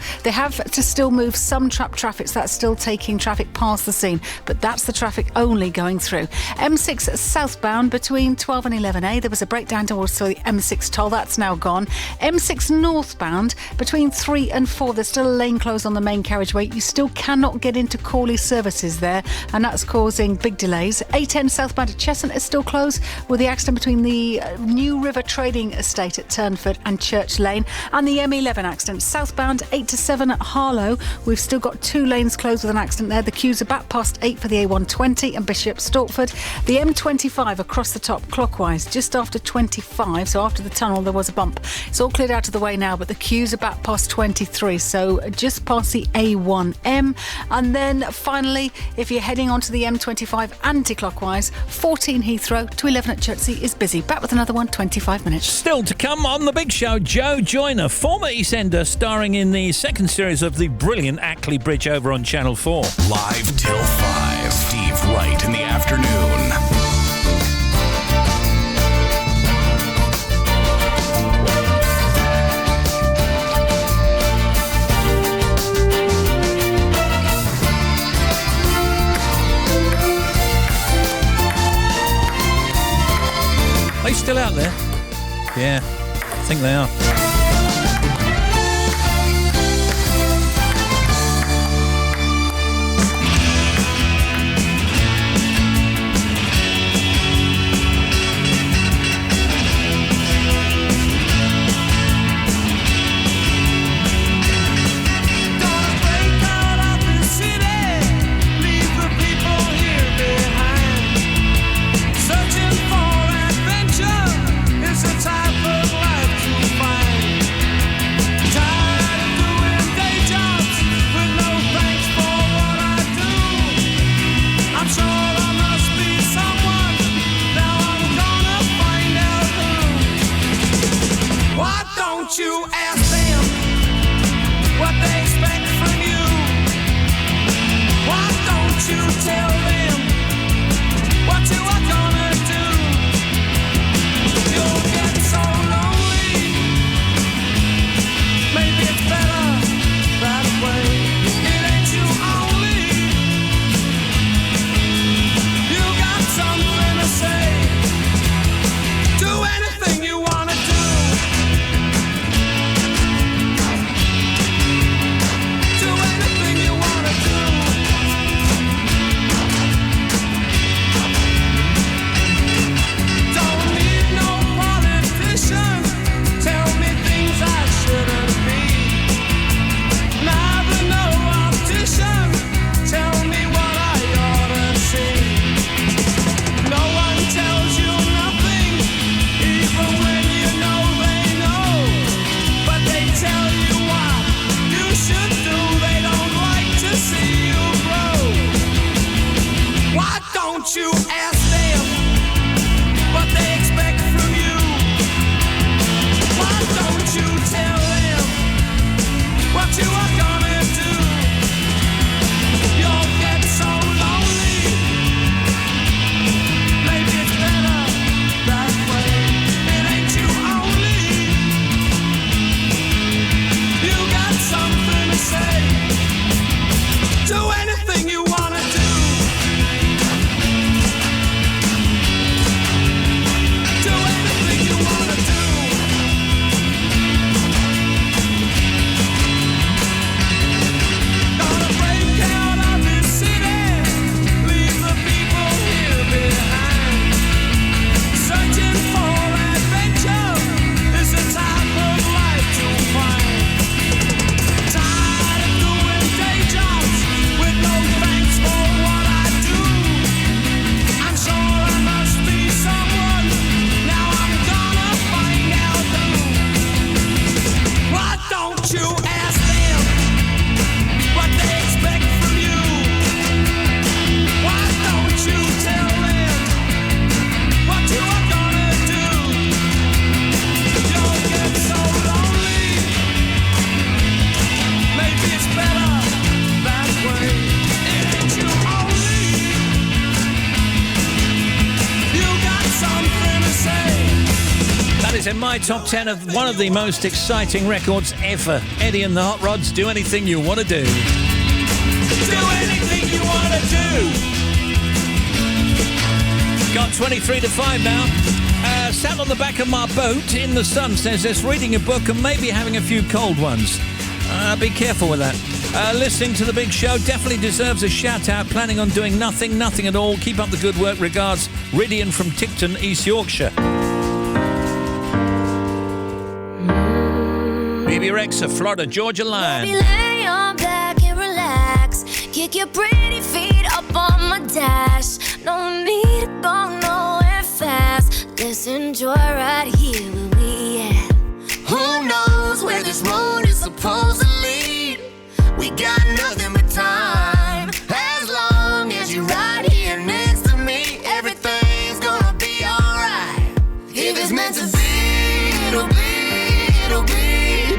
still move some traffic, so that's still taking traffic past the scene, but that's the traffic only going through. M6 southbound between 12 and 11A, there was a breakdown towards the M6 toll, that's now gone. M6 northbound between 3 and 4, there's still a lane closed on the main carriageway. You still cannot get into Cawley services there, and that's causing big delays. A10 southbound to Cheshunt is still closed with the accident between the New River Trading Estate at Turnford and Church Lane, and the M11 accident southbound 8 to 7 at Harlow. We've still got 2 lanes closed with an accident there. The queues are back past 8 for the A120 and Bishop Stortford. The M25 across the top clockwise just after 25, so after the tunnel there was a bump. It's all cleared out of the way now, but the queues are back past 23, so just past the A1M. And then finally, if you're heading onto the M25 anti-clockwise, 14 Heathrow to 11 at Chertsey is busy. Back with another one, 25 minutes. Still to come on The Big Show, Joe Joyner, former EastEnder, starring in the second series of the brilliant Ackley Bridge over on Channel 4. Live till 5, Steve Wright in the afternoon. Are they still out there? Yeah, I think they are. You ask them what they expect from you. Why don't you tell them what you are gonna do? You'll get so lonely. Maybe it's better that way. It ain't you only. You got something to say. Do anything you wanna do. is in my top 10 of one of the most exciting records ever. Eddie and the Hot Rods, Do Anything You Want to Do. Do anything you want to do. Got 23 to 5 now. Sat on the back of my boat in the sun, says this, reading a book and maybe having a few cold ones. Be careful with that. Listening to the big show definitely deserves a shout out. Planning on doing nothing at all. Keep up the good work. Regards, Ridian from Ticton, East Yorkshire. BB Rexa, Florida Georgia Line. Baby, lay on back and relax. Kick your pretty feet up on my dash. No need to go nowhere fast. Let's enjoy right here where we at. Who knows where this road is supposed to lead? We got nothing but time. As long as you're right here next to me, everything's gonna be alright. If it's meant to be, it'll be, it'll be.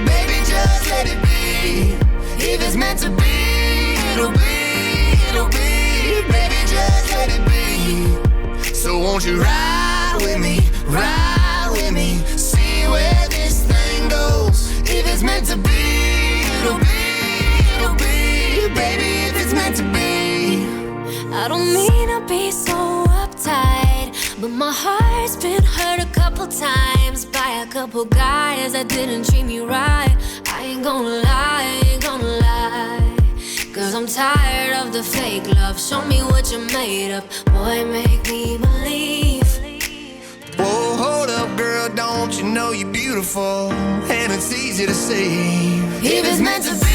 Baby, just let it be. If it's meant to be, it'll be, it'll be. Baby, just let it be. So won't you ride with me, ride with me, see where this thing goes. If it's meant to be, it'll be, it'll be. Baby, if it's meant to be. I don't mean to be so uptight, but my heart's been hurt a couple times by a couple guys that didn't treat me right. I ain't gonna lie, ain't gonna lie. Cause I'm tired of the fake love. Show me what you're made of. Boy, make me believe. Whoa, hold up, girl, don't you know you're beautiful? And it's easy to see. If it's meant to be,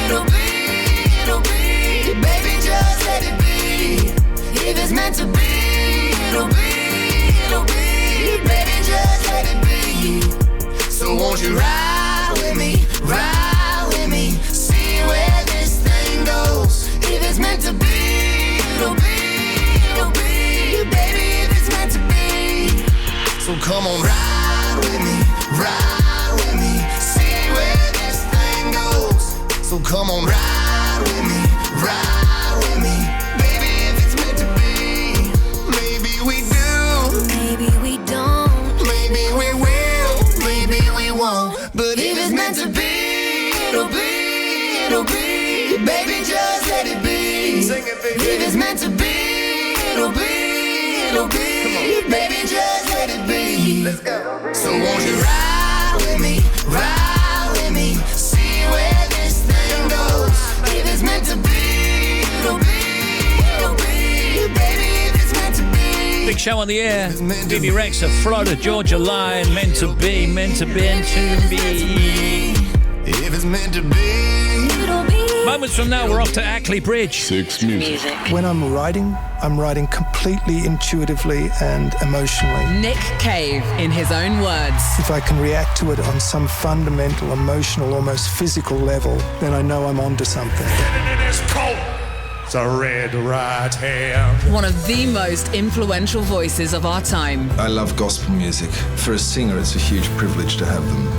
it'll be, it'll be. Baby, just let it be. If it's meant to be, it'll be, it'll be. Baby, just let it be. So won't you ride with me, ride with me, see where this thing goes. If it's meant to be, it'll be, it'll be. Baby, if it's meant to be. So come on, ride with me, see where this thing goes. So come on, ride with me, baby, if it's meant to be. Maybe we do, maybe we don't, maybe we will, maybe we won't. But if it's meant to be, it'll be, it'll be. Baby, just let it be. Sing it, baby. If it's meant to be, it'll be, it'll be. Baby, just let it be. Let's go. So won't you ride with me, see where this thing goes. If it's meant to be, it'll be, it'll be. Baby, if it's meant to be. Big show on the air. BB Rexa, Florida Georgia Line. Meant to be, meant to be, meant to be. If it's meant to be, it'll be. Moments from now, we're off to Ackley Bridge. 6 Music. When I'm writing completely intuitively and emotionally. Nick Cave, in his own words. If I can react to it on some fundamental, emotional, almost physical level, then I know I'm onto something. It's cold. It's a red right hand. One of the most influential voices of our time. I love gospel music. For a singer, it's a huge privilege to have them.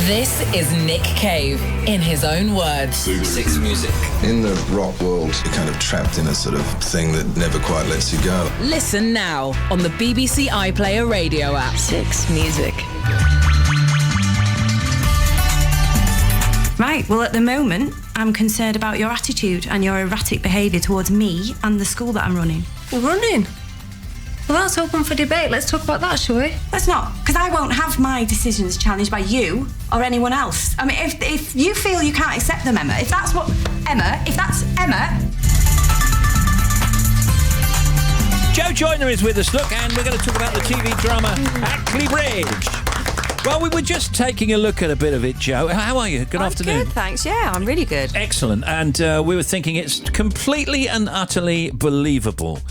This is Nick Cave, in his own words. 6 Music. In the rock world, you're kind of trapped in a sort of thing that never quite lets you go. Listen now on the BBC iPlayer radio app. 6 Music. Right, well, at the moment, I'm concerned about your attitude and your erratic behaviour towards me and the school that I'm running. Running? Well, that's open for debate. Let's talk about that, shall we? Let's not, because I won't have my decisions challenged by you or anyone else. I mean, if you feel you can't accept them, Emma, if that's Emma... Joe Joyner is with us, look, and we're going to talk about the TV drama Ackley Bridge. Well, we were just taking a look at a bit of it, Joe. How are you? Good afternoon. Good, thanks. Yeah, I'm really good. Excellent. And we were thinking it's completely and utterly believable.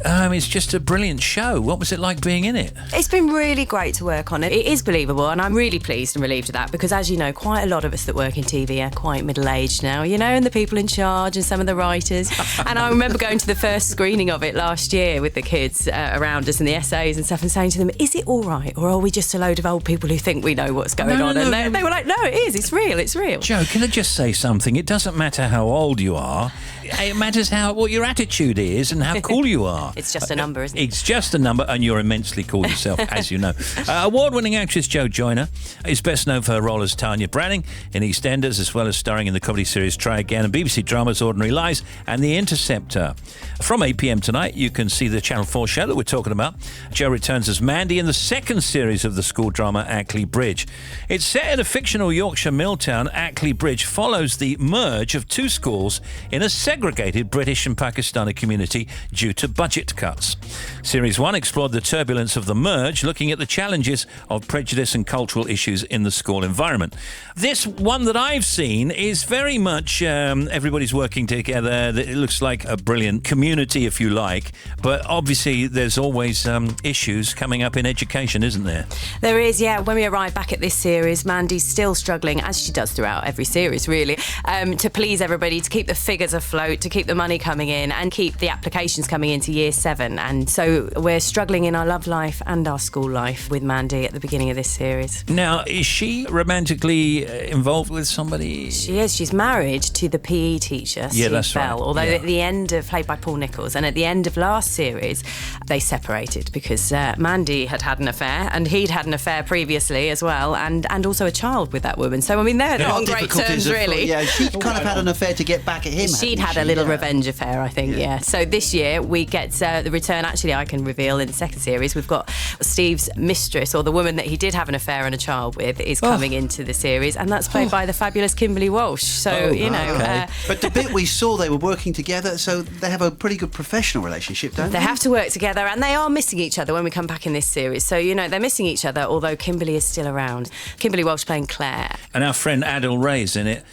It's just a brilliant show. What was it like being in it? It's been really great to work on it. It is believable, and I'm really pleased and relieved of that because, as you know, quite a lot of us that work in TV are quite middle-aged now, you know, and the people in charge and some of the writers. And I remember going to the first screening of it last year with the kids around us and the essays and stuff and saying to them, is it all right, or are we just a load of old people who think we know what's going on? And they were like, no, it is. It's real. It's real. Joe, can I just say something? It doesn't matter how old you are. It matters what your attitude is and how cool you are. It's just a number, isn't it? It's just a number, and you're immensely cool yourself, as you know. Award-winning actress Jo Joyner is best known for her role as Tanya Branning in EastEnders, as well as starring in the comedy series Try Again and BBC dramas Ordinary Lies and The Interceptor. From 8 p.m. tonight, you can see the Channel 4 show that we're talking about. Jo returns as Mandy in the second series of the school drama Ackley Bridge. It's set in a fictional Yorkshire mill town. Ackley Bridge follows the merge of two schools in a segregated British and Pakistani community due to budget cuts. Series 1 explored the turbulence of the merge, looking at the challenges of prejudice and cultural issues in the school environment. This one that I've seen is very much everybody's working together. It looks like a brilliant community, if you like, but obviously there's always issues coming up in education, isn't there? There is, yeah. When we arrive back at this series, Mandy's still struggling, as she does throughout every series, really, to please everybody, to keep the figures afloat, to keep the money coming in and keep the applications coming into year 7. And so we're struggling in our love life and our school life with Mandy at the beginning of this series. Now, is she romantically involved with somebody? She is. She's married to the PE teacher, Steve that's Bell. right. Although at the end of, played by Paul Nichols, and at the end of last series, they separated because Mandy had an affair and he'd had an affair previously as well, and also a child with that woman. So, I mean, they're on great terms, really. Yeah, she kind of had an affair to get back at him. She'd had a little revenge affair, I think, yeah. So this year we get the return, actually, I can reveal in the second series, we've got Steve's mistress, or the woman that he did have an affair and a child with, is coming into the series, and that's played by the fabulous Kimberly Walsh. So, you know... but the bit we saw, they were working together, so they have a pretty good professional relationship, don't they? They have to work together, and they are missing each other when we come back in this series. So, you know, they're missing each other, although Kimberly is still around. Kimberly Walsh playing Claire. And our friend Adil Ray's in it.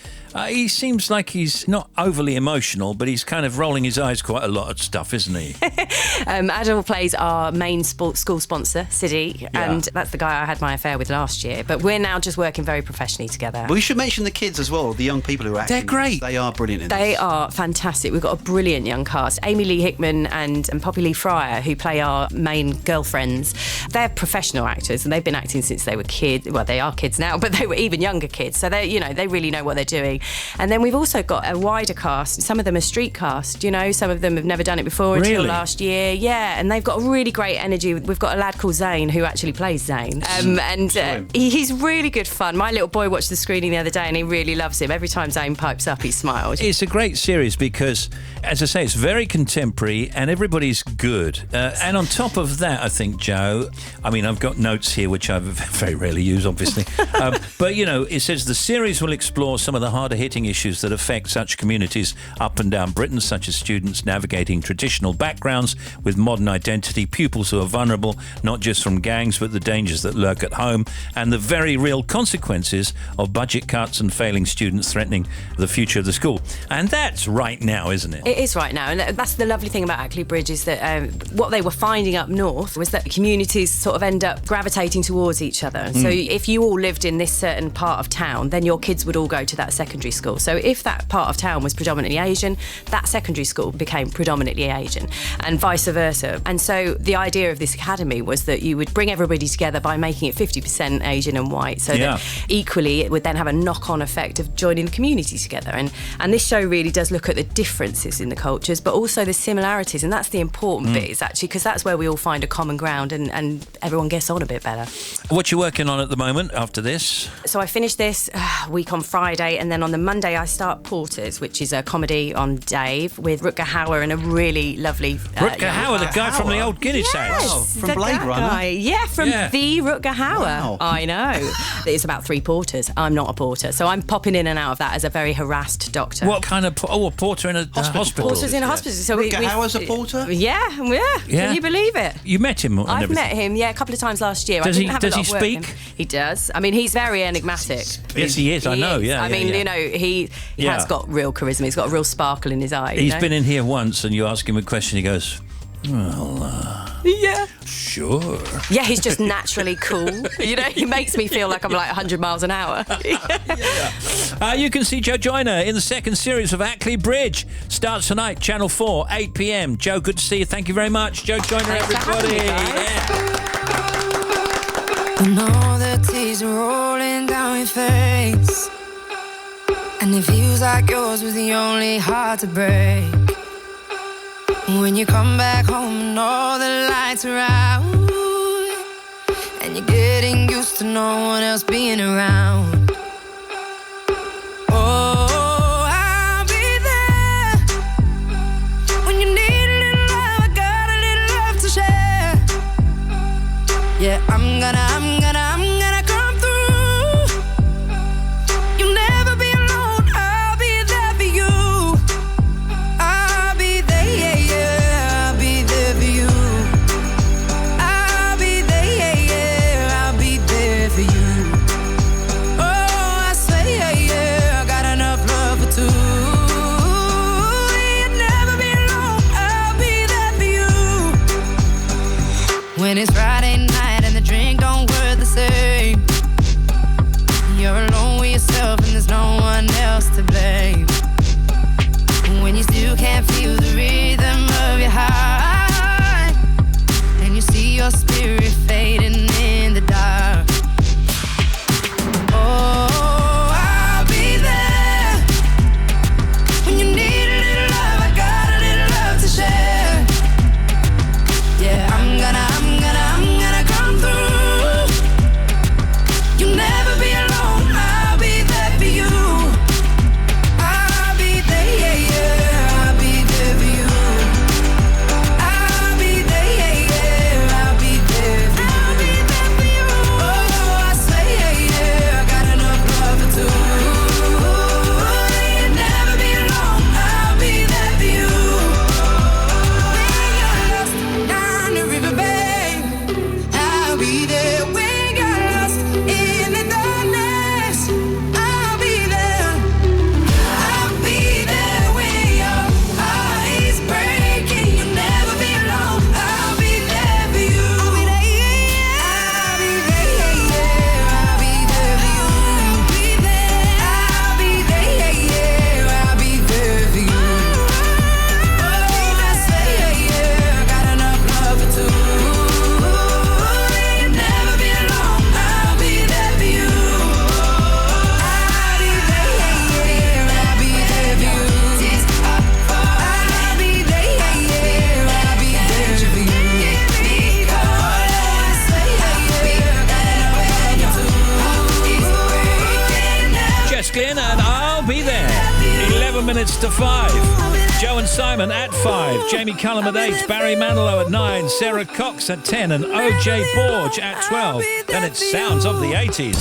He seems like he's not overly emotional, but he's kind of rolling his eyes quite a lot at stuff, isn't he? Adil plays our main school sponsor, Siddy, and that's the guy I had my affair with last year. But we're now just working very professionally together. We should mention the kids as well, the young people who are acting. They're great. They are brilliant in They this. are fantastic. We've got a brilliant young cast. Amy Lee Hickman and Poppy Lee Fryer, who play our main girlfriends. They're professional actors, and they've been acting since they were kids. Well, they are kids now, but they were even younger kids. So they really know what they're doing. And then we've also got a wider cast. Some of them are street cast, you know. Some of them have never done it before until last year. Yeah, and they've got really great energy. We've got a lad called Zane who actually plays Zane. He's really good fun. My little boy watched the screening the other day and he really loves him. Every time Zane pipes up, he smiles. It's a great series because, as I say, it's very contemporary and everybody's good. And on top of that, I think, Jo, I mean, I've got notes here which I very rarely use, obviously. But, you know, it says the series will explore some of the harder-hitting issues that affect such communities up and down Britain, such as students navigating traditional backgrounds with modern identity, pupils who are vulnerable, not just from gangs, but the dangers that lurk at home, and the very real consequences of budget cuts and failing students threatening the future of the school. And that's right now, isn't it? It is right now, and that's the lovely thing about Ackley Bridge is that what they were finding up north was that communities sort of end up gravitating towards each other. So if you all lived in this certain part of town, then your kids would all go to that secondary school. So if that part of town was predominantly Asian, that secondary school became predominantly Asian, and vice versa. And so the idea of this academy was that you would bring everybody together by making it 50% Asian and white, so that equally it would then have a knock-on effect of joining the community together. And this show really does look at the differences in the cultures, but also the similarities, and that's the important bit, is actually because that's where we all find a common ground and everyone gets on a bit better. What you working on at the moment after this? So I finished this week on Friday, and then on the Monday I start Porters, which is a comedy on Dave with Rutger Hauer and a really lovely... Rutger Hauer, the guy from the old Guinness ads. Wow, from Blade Runner. Yeah, from the Rutger Hauer. Wow. I know. It's about 3 porters. I'm not a porter, so I'm popping in and out of that as a very harassed doctor. What kind of... a porter in a hospital? Porters in a hospital. So Rutger Hauer's a porter? Yeah. Can you believe it? You met him? I've met him, a couple of times last year. Does I he didn't have a lot of work speak? with him. He does. I mean, he's very enigmatic. Yes, he is. I know, yeah. I mean, you know, he has got real charisma. He's got a real sparkle in his eye. He's been in here once and you ask him a question, he goes, well, yeah. Sure. Yeah, he's just naturally cool. You know, he makes me feel like I'm like 100 miles an hour. You can see Jo Joyner in the second series of Ackley Bridge. Starts tonight, Channel 4, 8 p.m. Jo, good to see you. Thank you very much. Jo Joyner, everybody. And all the tears are rolling down your face, and it feels like yours was the only heart to break. When you come back home and all the lights are out, and you're getting used to no one else being around. Oh, I'll be there when you need a little love. I got a little love to share. Yeah, I'm gonna come through. You'll never be alone. I'll be there for you. I'll be there, yeah, yeah. I'll be there for you. I'll be there, yeah, yeah. I'll be there for you. Oh, I swear, yeah, yeah. I got enough love for two. You'll never be alone. I'll be there for you. When it's Friday night and the drink don't work the same, you're alone with yourself and there's no one else to blame. When you still can't feel the rhythm of your heart, and you see your spirit fading in the dark. Oh, I'll be there when you need a little love. I got a little love to share. Yeah, I'm gonna come through. You'll never be alone. I'll be there for you. I'll be there, yeah, yeah. I'll be there for you. I'll be there, yeah, yeah. I'll be there for you. I'll be there for you. Oh, I swear, yeah, yeah. I got enough love for two. You'll never be alone. I'll be there for you. When you're lost down the river bank, I'll be there. When you're lost in the darkness, I'll be there. I'll be there when your heart is breaking. You'll never be alone. I'll be there for you. I'll be there, yeah. I'll be there, yeah, yeah. I'll be there for you. I'll be there. I'll be there, yeah, yeah. I'll be there for you. Oh, I swear, yeah, yeah. I got enough love for two. You'll never be alone. I'll be there for you. I'll be there, yeah, yeah. I'll be there for you. I'll be there, yeah, yeah. I'll be there for you. Oh, I swear, yeah, yeah. I got enough love for two. Jess Glynn and I'll Be There. 11 minutes to 5. Joe and Simon at 5. Jamie Cullum at 8. Barry Manilow at 9. Sarah Cox at 10. And OJ Borge at 12. Then it's Sounds of the 80s.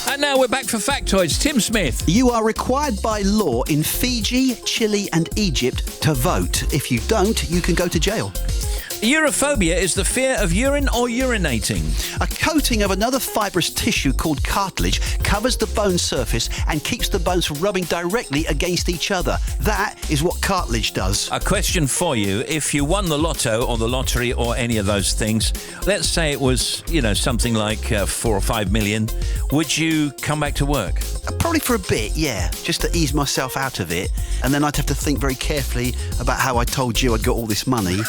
And now we're back for Factoids. Tim Smith. You are required by law in Fiji, Chile and Egypt to vote. If you don't, you can go to jail. Urophobia is the fear of urine or urinating. A coating of another fibrous tissue called cartilage covers the bone surface and keeps the bones from rubbing directly against each other. That is what cartilage does. A question for you. If you won the lotto or the lottery or any of those things, let's say it was, something like 4 or 5 million, would you come back to work? Probably for a bit, yeah, just to ease myself out of it. And then I'd have to think very carefully about how I told you I got all this money.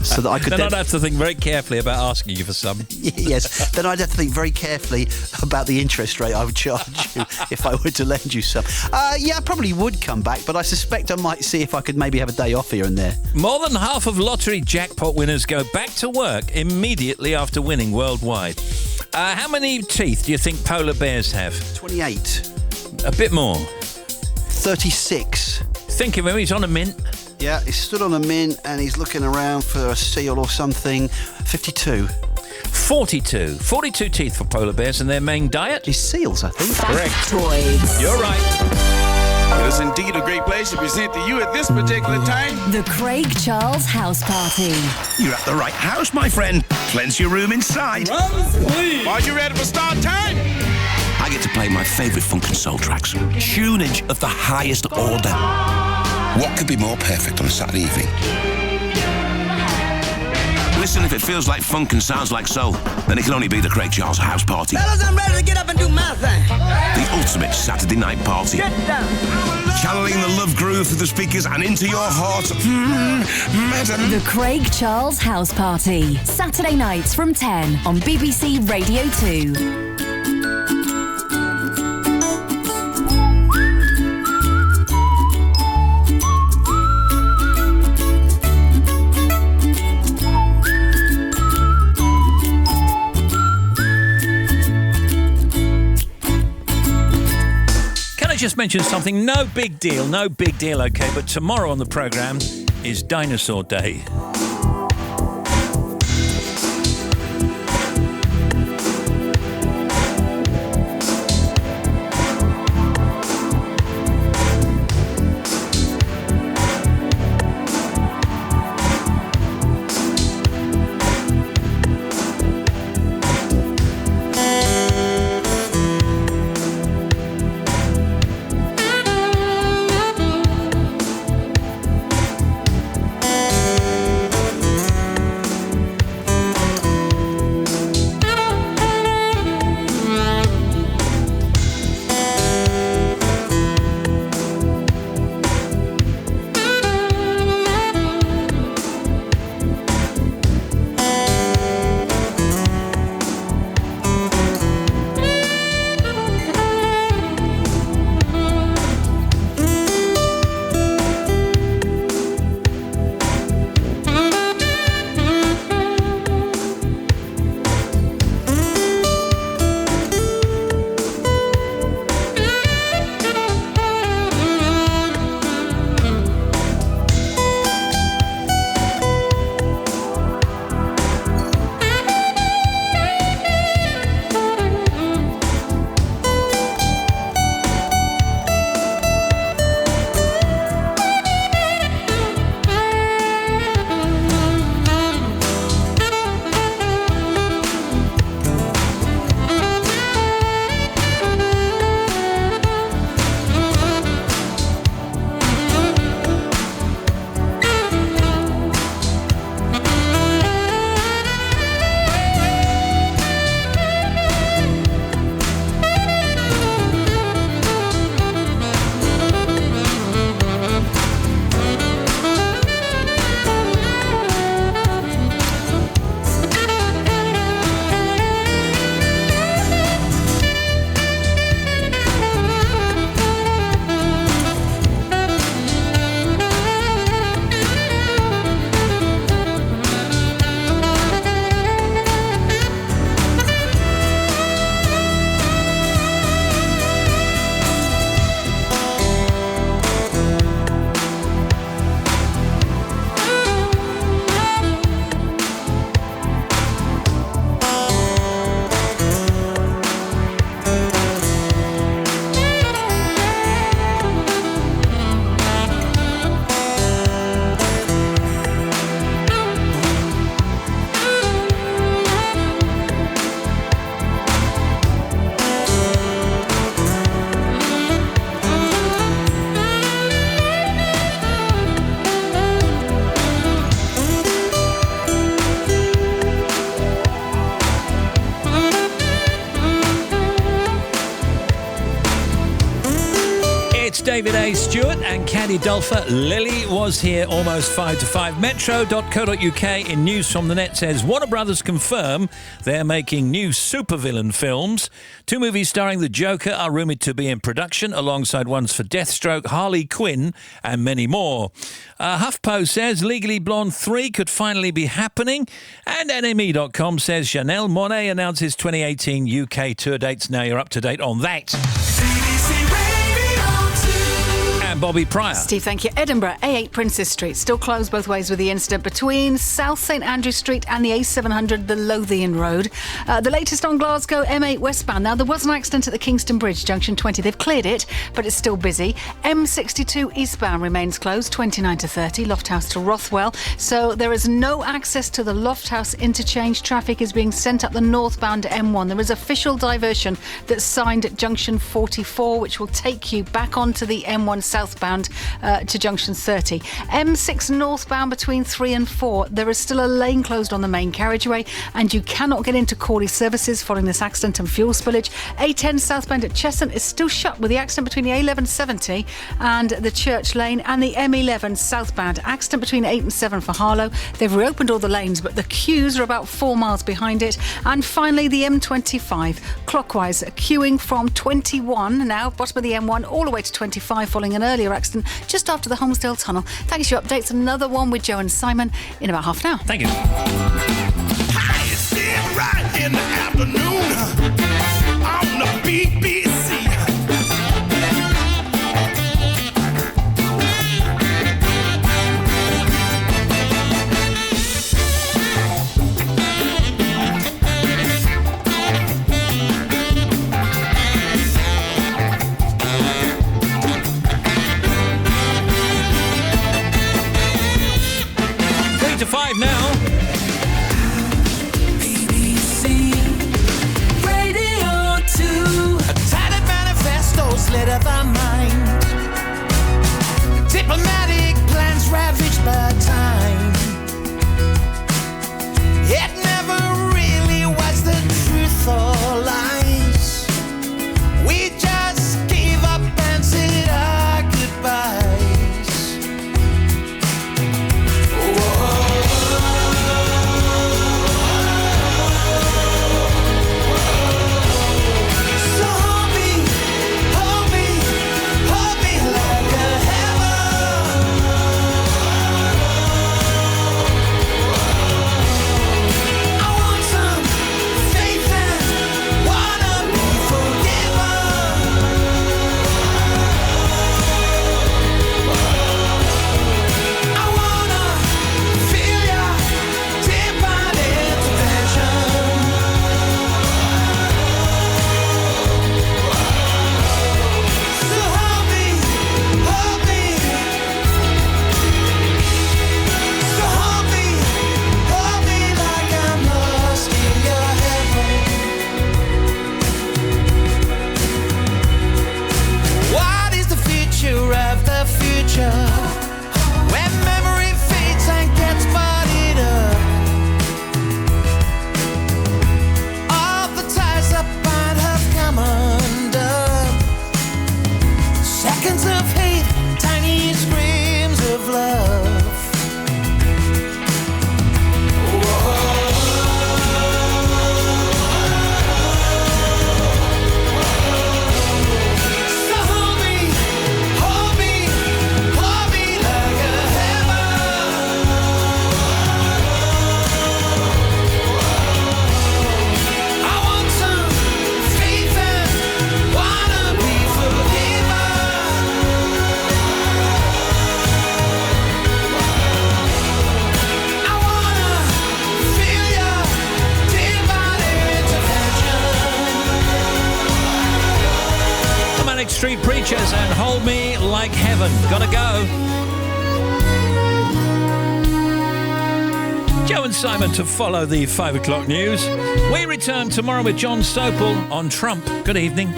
So that I could then I'd have to think very carefully about asking you for some. Yes, then I'd have to think very carefully about the interest rate I would charge you if I were to lend you some. Yeah, I probably would come back, but I suspect I might see if I could maybe have a day off here and there. More than half of lottery jackpot winners go back to work immediately after winning worldwide. How many teeth do you think polar bears have? 28. A bit more. 36. Think of him, he's on a mint. Yeah, he's stood on a mint and he's looking around for a seal or something. 52. 42. 42 teeth for polar bears, and their main diet is seals, I think. Correct. Factoids. You're right. It is indeed a great place to present to you at this particular time. The Craig Charles House Party. You're at the right house, my friend. Plenty of room inside. Are you ready for start time? I get to play my favourite funk and soul tracks. Tunage of the highest order. What could be more perfect on a Saturday evening? Listen, if it feels like funk and sounds like soul, then it can only be the Craig Charles House Party. Fellas, I'm ready to get up and do my thing. The ultimate Saturday night party. Get down. Channeling the love groove through the speakers and into your heart. The Craig Charles House Party. Saturday nights from 10 on BBC Radio 2. just mention something? No big deal, okay? But tomorrow on the programme is Dinosaur Day. David A. Stewart and Caddy Dulfer. Lily was here almost 5 to 5. Metro.co.uk in News from the Net says Warner Brothers confirm they're making new supervillain films. 2 movies starring the Joker are rumoured to be in production, alongside ones for Deathstroke, Harley Quinn and many more. HuffPo says Legally Blonde 3 could finally be happening. And NME.com says Chanel Monáe announces 2018 UK tour dates. Now you're up to date on that. And Bobby Pryor. Steve, thank you. Edinburgh, A8 Princess Street, still closed both ways with the incident between South St Andrew Street and the A700, the Lothian Road. The latest on Glasgow, M8 westbound. Now, there was an accident at the Kingston Bridge, junction 20. They've cleared it, but it's still busy. M62 eastbound remains closed, 29 to 30, Lofthouse to Rothwell. So there is no access to the Lofthouse interchange. Traffic is being sent up the northbound M1. There is official diversion that's signed at junction 44, which will take you back onto the M1 southbound to junction 30. M6 northbound between 3 and 4. There is still a lane closed on the main carriageway, and you cannot get into Cawley services following this accident and fuel spillage. A10 southbound at Cheshunt is still shut with the accident between the A1170 and the Church Lane, and the M11 southbound accident between 8 and 7 for Harlow. They've reopened all the lanes, but the queues are about 4 miles behind it. And finally, the M25 clockwise queuing from 21 now, bottom of the M1, all the way to 25 following an earlier accident just after the Holmesdale Tunnel. Thanks for your updates. Another one with Joe and Simon in about half an hour. Thank you. Hi, it's Steve Wright in the afternoon on the BBC. Manic Street Preachers and Hold Me Like Heaven. Gotta go. Joe and Simon to follow the 5 o'clock news. We return tomorrow with John Sopel on Trump. Good evening.